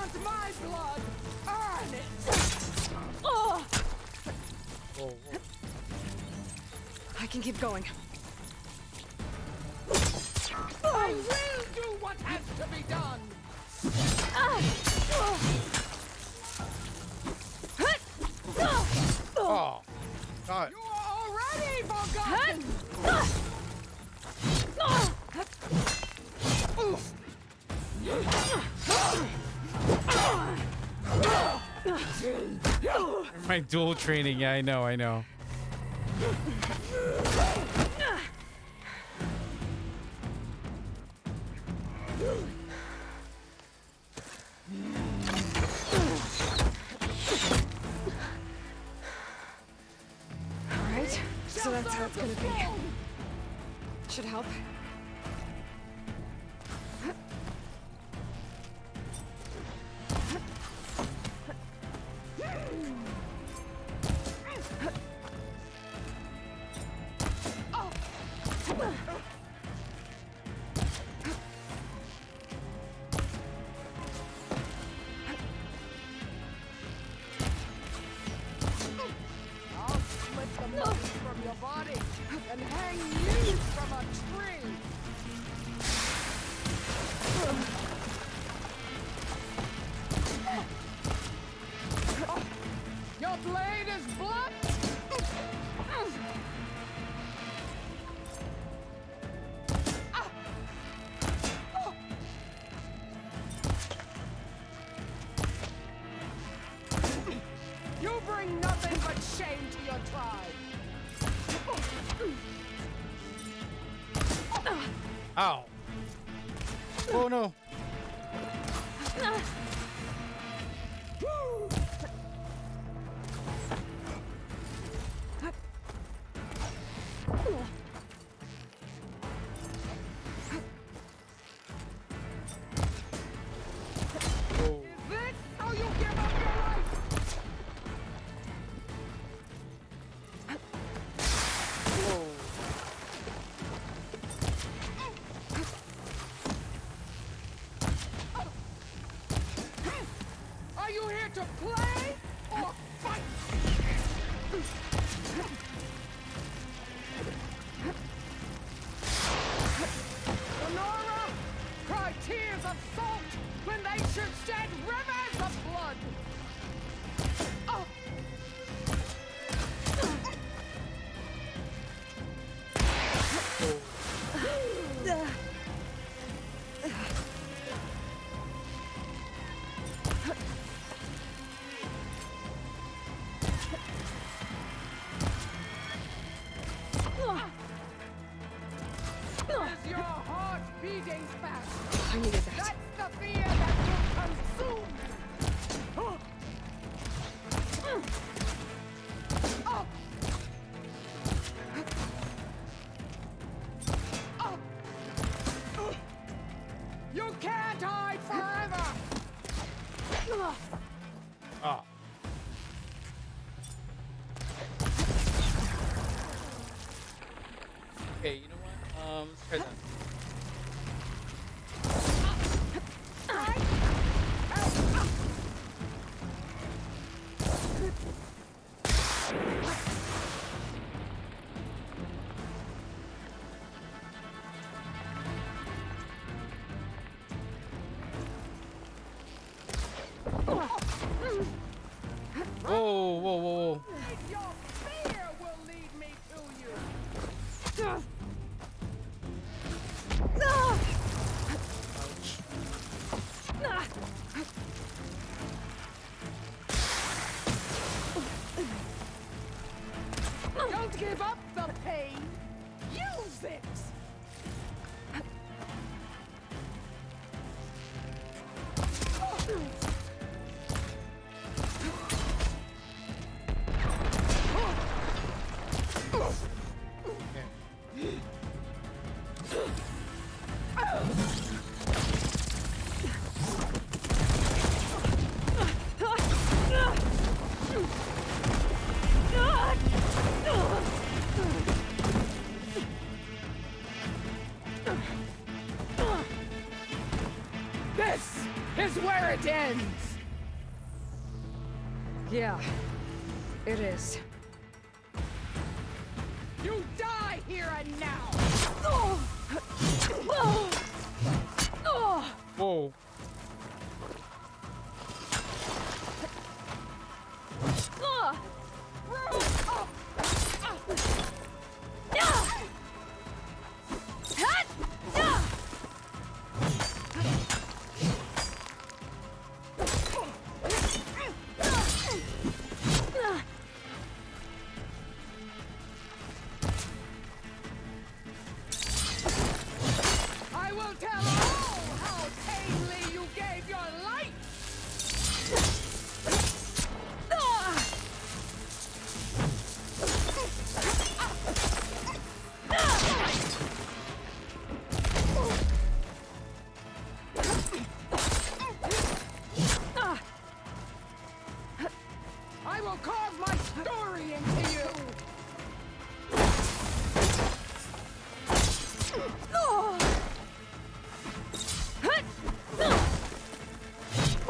want my blood? Earn it! Oh! Whoa, whoa. I can keep going. I will do what has to be done! Oh, God. You are already forgotten! My dual training, yeah, I know. Alright, so that's how it's gonna be. Should help. I'll split the muscle from your body and hang you from a tree! Your blade is blunt! You bring nothing but shame to your tribe! Ow. Oh no. This how you give up your life? Are you here to play or fight? Honora, cry tears of salt when they should shed rivers of blood. Oh. Is your heart beating fast? I needed that. That's the fear that will consume you. Oh. Oh. You can't hide forever. Ah. Okay, you know what? Let's try that. Whoa, whoa, whoa, whoa. Your fear will lead me to you. Don't give up the pain. Use it. where it ends! Yeah, it is. You die here and now! Whoa. I will tell all how tamely you gave your life! I will carve my story into you!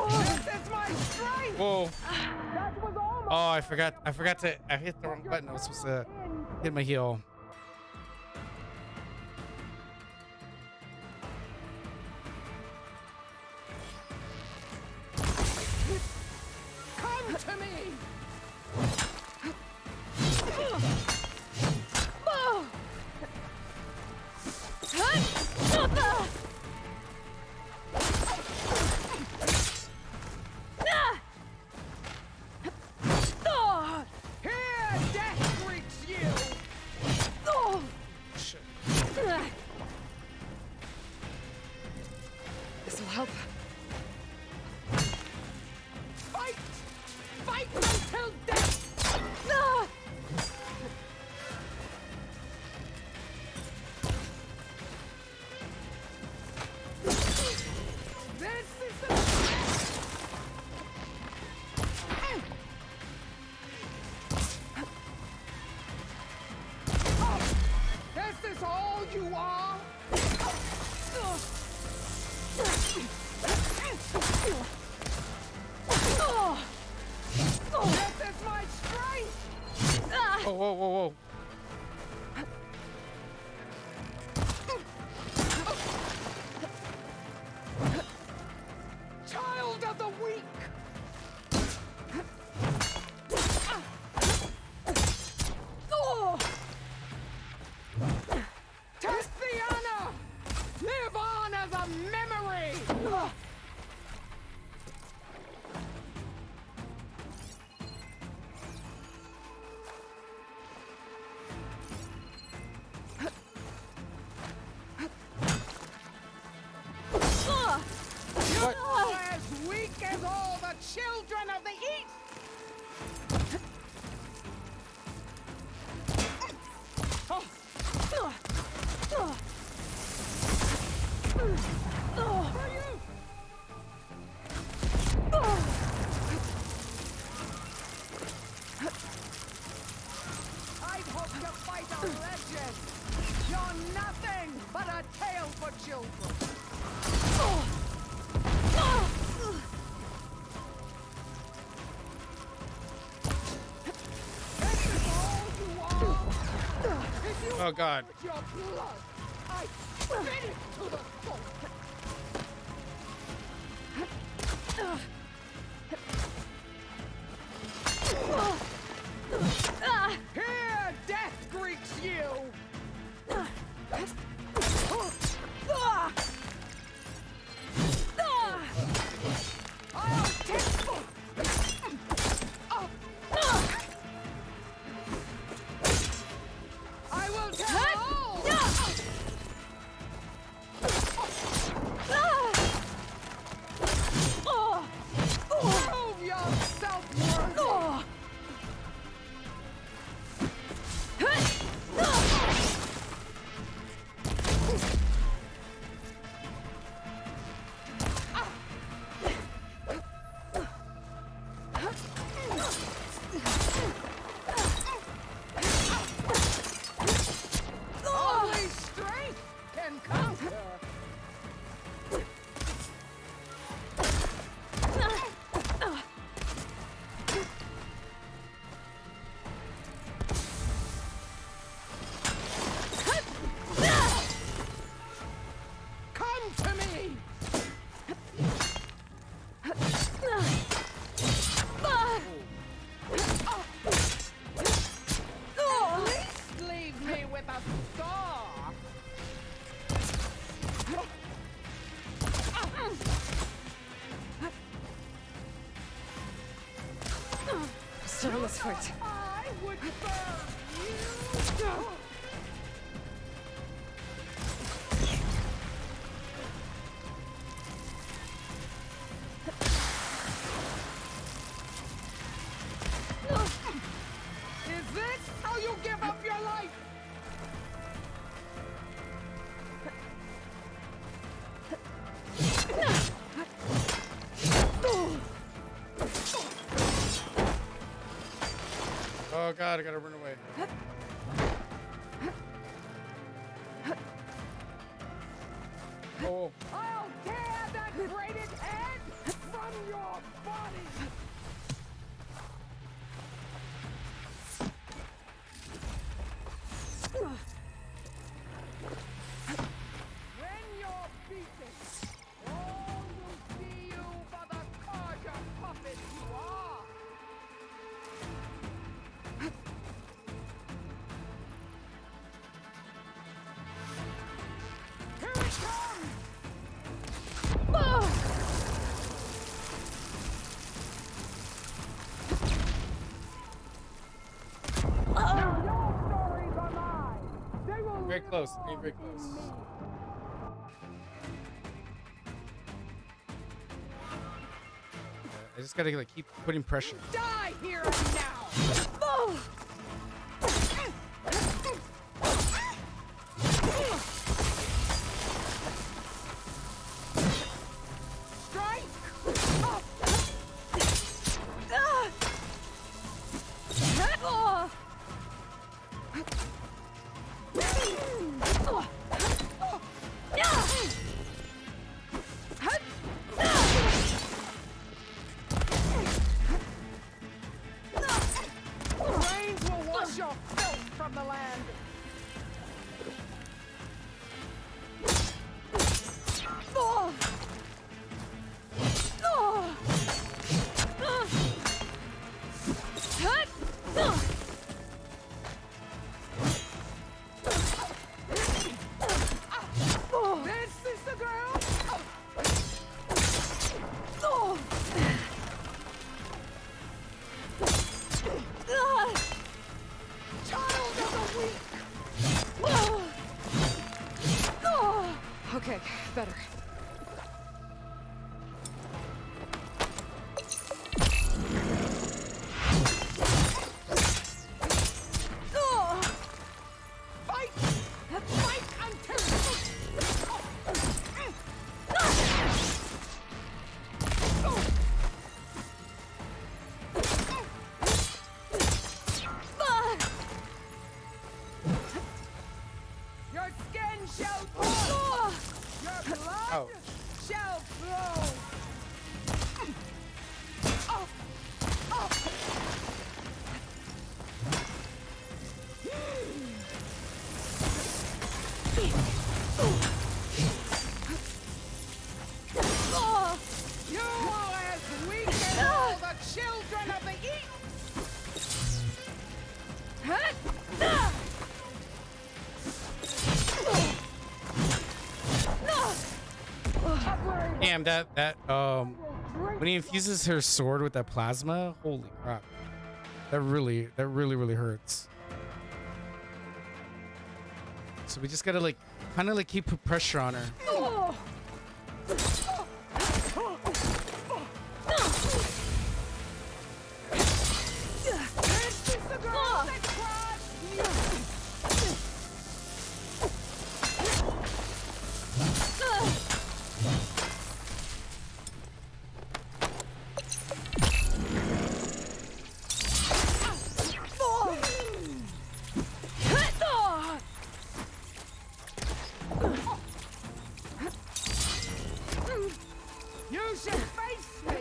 This is my strength! Whoa. That was almost Oh, I forgot to. I hit the wrong button. I was supposed to hit my heel. come to me! Here death greets you! This'll help. Fight! Fight until death! This is the... This is all you are? This is my strength! Whoa, whoa, whoa, whoa. Child of the weak! Testiana! Live on as a memory! You're as weak as all the children of the East! For you! I'd hoped to fight a legend! You're nothing but a tale for children! This is all you are! If you Oh, God. want your blood, I spit it to the soul! Here death greets you! I'll take... I will tell all! Still in this fight. I would burn you! Is this how you give up your life? Oh god, I gotta run away. Oh. I'll tear that braided head from your body! When you're beaten, all will see you for the Carja puppet you are! Here it comes! Now your stories are mine! They will Very close. Very close. I just gotta like keep putting pressure. die here and now! Strike! Rains will wash your filth from the land. This is the girl. Child of the weak. Okay, better. Fight! Fight until your skin shall glow. Your blood Ouch. shall flow. You are as weak as all the children of the East. Damn, that when he infuses her sword with that plasma, holy crap. That really hurts. So we just gotta like kind of like keep pressure on her. This is the girl that cried You should face me.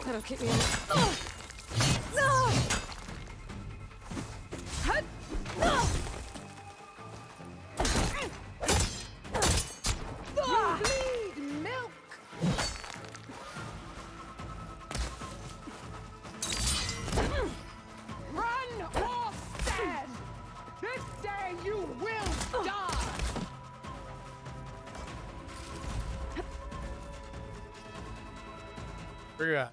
That'll keep me in. You bleed milk. Where you at?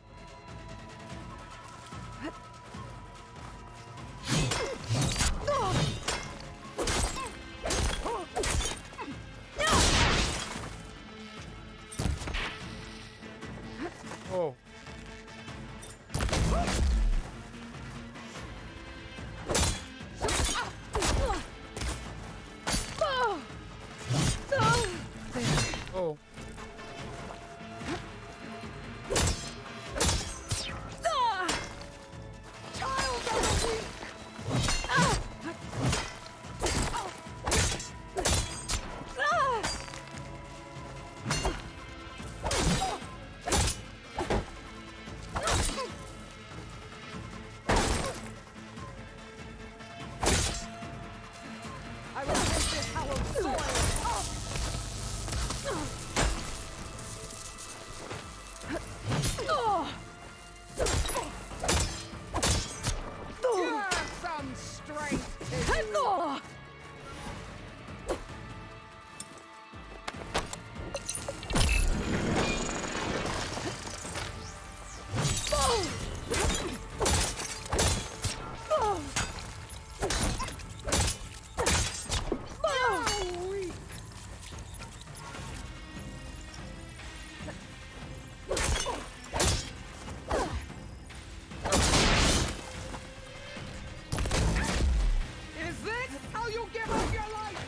Oh. Oh. I will take this hallowed soil. You have some strength to you. Is this how you give up your life?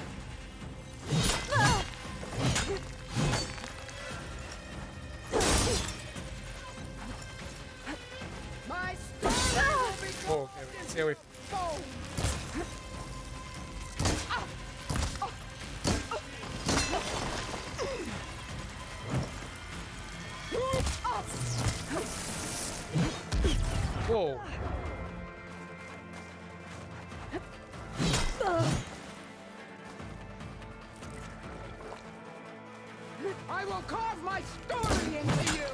My story will be Oh, okay, wait. Stay away. bone. Whoa. I will carve my story into you.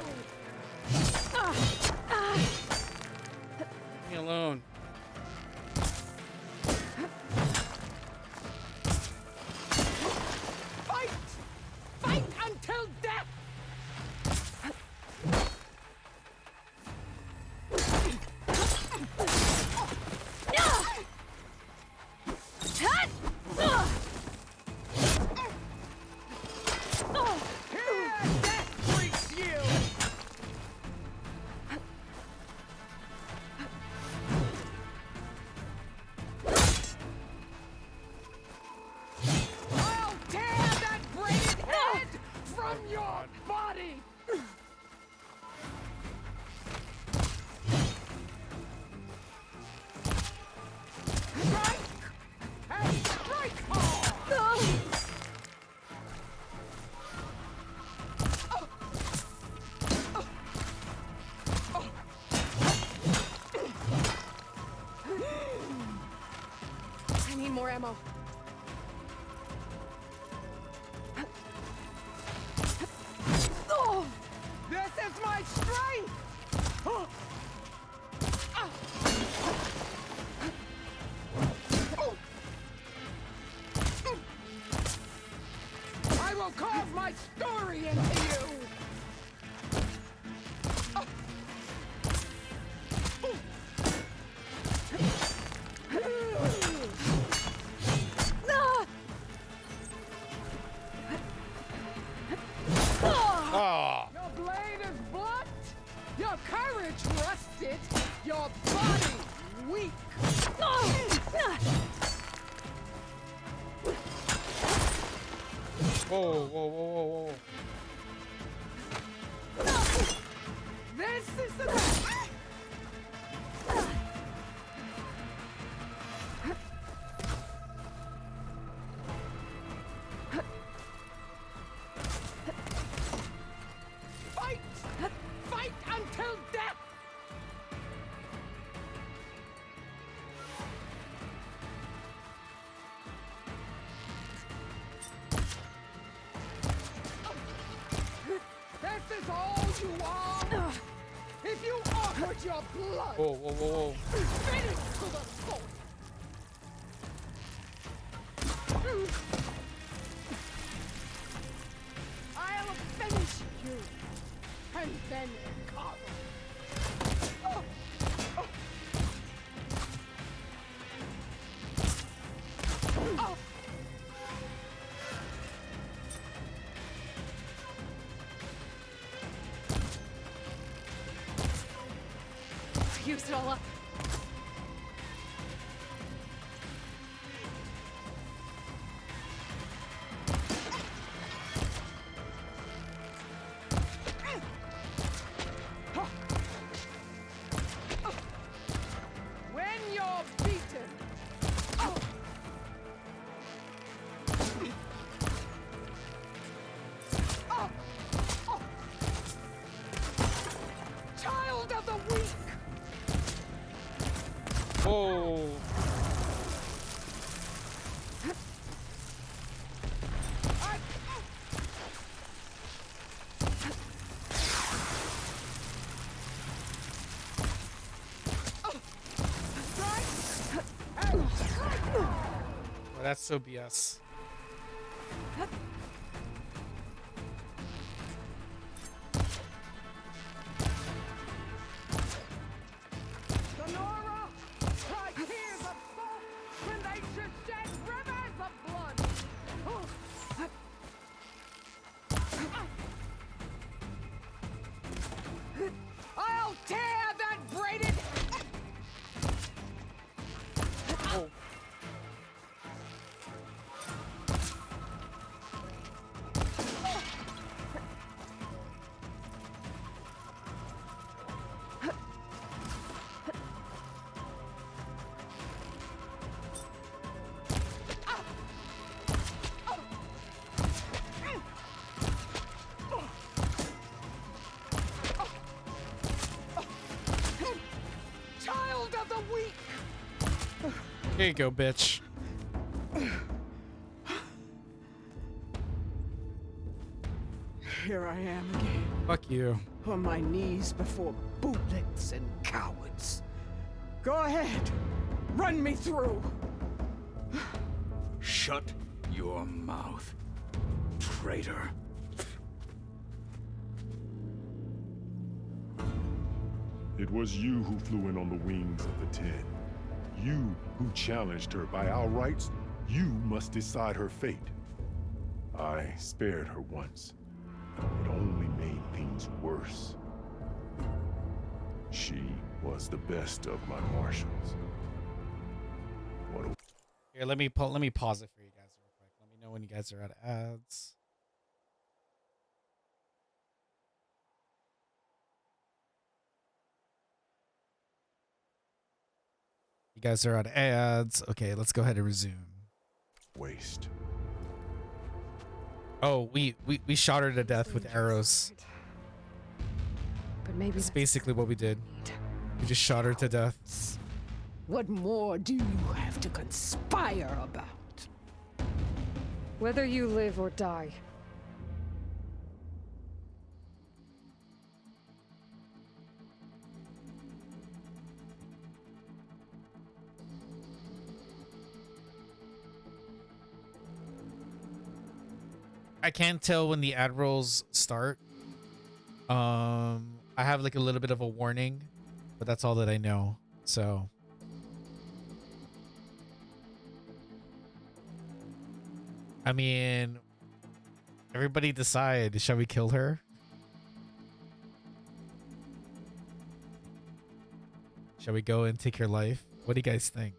Leave me alone. Fight! Fight until death! Here death greets you! I'll tear that braided head from your body! Strike! And strike hard! I need more ammo. This is my strength! I will carve my story into you! Ah. Your blade is blunt, your courage rusted, your body weak. Whoa, whoa, whoa, whoa, whoa. This is the best. Fight! Fight until death! This is all you are! If you offered your blood! Whoa, whoa, whoa, whoa. Finish to the soul! I'll finish you! And then carve used it all up. When you're beaten, child of the weak. Oh. Oh, that's so BS. Sonora, cry tears of salt when they should shed rivers of blood. I'll tear that braided. Oh. Child of the weak. Here you go, bitch. Here I am again. Fuck you. On my knees before bootlets and cowards. Go ahead. Run me through. Shut your mouth, traitor. It was you who flew in on the wings of the Ten. You who challenged her by our rights. You must decide her fate. I spared her once. It only made things worse. She was the best of my marshals. What a Here, let me pause it for you guys real quick. Let me know when you guys are out of ads. You guys are out of ads. Okay, let's go ahead and resume. waste. Oh, we shot her to death with arrows. But maybe that's basically what we did. We just shot her to death. What more do you have to conspire about? Whether you live or die. I can't tell when the ad rolls start. I have like a little bit of a warning, but that's all that I know. So I mean, everybody decide, shall we kill her? Shall we go and take her life? What do you guys think?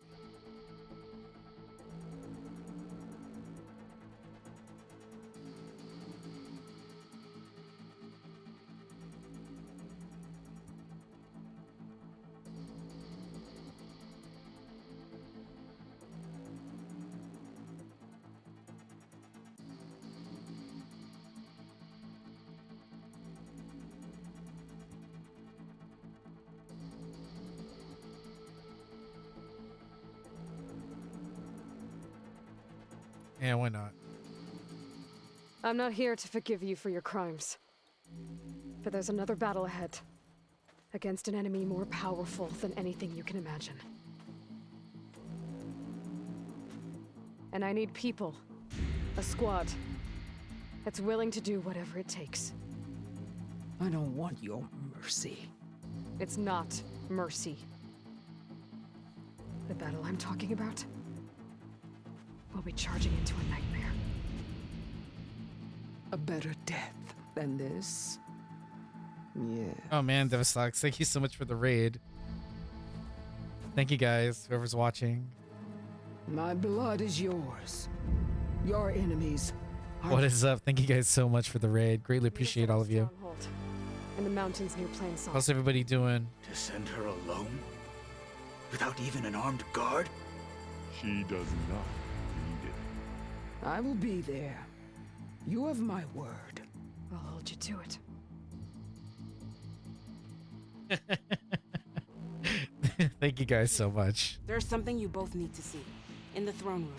Yeah, why not? I'm not here to forgive you for your crimes. But there's another battle ahead. Against an enemy more powerful than anything you can imagine. And I need people. A squad. That's willing to do whatever it takes. I don't want your mercy. It's not mercy. The battle I'm talking about? We'll be charging into a nightmare. A better death than this? Yeah. Oh man, Devastax, thank you so much for the raid. Thank you guys, whoever's watching. My blood is yours. Your enemies are... What is up? Thank you guys so much for the raid. Greatly appreciate all of you. Stronghold, in the mountains near Plainsong. How's everybody doing? To send her alone? Without even an armed guard? She does not need it. I will be there. You have my word. I'll hold you to it. Thank you guys so much. There's something you both need to see. In the throne room.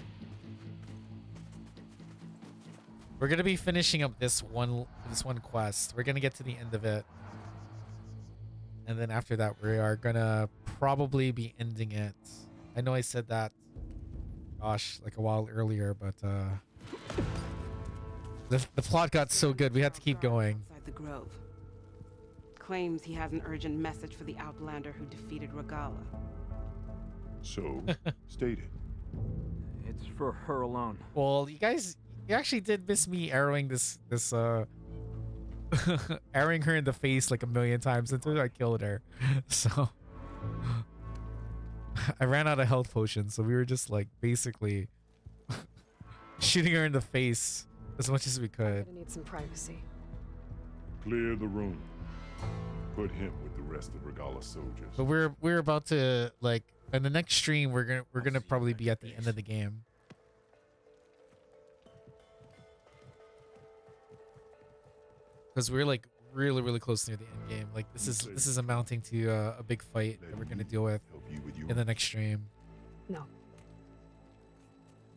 We're gonna be finishing up this one quest. We're gonna get to the end of it. And then after that, we are gonna probably be ending it. I know I said that, gosh, like a while earlier, but the plot got so good, we had to keep going. Outside the grove. Claims he has an urgent message for the Outlander who defeated Regala. So, state it. It's for her alone. Well, you actually did miss me arrowing arrowing her in the face like a million times until I killed her. So I ran out of health potions, so we were just like basically shooting her in the face as much as we could. I need some privacy. Clear the room. Put him with the rest of Regala's soldiers. But we're about to, like, in the next stream we're gonna probably be at the end of the game. Because we're like really close near the end game. Like this is amounting to a big fight that we're gonna deal with in the next stream. No.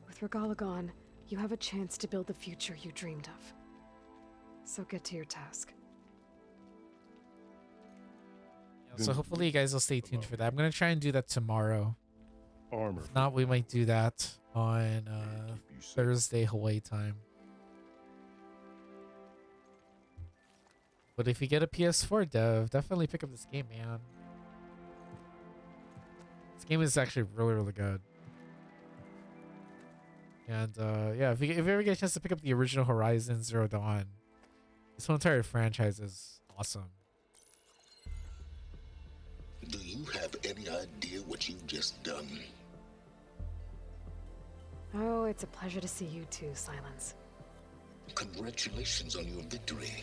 With Regala gone, you have a chance to build the future you dreamed of. So get to your task. So hopefully you guys will stay tuned for that. I'm gonna try and do that tomorrow. Armor. If not, we might do that on Thursday Hawaii time. But if you get a PS4 dev, definitely pick up this game, man. This game is actually really good. And yeah, if you ever get a chance to pick up the original Horizon Zero Dawn, this whole entire franchise is awesome. Do you have any idea what you've just done? Oh, it's a pleasure to see you too, Silence. Congratulations on your victory.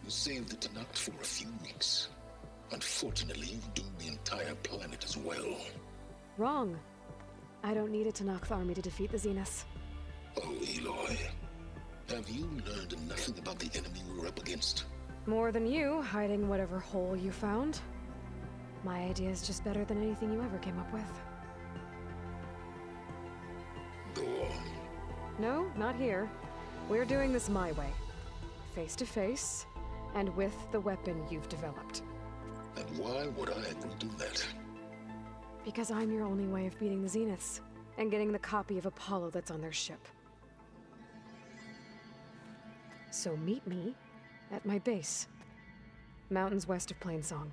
You saved the Tenakth for a few weeks. Unfortunately, you've doomed the entire planet as well. Wrong. I don't need a Tenakth army to defeat the Zeniths. Oh, Aloy. Have you learned nothing about the enemy we're up against? More than you, hiding whatever hole you found. My idea is just better than anything you ever came up with. Go on. No, not here. We're doing this my way. Face to face, and with the weapon you've developed. And why would I agree to that? Because I'm your only way of beating the Zeniths, and getting the copy of Apollo that's on their ship. So meet me at my base. Mountains west of Plainsong.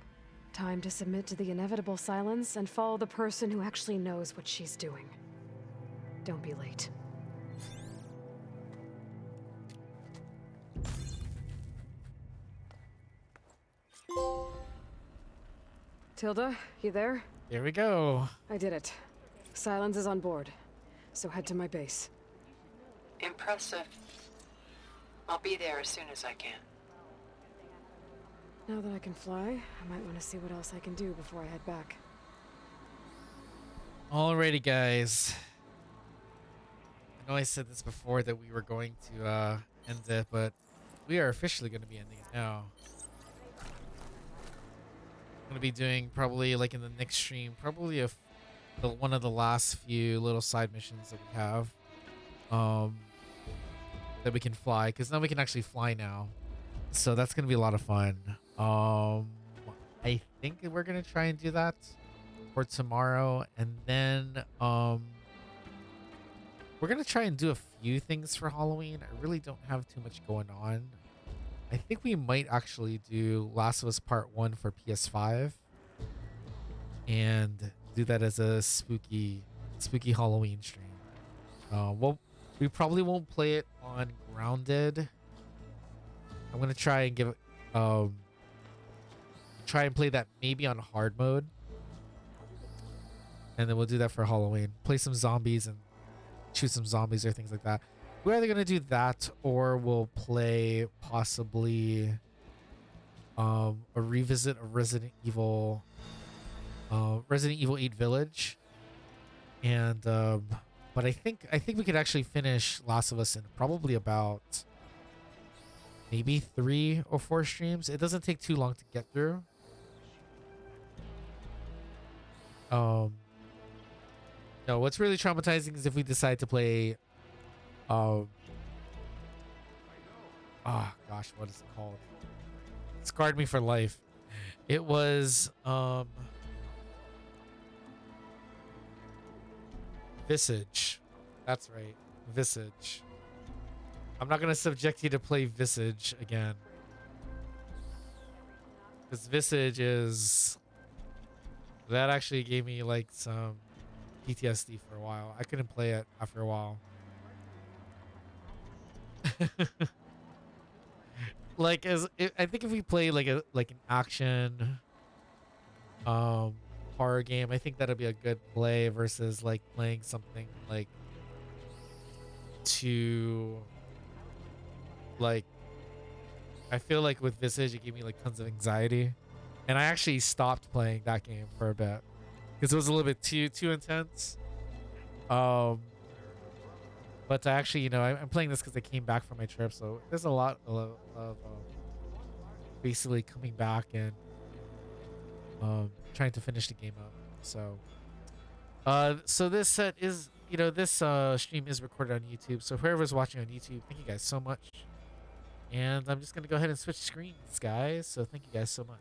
Time to submit to the inevitable silence and follow the person who actually knows what she's doing. Don't be late. Tilda, you there? There we go. I did it. Silence is on board, so head to my base. Impressive. I'll be there as soon as I can. Now that I can fly, I might want to see what else I can do before I head back. Alrighty, guys. I know I said this before that we were going to end it, but we are officially going to be ending it now. I'm going to be doing probably like in the next stream, probably one of the last few little side missions that we have that we can fly, because now we can actually fly now. So that's going to be a lot of fun. I think we're going to try and do that for tomorrow, and then we're going to try and do a few things for Halloween. I really don't have too much going on. I think we might actually do Last of Us Part 1 for PS5 and do that as a spooky Halloween stream. Well, we probably won't play it on Grounded. I'm going to try and give it try and play that maybe on hard mode. and then we'll do that for Halloween. Play some zombies and shoot some zombies or things like that. We're either gonna do that or we'll play possibly a revisit of Resident Evil 8 Village, and but I think we could actually finish Last of Us in probably about maybe 3 or 4 streams. It doesn't take too long to get through. No, what's really traumatizing is if we decide to play oh gosh, what is it called? It scarred me for life. It was Visage. That's right. Visage. I'm not gonna subject you to play Visage again. Because Visage is... That actually gave me like some PTSD for a while. I couldn't play it after a while. Like I think if we play like an action horror game, I think that'll be a good play versus like playing something like too like I feel like with Visage it gave me like tons of anxiety, and I actually stopped playing that game for a bit because it was a little bit too intense. But actually, you know, I'm playing this because I came back from my trip, so there's a lot of basically coming back and trying to finish the game up. So, so this set is, you know, this stream is recorded on YouTube. So whoever's watching on YouTube, thank you guys so much. And I'm just gonna go ahead and switch screens, guys. So thank you guys so much.